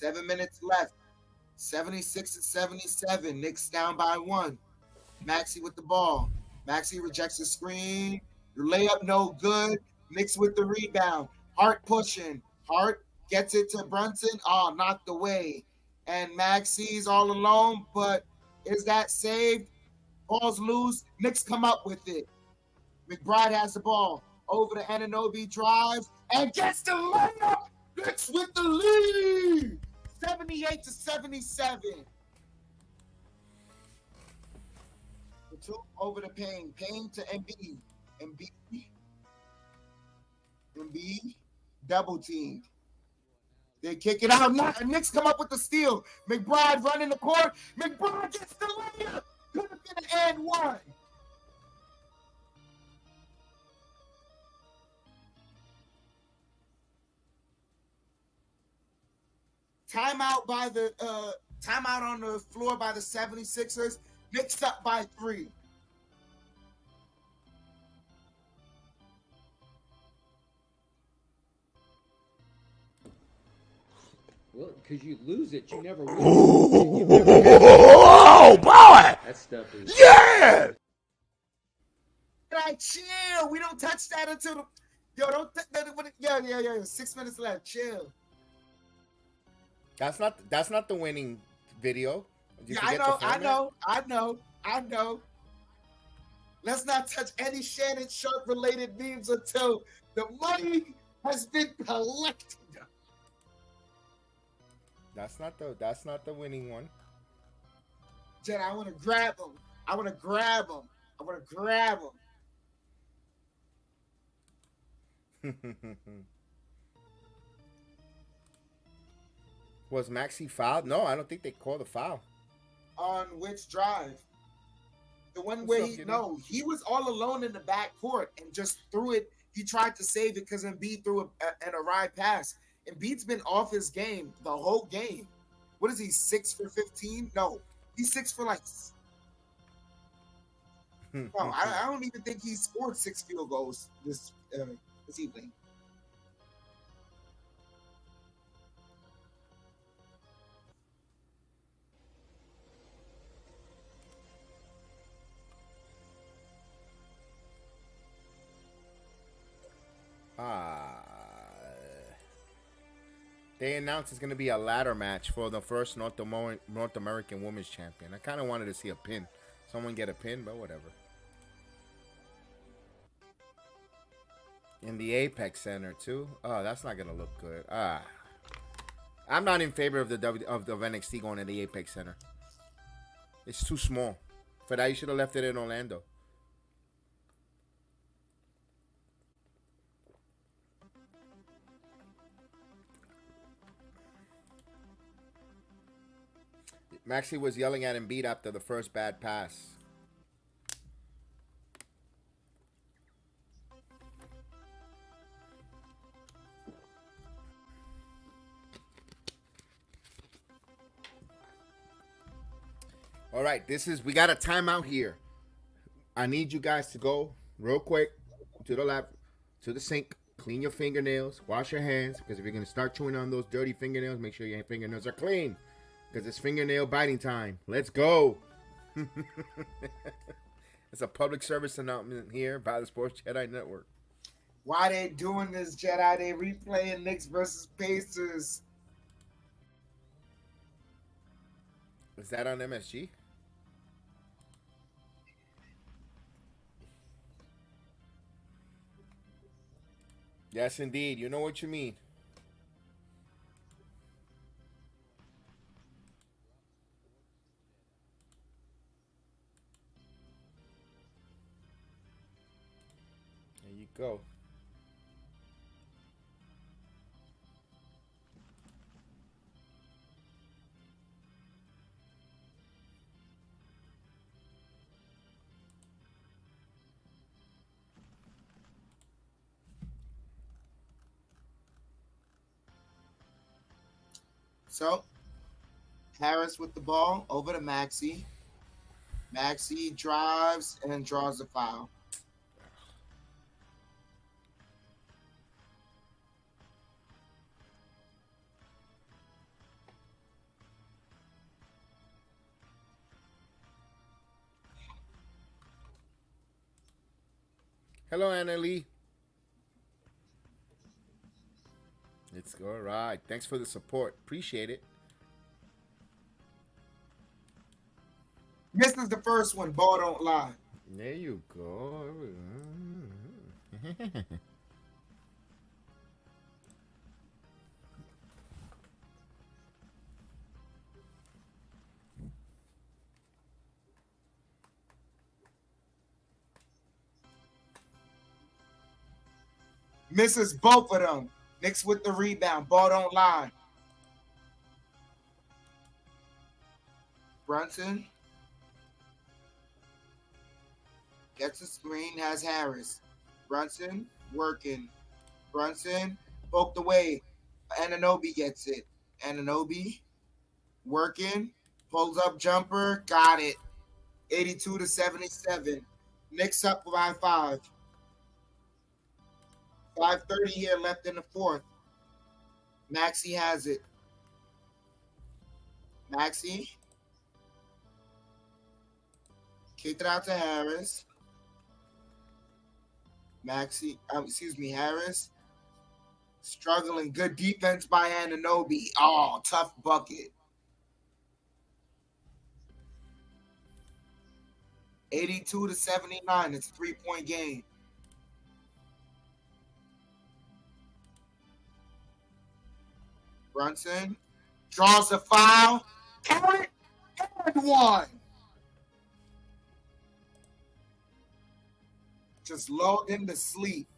7 minutes left. 76-77. Knicks down by 1. Maxey with the ball. Maxey rejects the screen. The layup no good. Knicks with the rebound. Hart pushing. Hart gets it to Brunson. Oh, knocked away. And Maxey's all alone, but is that saved? Ball's loose. Knicks come up with it. McBride has the ball. Over to Anunoby, drives, and gets the layup. Knicks with the lead. 78-77. The two over to Payne. Payne to Embiid. Embiid double teamed. They kick it out. Knicks come up with the steal. McBride running the court. McBride gets the layup. Could have been an and one. Timeout on the floor by the 76ers. Knicks up by 3. Well, because you lose it, you never win. Oh, boy! That stuff is... Yeah! Right, chill. We don't touch that until the... Yo, don't... Yeah. 6 minutes left. Chill. That's not the winning video. Yeah, I know. Let's not touch any Shannon Sharp related memes until the money has been collected. That's not the winning one. Jen, I want to grab him. Was Maxey fouled? No, I don't think they called the foul. On which drive? The one where he was all alone in the back court and just threw it. He tried to save it because Embiid threw an awry pass. Embiid's been off his game the whole game. What is he, 6 for 15? No, he's 6 for like... No, I don't even think he scored 6 field goals this evening. They announced it's going to be a ladder match for the first North American Women's Champion. I kind of wanted to see a pin. Someone get a pin, but whatever. In the Apex Center, too. Oh, that's not going to look good. I'm not in favor of the NXT going to the Apex Center. It's too small. For that, you should have left it in Orlando. Maxey was yelling at Embiid after the first bad pass. All right, we got a timeout here. I need you guys to go real quick to the lab, to the sink, clean your fingernails, wash your hands, because if you're going to start chewing on those dirty fingernails, make sure your fingernails are clean. Because it's fingernail biting time. Let's go. It's a public service announcement here by the Sports Jedi Network. Why they doing this, Jedi? They replaying Knicks versus Pacers. Is that on MSG? Yes, indeed. You know what you mean. There you go. So, Harris with the ball over to Maxey. Maxey drives and draws the foul. Hello, Anna Lee. It's all right. Thanks for the support. Appreciate it. Misses the first one. Ball don't lie. There you go. Misses both of them. Knicks with the rebound. Ball don't lie. Brunson gets a screen, has Harris. Brunson working. Brunson poked away. Anunoby gets it. Anunoby working. Pulls up jumper. Got it. 82-77. Knicks up by 5. 5:30 here left in the fourth. Maxey has it. Maxey. Kicked it out to Harris. Harris. Struggling. Good defense by Anunoby. Oh, tough bucket. 82-79. It's a 3-point game. Brunson draws the foul. Count it. And one. Just lulled him to sleep.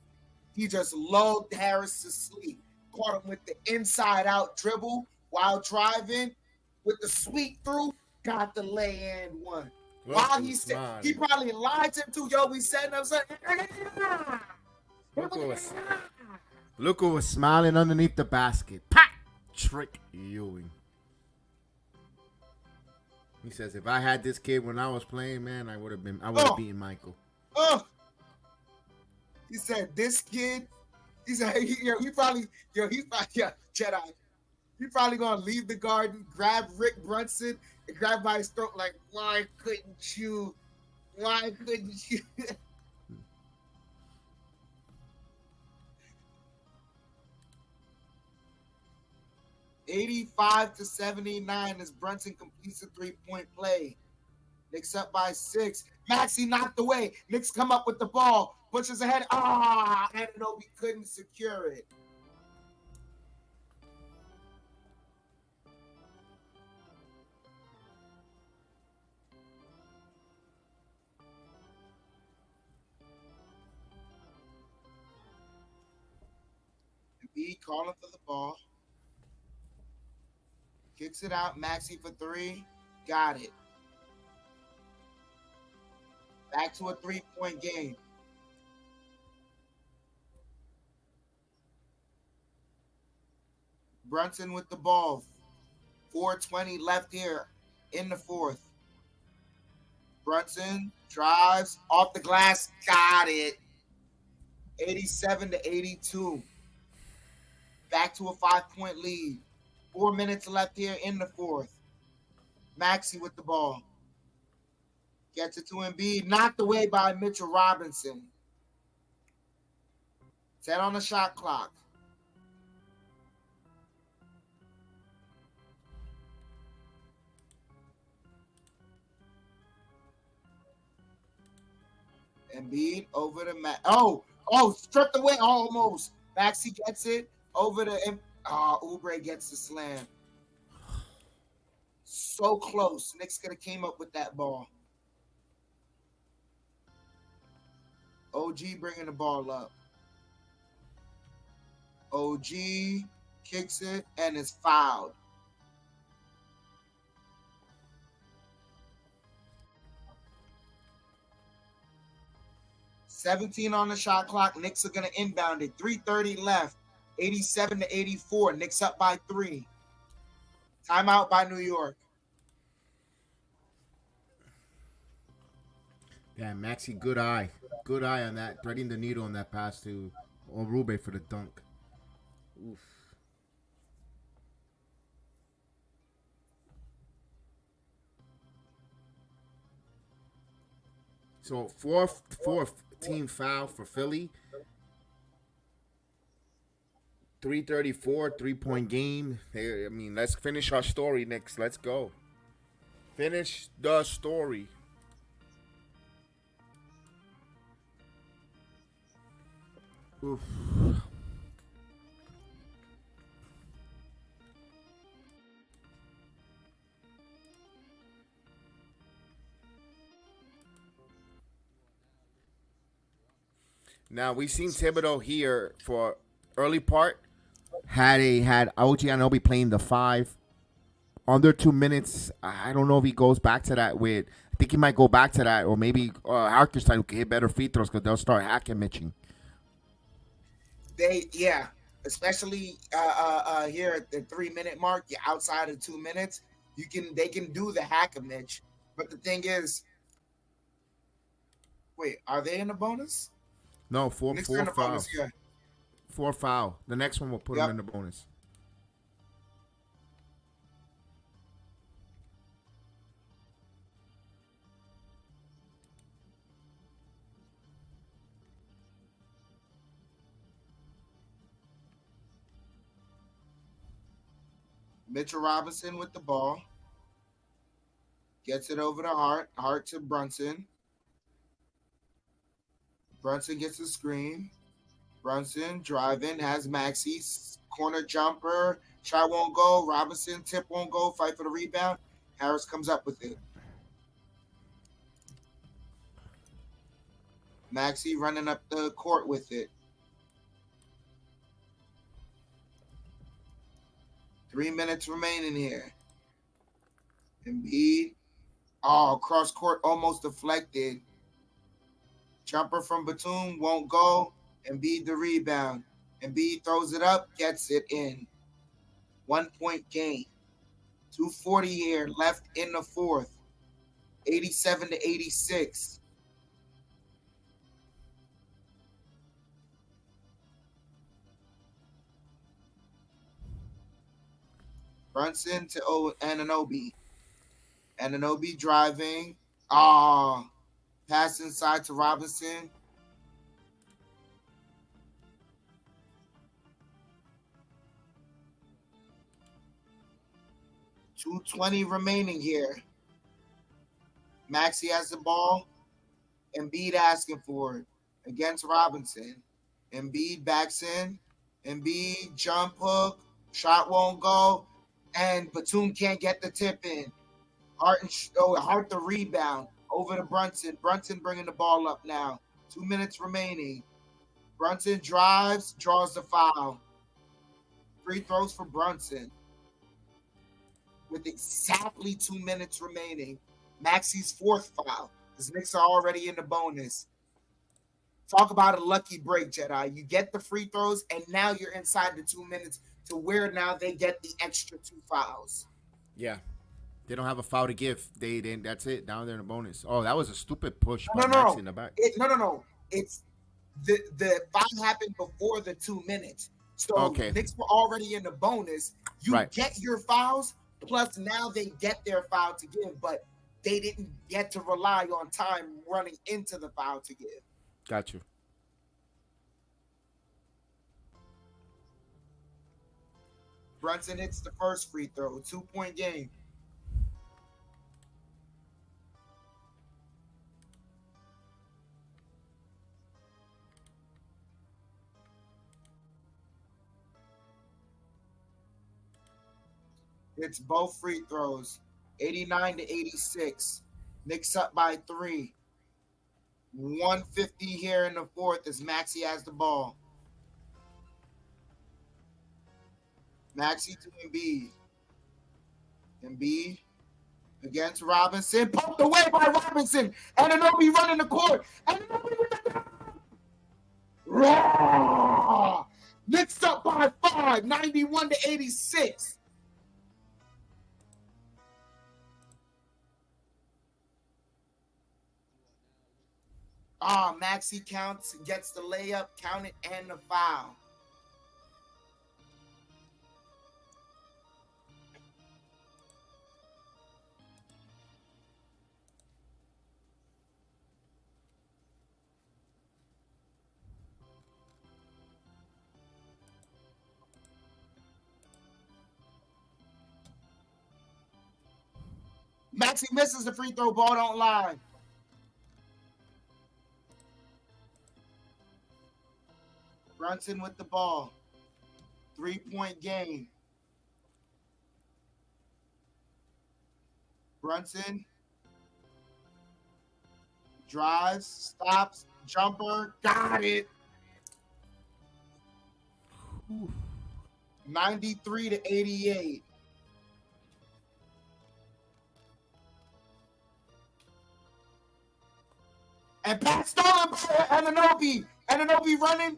He just lulled Harris to sleep. Caught him with the inside-out dribble while driving. With the sweep through, got the lay and one. While he said, he probably lied to him too. Yo, we setting up something. Look who was smiling underneath the basket. Pop! Trick Ewing. He says, if I had this kid when I was playing, man, I would have beaten Michael. Oh! He said, this kid, he said, Jedi. He probably gonna leave the garden, grab Rick Brunson, and grab by his throat like, why couldn't you? 85-79 as Brunson completes a 3-point play. Knicks up by 6. Maxey knocked away. Knicks come up with the ball. Pushes ahead. Anunoby couldn't secure it. Embiid calling for the ball. Kicks it out. Maxey for 3. Got it. Back to a 3-point game. Brunson with the ball. 4:20 left here in the fourth. Brunson drives off the glass. Got it. 87-82. Back to a 5-point lead. 4 minutes left here in the fourth. Maxey with the ball. Gets it to Embiid. Knocked away by Mitchell Robinson. 10 on the shot clock. Embiid over the stripped away almost. Maxey gets it over the Oubre gets the slam. So close. Knicks could have came up with that ball. OG bringing the ball up. OG kicks it and is fouled. $17 on the shot clock. Knicks are going to inbound it. 3:30 left. 87-84. Knicks up by 3. Timeout by New York. Yeah, Maxey, good eye. Good eye on that. Threading the needle on that pass to Oubre for the dunk. Oof. So fourth team foul for Philly. 334, 3-point game. Hey, I mean, let's finish our story, Knicks. Let's go. Finish the story. Oof. Now we seen Thibodeau here for early part. Had OG Anunoby playing the 5 under 2 minutes. I don't know if he goes back to that with. I think he might go back to that, or maybe Harkenstein who can hit better free throws because they'll start hacking Mitching. Especially here at the 3-minute mark, you're outside of 2 minutes. They can do the hack of Mitch, but the thing is, wait, are they in the bonus? No, four foul. Bonus, yeah. 4 foul. The next one will put him in the bonus. Mitchell Robinson with the ball. Gets it over to Hart. Hart to Brunson. Brunson gets a screen. Brunson driving, has Maxey's corner jumper. Shot won't go. Robinson tip won't go. Fight for the rebound. Harris comes up with it. Maxey running up the court with it. 3 minutes remaining here. Embiid. Oh, cross court almost deflected. Jumper from Batum won't go. Embiid the rebound. Embiid throws it up, gets it in. 1-point game. 2:40 here left in the fourth. 87-86. Brunson to Anunoby. Anunoby driving. Pass inside to Robinson. .220 remaining here. Maxey has the ball. Embiid asking for it against Robinson. Embiid backs in. Embiid jump hook. Shot won't go. And Batum can't get the tip in. Hart the rebound over to Brunson. Brunson bringing the ball up now. 2 minutes remaining. Brunson drives, draws the foul. Free throws for Brunson. With exactly 2 minutes remaining. Maxey's fourth foul. The Knicks are already in the bonus. Talk about a lucky break, Jedi. You get the free throws, and now you're inside the 2 minutes to where now they get the extra 2 fouls. Yeah. They don't have a foul to give. That's it. Down there in the bonus. Oh, that was a stupid push by Maxey in the back. No. It's the foul happened before the 2 minutes. So Knicks were already in the bonus. You get your fouls, plus now they get their foul to give, but they didn't get to rely on time running into the foul to give. Got you. Brunson hits the first free throw. 2-point game. It's both free throws. 89-86. Knicks up by 3. 150 here in the fourth as Maxey has the ball. Maxey to Embiid. Embiid against Robinson. Pumped away by Robinson. Anunoby running the court. Anunoby with the Raw! Knicks up by 5. 91-86. Maxey counts, gets the layup, counted, and the foul. Maxey misses the free throw. Ball don't lie. Brunson with the ball. 3-point game. Brunson drives, stops, jumper, got it. 93-88. And pass stolen by Anunoby. Anunoby running.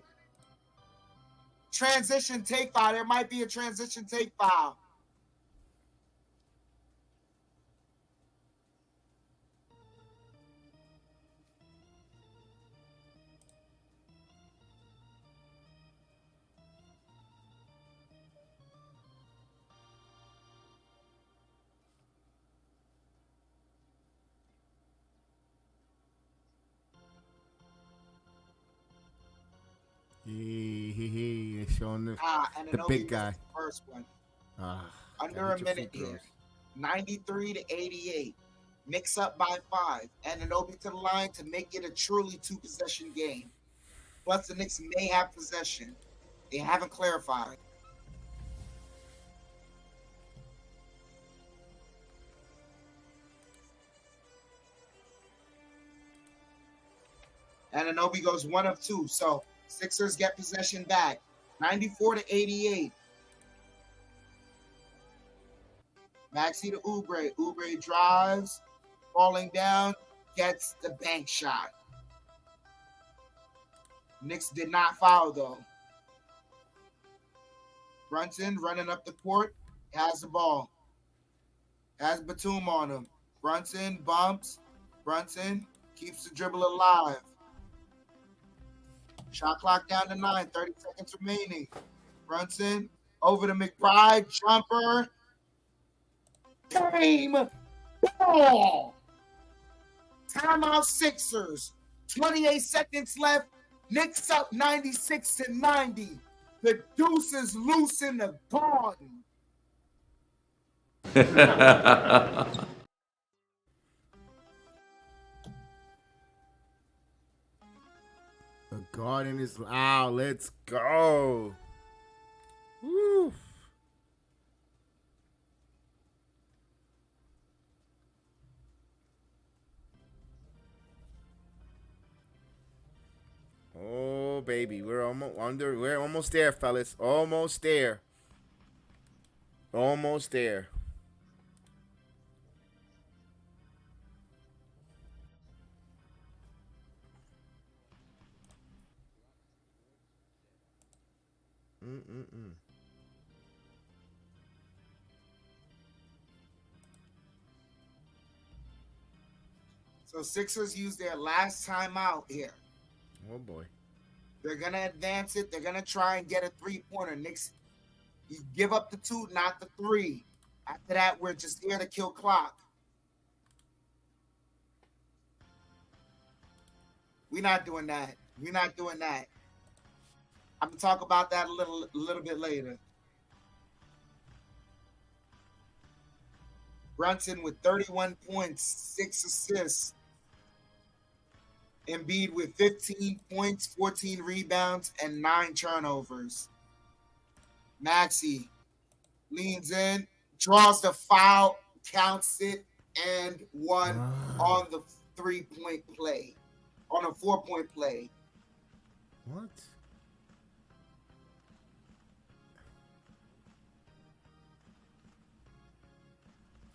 Transition take foul. There might be a transition take foul. He showing the Anunoby big guy. was the first one. Under gotta a get your minute free here. throws. 93-88. Knicks up by 5. Anunoby to the line to make it a truly 2-possession game. Plus, the Knicks may have possession. They haven't clarified. Anunoby goes 1 of 2. So, Sixers get possession back. 94-88. Maxey to Oubre. Oubre drives, falling down, gets the bank shot. Knicks did not foul, though. Brunson running up the court, has the ball. Has Batum on him. Brunson bumps. Brunson keeps the dribble alive. Shot clock down to 9, 30 seconds remaining. Brunson over to McBride, jumper. Game ball. Timeout Sixers. 28 seconds left. Knicks up 96-90. The Deuces loose in the garden. The garden is out. Let's go. Woo. Oh baby, we're almost there, fellas. Almost there. Almost there. So Sixers use their last timeout here. Oh boy. They're gonna advance it. They're gonna try and get a 3-pointer. Knicks, you give up the 2, not the 3. After that, we're just here to kill clock. We're not doing that. We're not doing that. I'm gonna talk about that a little bit later. Brunson with 31 points, 6 assists. Embiid with 15 points, 14 rebounds, and 9 turnovers. Maxey leans in, draws the foul, counts it, and 1 on the 3-point play. On a 4-point play. What?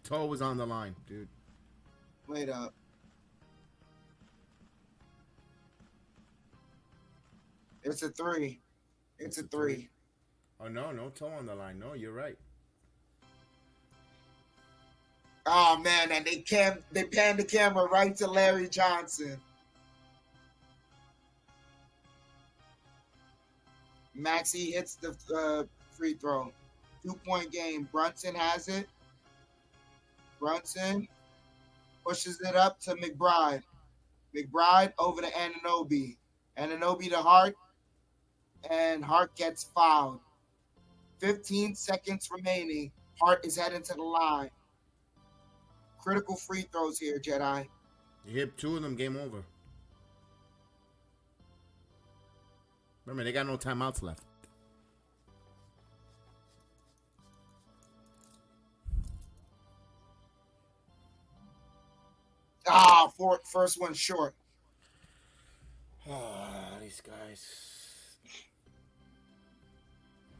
Toe was on the line, dude. Wait up. It's a 3. It's a 3. Oh no, no toe on the line. No, you're right. Oh man, and they panned the camera right to Larry Johnson. Maxey hits the free throw. 2-point game. Brunson has it. Brunson pushes it up to McBride. McBride over to Anunoby. Anunoby to Hart. And Hart gets fouled. 15 seconds remaining. Hart is heading to the line. Critical free throws here, Jedi. You hit 2 of them, game over. Remember, they got no timeouts left. First one short. These guys.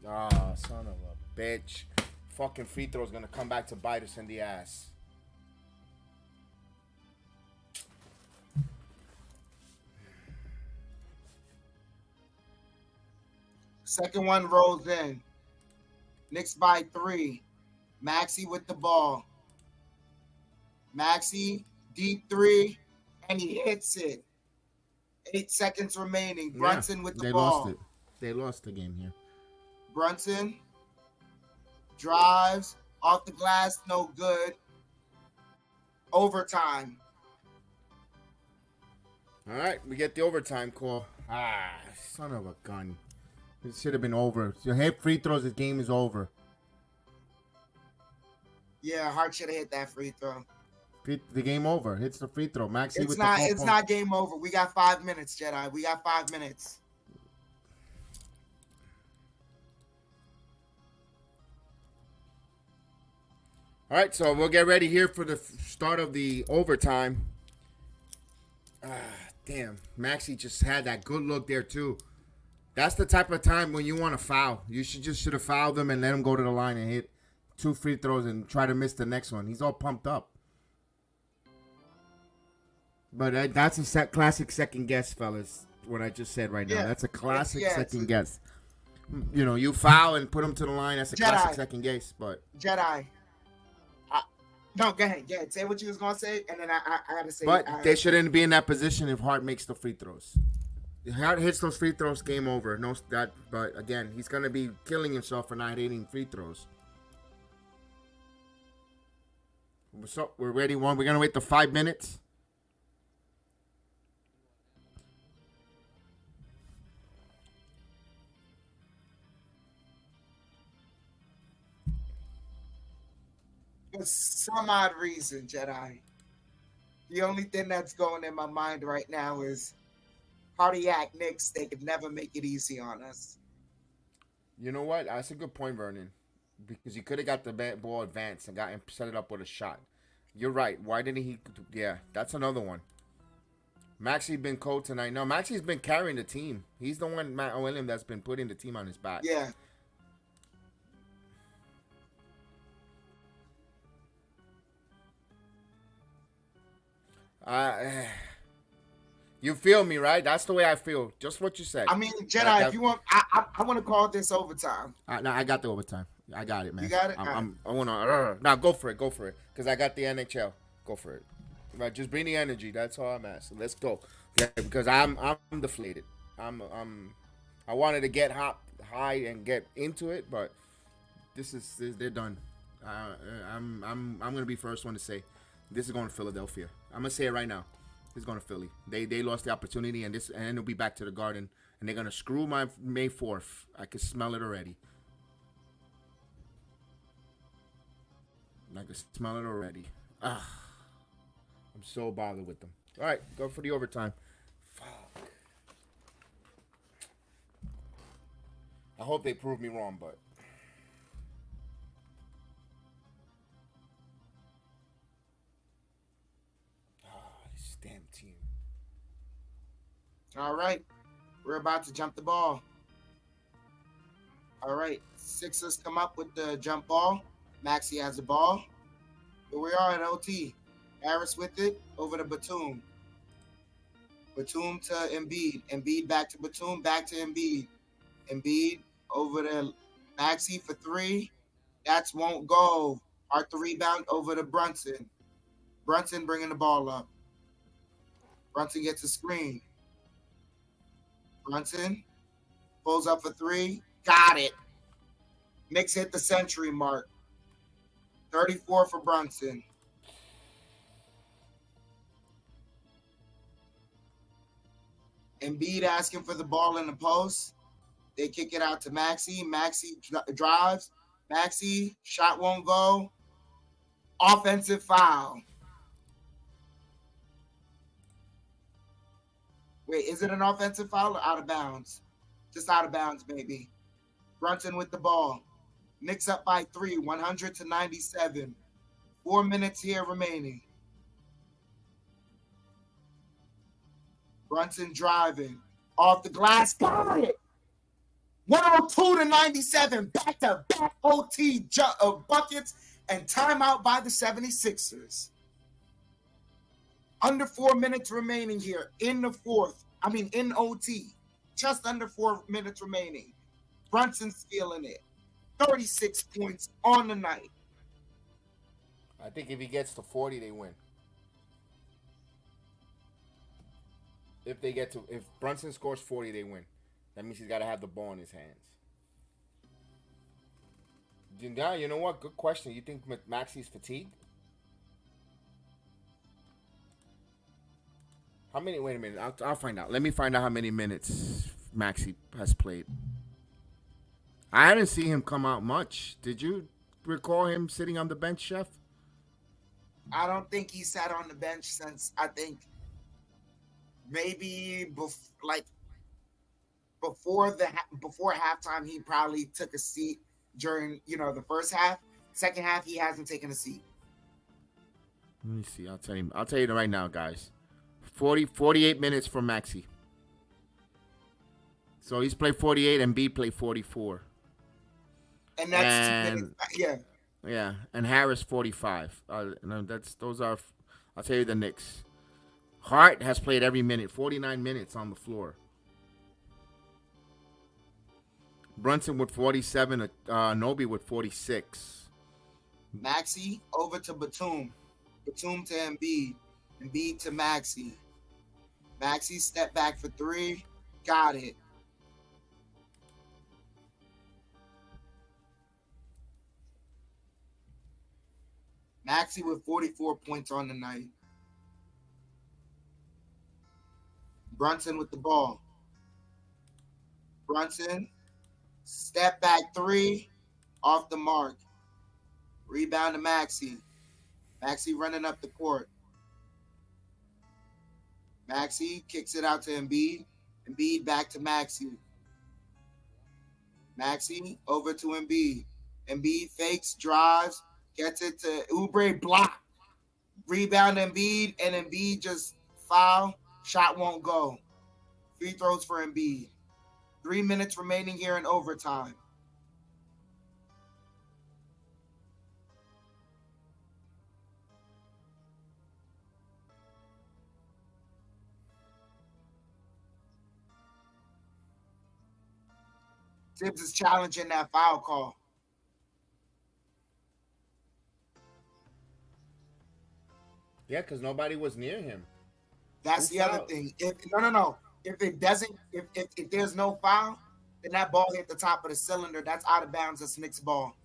Son of a bitch. Fucking free throw is gonna come back to bite us in the ass. Second one rolls in. Knicks by 3. Maxey with the ball. Maxey, deep 3, and he hits it. 8 seconds remaining. Brunson with the ball. Lost it. They lost the game here. Brunson drives off the glass, no good. Overtime. All right, we get the overtime call. Son of a gun. It should have been over. So hit free throws, this game is over. Yeah, Hart should have hit that free throw. The game over. Hits the free throw. Maxey with It's not game over. We got 5 minutes, Jedi. We got 5 minutes. All right, so we'll get ready here for the start of the overtime. Damn. Maxey just had that good look there, too. That's the type of time when you want to foul. You should have fouled him and let him go to the line and hit 2 free throws and try to miss the next one. He's all pumped up. But that's a classic second guess, fellas, what I just said right now. Yeah. That's a classic second guess. You know, you foul and put him to the line. That's a classic second guess. But Jedi. No, go ahead. Yeah, say what you was going to say, and then I got to say. But they shouldn't be in that position if Hart makes the free throws. If Hart hits those free throws, game over. No, but again, he's going to be killing himself for not hitting free throws. So we're ready. We're going to wait the 5 minutes. For some odd reason, Jedi, the only thing that's going in my mind right now is cardiac Knicks. They could never make it easy on us. You know what? That's a good point, Vernon. Because he could have got the ball advanced and set it up with a shot. You're right. Why didn't he? Yeah, that's another one. Maxey's been cold tonight. No, Maxey's been carrying the team. He's the one, Matt Williams, that's been putting the team on his back. Yeah. You feel me, right? That's the way I feel. Just what you said. I mean, Jedi, if you want, I want to call this overtime. No, I got the overtime. I got it, man. You got it? I want to. Now go for it. Go for it. Because I got the NHL. Go for it. Right, just bring the energy. That's all I'm asking. Let's go. Yeah, because I'm deflated. I wanted to get high and get into it, but they're done. I'm gonna be first one to say this is going to Philadelphia. I'm gonna say it right now. It's going to Philly. They lost the opportunity, and it'll be back to the Garden, and they're gonna screw my May 4th. I can smell it already. I can smell it already. I'm so bothered with them. All right, go for the overtime. Fuck. I hope they prove me wrong, but. This damn team. All right, we're about to jump the ball. All right, Sixers come up with the jump ball. Maxey has the ball. Here we are at OT. Harris with it over to Batum. Batum to Embiid. Embiid back to Batum, back to Embiid. Embiid over to Maxey for 3. That's won't go. Hard to rebound over to Brunson. Brunson bringing the ball up. Brunson gets a screen. Brunson pulls up for 3. Got it. Knicks hit the century mark. 34 for Brunson. Embiid asking for the ball in the post. They kick it out to Maxey. Maxey drives. Maxey, shot won't go. Offensive foul. Wait, is it an offensive foul or out of bounds? Just out of bounds, baby. Brunson with the ball. Knicks up by 3, 100-97. 4 minutes here remaining. Brunson driving. Off the glass. Got it. 102-97. Back-to-back OT buckets and timeout by the 76ers. Under 4 minutes remaining here in the fourth. In OT. Just under 4 minutes remaining. Brunson's feeling it. 36 points on the night. I think if he gets to 40, they win. If Brunson scores 40, they win. That means he's got to have the ball in his hands. Yeah, you know what? Good question. You think Maxi's fatigued? How many? Wait a minute. I'll find out. Let me find out how many minutes Maxi has played. I didn't see him come out much. Did you recall him sitting on the bench, Chef? I don't think he sat on the bench since, I think, maybe before halftime. He probably took a seat during the first half. Second half, he hasn't taken a seat. Let me see. I'll tell you right now, guys. 48 minutes for Maxi. So he's played 48 and B played 44. And that's 2 minutes. Yeah. Yeah, and Harris 45. I'll tell you the Knicks. Hart has played every minute, 49 minutes on the floor. Brunson with 47, Nobi with 46. Maxi over to Batum. Batum to Embiid. Embiid to Maxi. Maxi step back for 3. Got it. Maxi with 44 points on the night. Brunson with the ball. Brunson, step back 3, off the mark. Rebound to Maxi. Maxi running up the court. Maxi kicks it out to Embiid. Embiid back to Maxi. Maxi over to Embiid. Embiid fakes, drives, gets it to Oubre, block. Rebound Embiid, and Embiid just foul. Shot won't go. Free throws for Embiid. 3 minutes remaining here in overtime. Tibbs is challenging that foul call. Yeah, because nobody was near him. That's the other thing. No. If it doesn't, if there's no foul, then that ball hit the top of the cylinder. That's out of bounds. That's Knicks ball.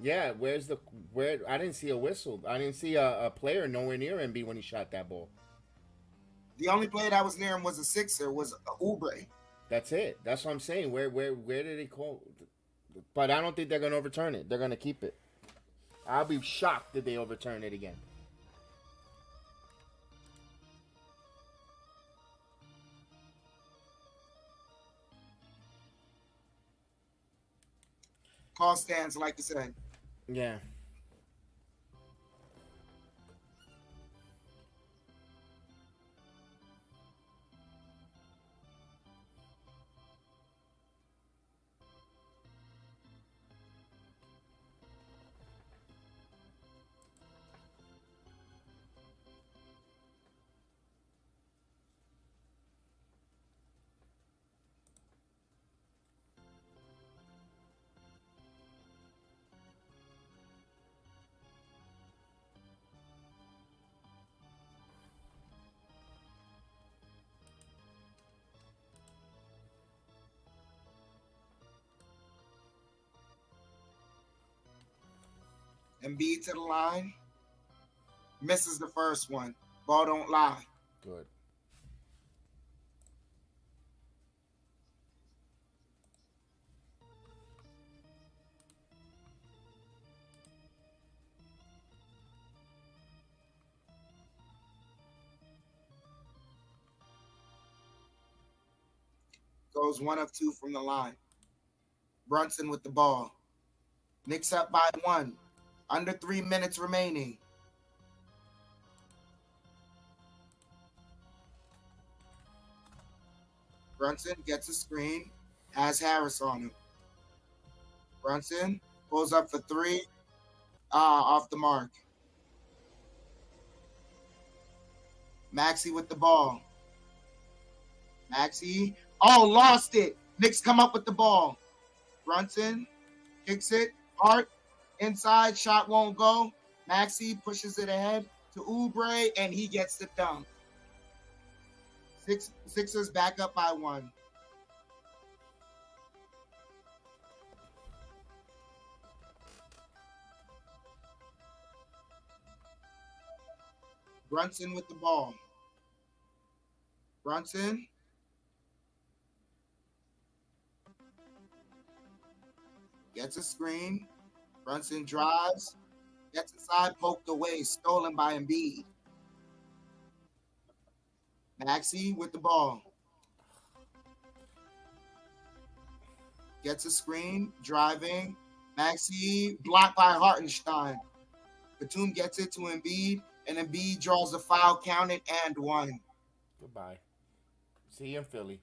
Yeah, I didn't see a whistle. I didn't see a player nowhere near Embiid when he shot that ball. The only player that was near him was a Sixer, was Oubre. That's it. That's what I'm saying. Where did they call? But I don't think they're gonna overturn it. They're gonna keep it. I'll be shocked if they overturn it again. Call stands, like you said. Yeah. Embiid to the line. Misses the first one. Ball don't lie. Good. Throws 1 of 2 from the line. Brunson with the ball. Knicks up by 1. Under 3 minutes remaining. Brunson gets a screen. Has Harris on him. Brunson pulls up for 3. Off the mark. Maxey with the ball. Maxey. Oh, lost it. Knicks come up with the ball. Brunson kicks it. Hart inside. Shot won't go. Maxey pushes it ahead to Oubre, and he gets the dunk. Sixers back up by 1. Brunson with the ball. Brunson. Gets a screen. Brunson drives. Gets inside, poked away. Stolen by Embiid. Maxey with the ball. Gets a screen. Driving. Maxey blocked by Hartenstein. Batum gets it to Embiid. And Embiid draws the foul, counted, and 1. Goodbye. See you in Philly.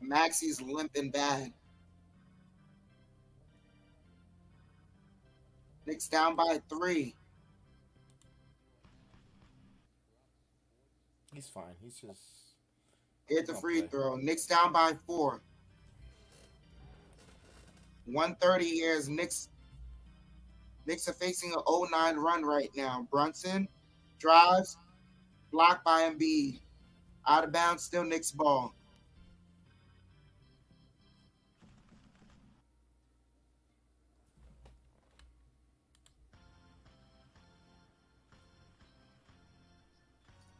Maxey's limping bad. Knicks down by 3. He's fine. He's just... Hit the free throw. Knicks down by 4. 1:30 here as Knicks are facing an 0-9 run right now. Brunson drives. Blocked by Embiid. Out of bounds, still Knicks ball.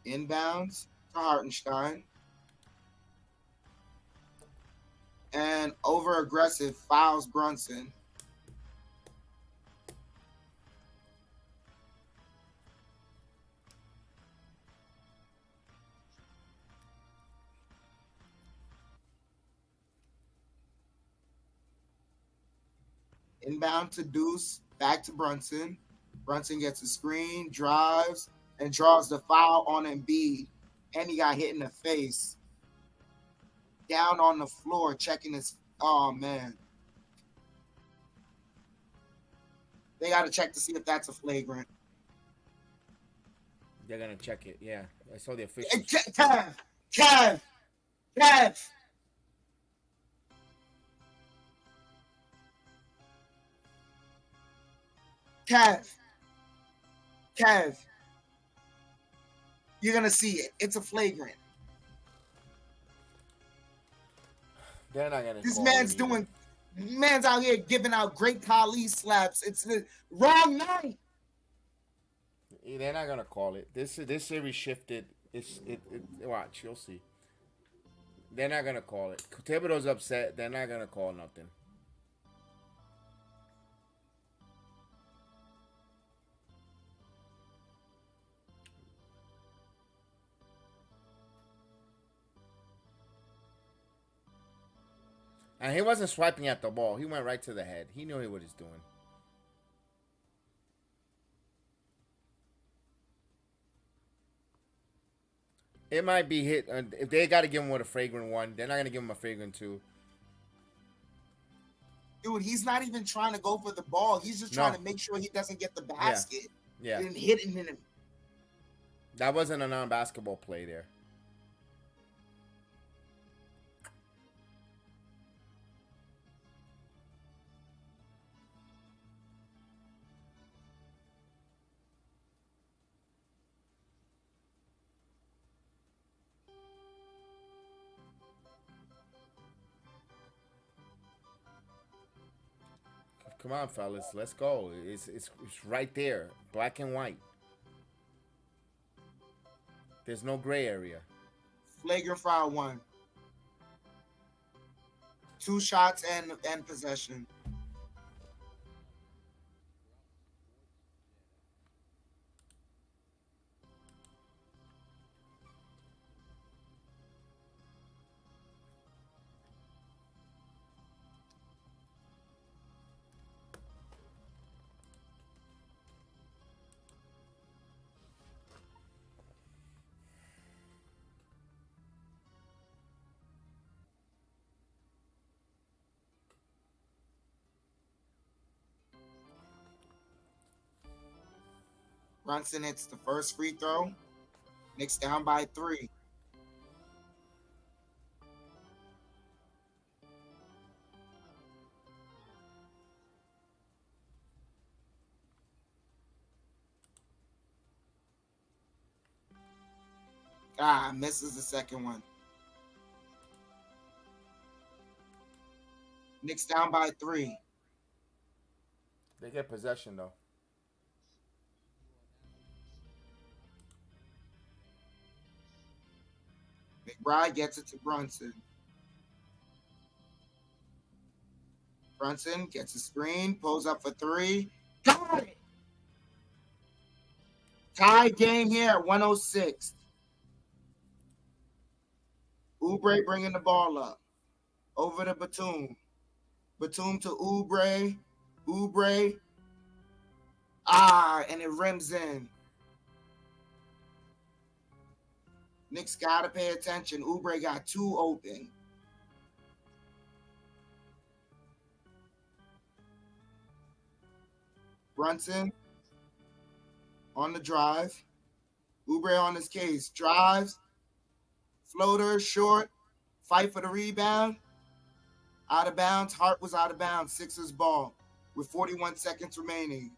Inbounds to Hartenstein. And over aggressive fouls Brunson. Inbound to Deuce, back to Brunson. Brunson gets a screen, drives, and draws the foul on Embiid. And he got hit in the face. Down on the floor, checking his... Oh, man. They got to check to see if that's a flagrant. They're going to check it, yeah. I saw the officials. Kev! Kev. You're going to see it. It's a flagrant. They're not going to This man's out here giving out great Kali slaps. It's the wrong night. They're not going to call it. This series shifted. Watch, you'll see. They're not going to call it. Thibodeau's upset. They're not going to call nothing. And he wasn't swiping at the ball. He went right to the head. He knew what he's doing. It might be hit. If they got to give him with a fragrant 1, they're not going to give him a fragrant 2. Dude, he's not even trying to go for the ball. He's just trying to make sure he doesn't get the basket. Yeah. And hitting him. That wasn't a non-basketball play there. Come on, fellas. Let's go. It's right there. Black and white. There's no gray area. Flagrant foul 1. 2 shots and possession. Brunson hits the first free throw. Knicks down by 3. Misses the second one. Knicks down by 3. They get possession though. McBride gets it to Brunson. Brunson gets a screen, pulls up for 3. Got it! Tie game here at 106. Oubre bringing the ball up. Over to Batum. Batum to Oubre. Oubre. And it rims in. Knicks got to pay attention. Oubre got 2 open. Brunson on the drive. Oubre on his case. Drives. Floater, short. Fight for the rebound. Out of bounds. Hart was out of bounds. Sixers ball with 41 seconds remaining.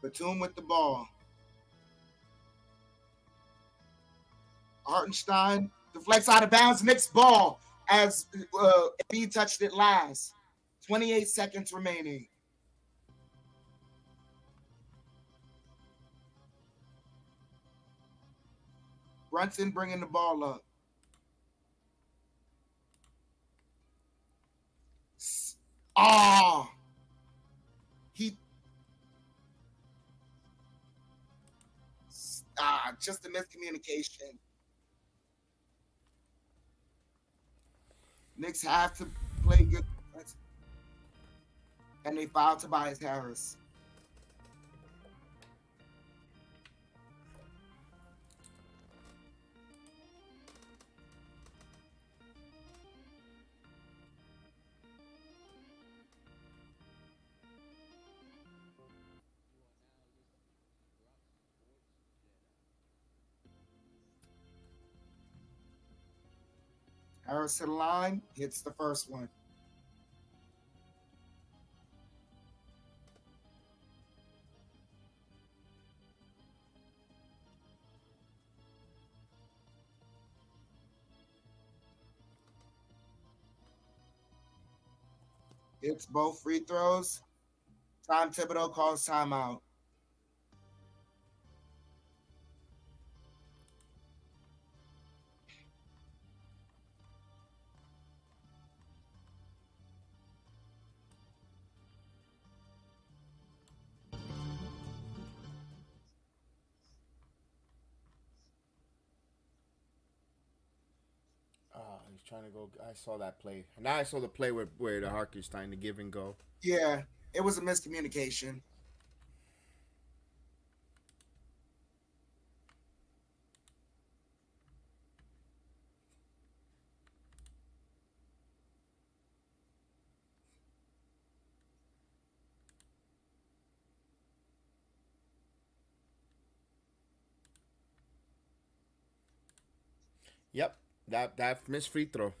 Batum with the ball. Hartenstein deflects out of bounds. Knicks ball as B touched it last. 28 seconds remaining. Brunson bringing the ball up. Just a miscommunication. Knicks have to play good defense. And they fouled Tobias Harris. Harris to the line, hits the first one. Hits both free throws. Tom Thibodeau calls timeout. He's trying to go. I saw that play. Now I saw the play where the Hartenstein to give and go. Yeah, it was a miscommunication. Yep, that missed free throw.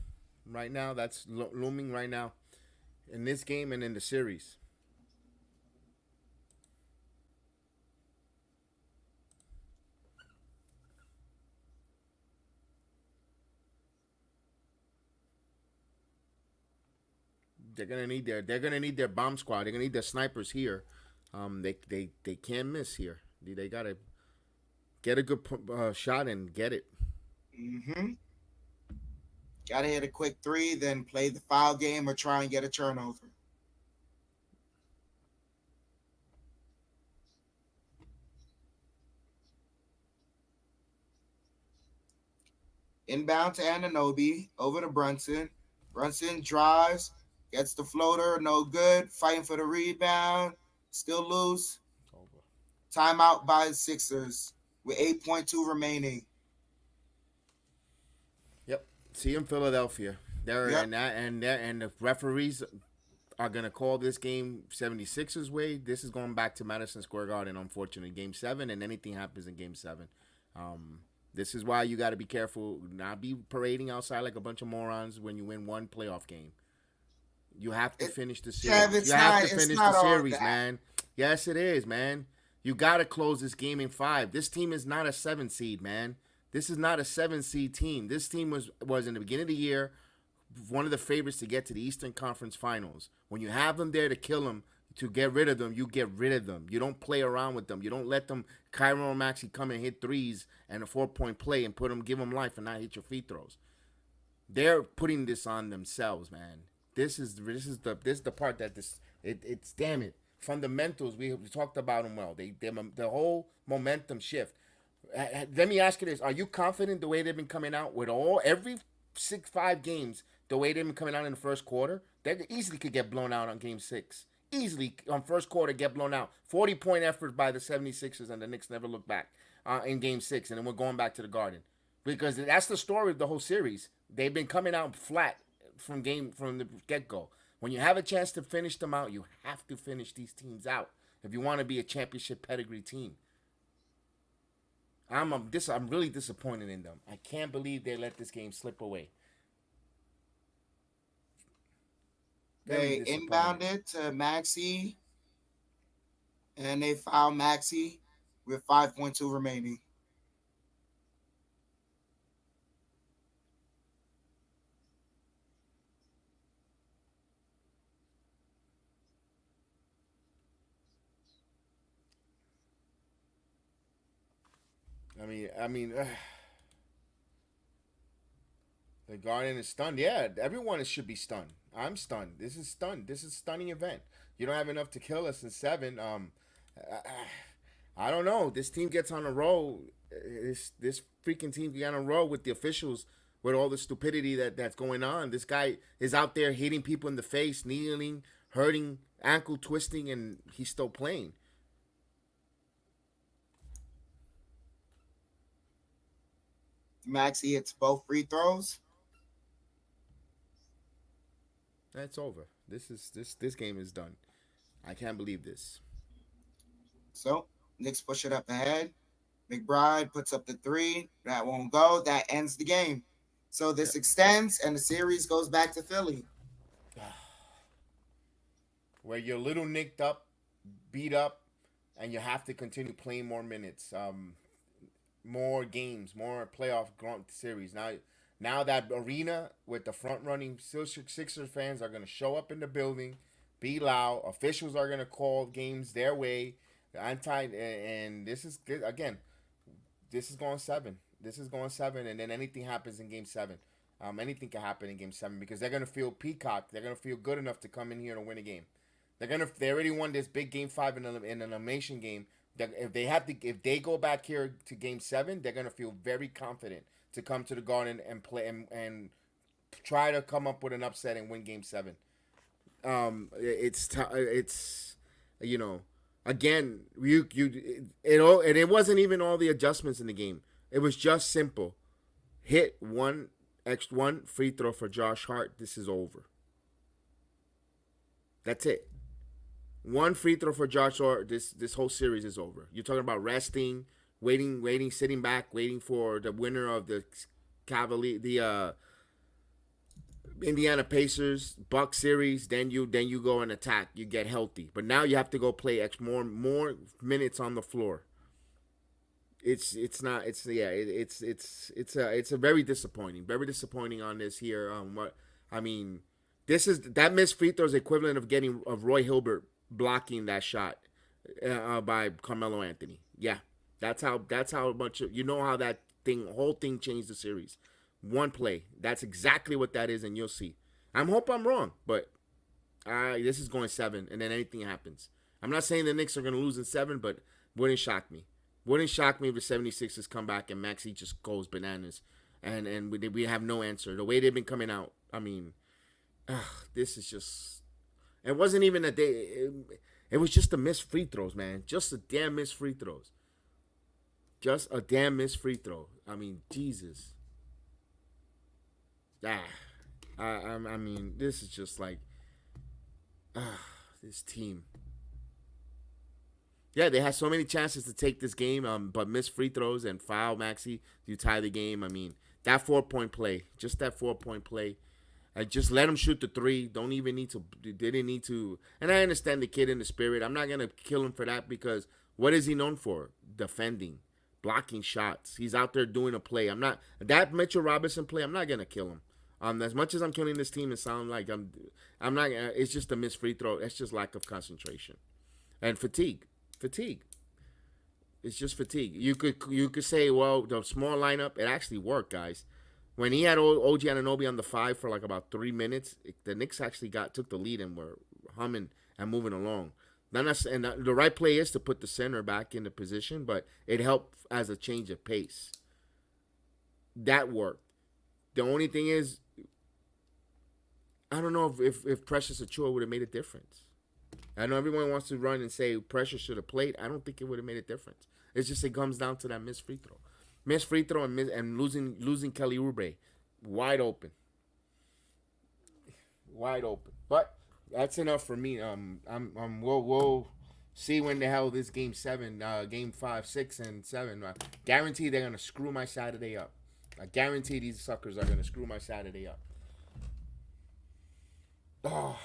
Right now, that's looming right now in this game and in the series. they're gonna need their bomb squad. They're gonna need their snipers here. They can't miss here. They gotta get a good shot and get it. Mm-hmm. Gotta hit a quick three, then play the foul game or try and get a turnover. Inbound to Anunoby, over to Brunson. Brunson drives, gets the floater, no good. Fighting for the rebound, still loose. Timeout by the Sixers with 8.2 remaining. Yep. See you in Philadelphia. And the referees are gonna call this game 76ers way. This is going back to Madison Square Garden, unfortunately, Game 7, and anything happens in Game 7. This is why you got to be careful, not be parading outside like a bunch of morons when you win one playoff game. You have to finish the series. You have to finish the series, man. Yes, it is, man. You got to close this game in 5. This team is not a 7 seed, man. This is not a 7 seed team. This team was in the beginning of the year one of the favorites to get to the Eastern Conference Finals. When you have them there to kill them, to get rid of them, you get rid of them. You don't play around with them. You don't let them, Kyron Maxey, come and hit threes and a 4-point play and give them life and not hit your free throws. They're putting this on themselves, man. This is the part that it's damn it. Fundamentals, we talked about them well. The whole momentum shift. Let me ask you this: are you confident the way they've been coming out with every 5 games, the way they've been coming out in the first quarter? They easily could get blown out on Game 6. Easily on first quarter get blown out. 40-point effort by the 76ers, and the Knicks never look back in Game 6, and then we're going back to the Garden. Because that's the story of the whole series. They've been coming out flat from the get-go. When you have a chance to finish them out, you have to finish these teams out if you want to be a championship pedigree team. I'm really disappointed in them. I can't believe they let this game slip away. They inbounded to Maxey, and they fouled Maxey with 5.2 remaining. I mean, the Garden is stunned. Yeah, everyone should be stunned. I'm stunned. This is stunned. This is a stunning event. You don't have enough to kill us in 7. I don't know. This team gets on a roll. This freaking team gets on a roll with the officials, with all the stupidity that's going on. This guy is out there hitting people in the face, kneeling, hurting, ankle twisting, and he's still playing. Maxey hits both free throws. That's over. This game is done. I can't believe this. So Knicks push it up ahead. McBride puts up the 3. That won't go. That ends the game. So this extends, and the series goes back to Philly. Where you're a little nicked up, beat up, and you have to continue playing more minutes, more games, more playoff series. Now that arena with the front-running Sixers fans are going to show up in the building, be loud. Officials are going to call games their way. And this is going 7. This is going 7, and then anything happens in Game 7. Anything can happen in Game 7 because they're going to feel peacock. They're going to feel good enough to come in here and win a game. They already won this big Game 5 in an elimination game. If they go back here to Game 7, they're going to feel very confident to come to the Garden and play and try to come up with an upset and win Game 7. It's you know, again, it wasn't even all the adjustments in the game. It was just simple. Hit one free throw for Josh Hart. This is over. That's it. One free throw for Josh Hart. This whole series is over. You're talking about resting, waiting, sitting back, waiting for the winner of the Indiana Pacers Bucks series. Then you go and attack. You get healthy, but now you have to go play more minutes on the floor. It's a very disappointing on this here. That missed free throw is equivalent of Roy Hilbert blocking that shot by Carmelo Anthony. Yeah, that's how much you know how that whole thing changed the series. One play. That's exactly what that is, and you'll see. I hope I'm wrong, but this is going 7, and then anything happens. I'm not saying the Knicks are going to lose in 7, but wouldn't shock me. Wouldn't shock me if the 76ers come back and Maxey just goes bananas, and we have no answer. The way they've been coming out, I mean, this is just. It wasn't even that it was just the missed free throws, man. Just a damn missed free throws. Just a damn missed free throw. I mean, Jesus. I mean, this is just like, this team. Yeah, they had so many chances to take this game, but missed free throws and foul Maxey. You tie the game. I mean, that 4-point play, just that 4-point play. I just let him shoot the 3. Don't even need to. They didn't need to. And I understand the kid in the spirit. I'm not gonna kill him for that because what is he known for? Defending, blocking shots. He's out there doing a play. That Mitchell Robinson play. I'm not gonna kill him. As much as I'm killing this team, it sounds like I'm not. It's just a missed free throw. It's just lack of concentration and fatigue. It's just fatigue. You could say, well, the small lineup, it actually worked, guys. When he had OG Anunoby on the 5 for like about 3 minutes, the Knicks actually took the lead and were humming and moving along. And the right play is to put the center back into position, but it helped as a change of pace. That worked. The only thing is, I don't know if Precious Achiuwa would have made a difference. I know everyone wants to run and say Precious should have played. I don't think it would have made a difference. It's just it comes down to that missed free throw. Missed free throw and losing Kelly Oubre. Wide open. But that's enough for me. We'll see when the hell this game 7, game 5, 6, and 7. Guarantee they're gonna screw my Saturday up. I guarantee these suckers are gonna screw my Saturday up. Oh,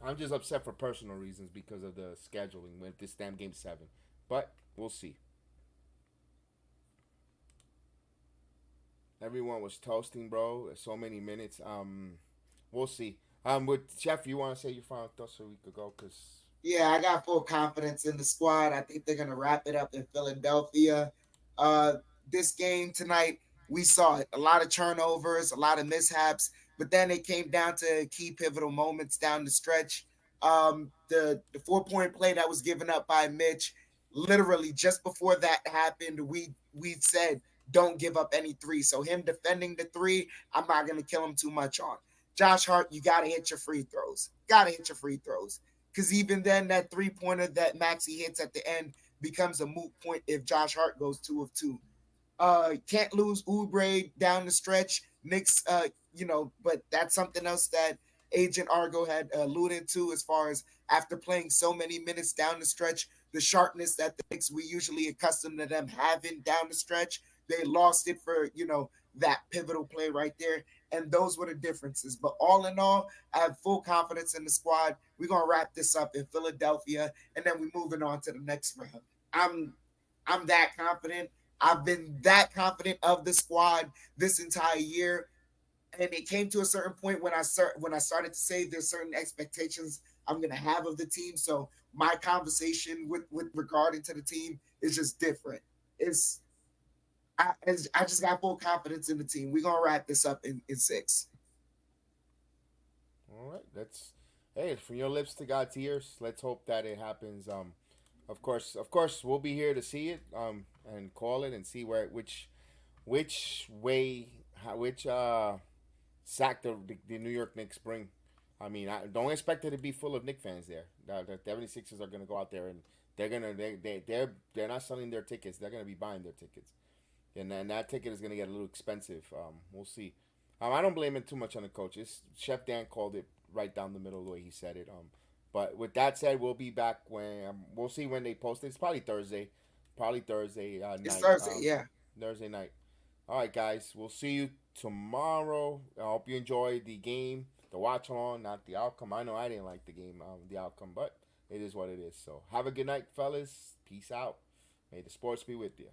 I'm just upset for personal reasons because of the scheduling with this damn game 7. But we'll see. Everyone was toasting, bro. So many minutes. We'll see. With Jeff, you want to say your final thoughts so we could go? Yeah, I got full confidence in the squad. I think they're gonna wrap it up in Philadelphia. This game tonight, we saw it. A lot of turnovers, a lot of mishaps, but then it came down to key pivotal moments down the stretch. The 4-point play that was given up by Mitch, literally just before that happened, we said don't give up any 3. So him defending the 3, I'm not gonna kill him too much on. Josh Hart, you gotta hit your free throws. Because even then, that 3-pointer that Maxey hits at the end becomes a moot point if Josh Hart goes 2 of 2. Can't lose Oubre down the stretch. Knicks, but that's something else that Agent Argo had alluded to as far as after playing so many minutes down the stretch, the sharpness that the Knicks we usually accustomed to them having down the stretch, they lost it for, that pivotal play right there. And those were the differences. But all in all, I have full confidence in the squad. We're going to wrap this up in Philadelphia, and then we're moving on to the next round. I'm that confident. I've been that confident of the squad this entire year. And it came to a certain point when I started to say there's certain expectations I'm going to have of the team. So my conversation with regarding to the team is just different. I just got full confidence in the team. We're going to wrap this up in 6. All right. From your lips to God's ears. Let's hope that it happens. Of course, we'll be here to see it and call it and see which sack the New York Knicks bring. I mean, I don't expect it to be full of Knicks fans there. The 76ers are going to go out there and they're not selling their tickets. They're going to be buying their tickets. And then that ticket is going to get a little expensive. We'll see. I don't blame it too much on the coaches. Chef Dan called it right down the middle the way he said it. But with that said, we'll be back when we'll see when they post it. It's probably Thursday. Night. It's Thursday, yeah. Thursday night. All right, guys. We'll see you tomorrow. I hope you enjoyed the game, the watch along, not the outcome. I know I didn't like the game, the outcome, but it is what it is. So have a good night, fellas. Peace out. May the sports be with you.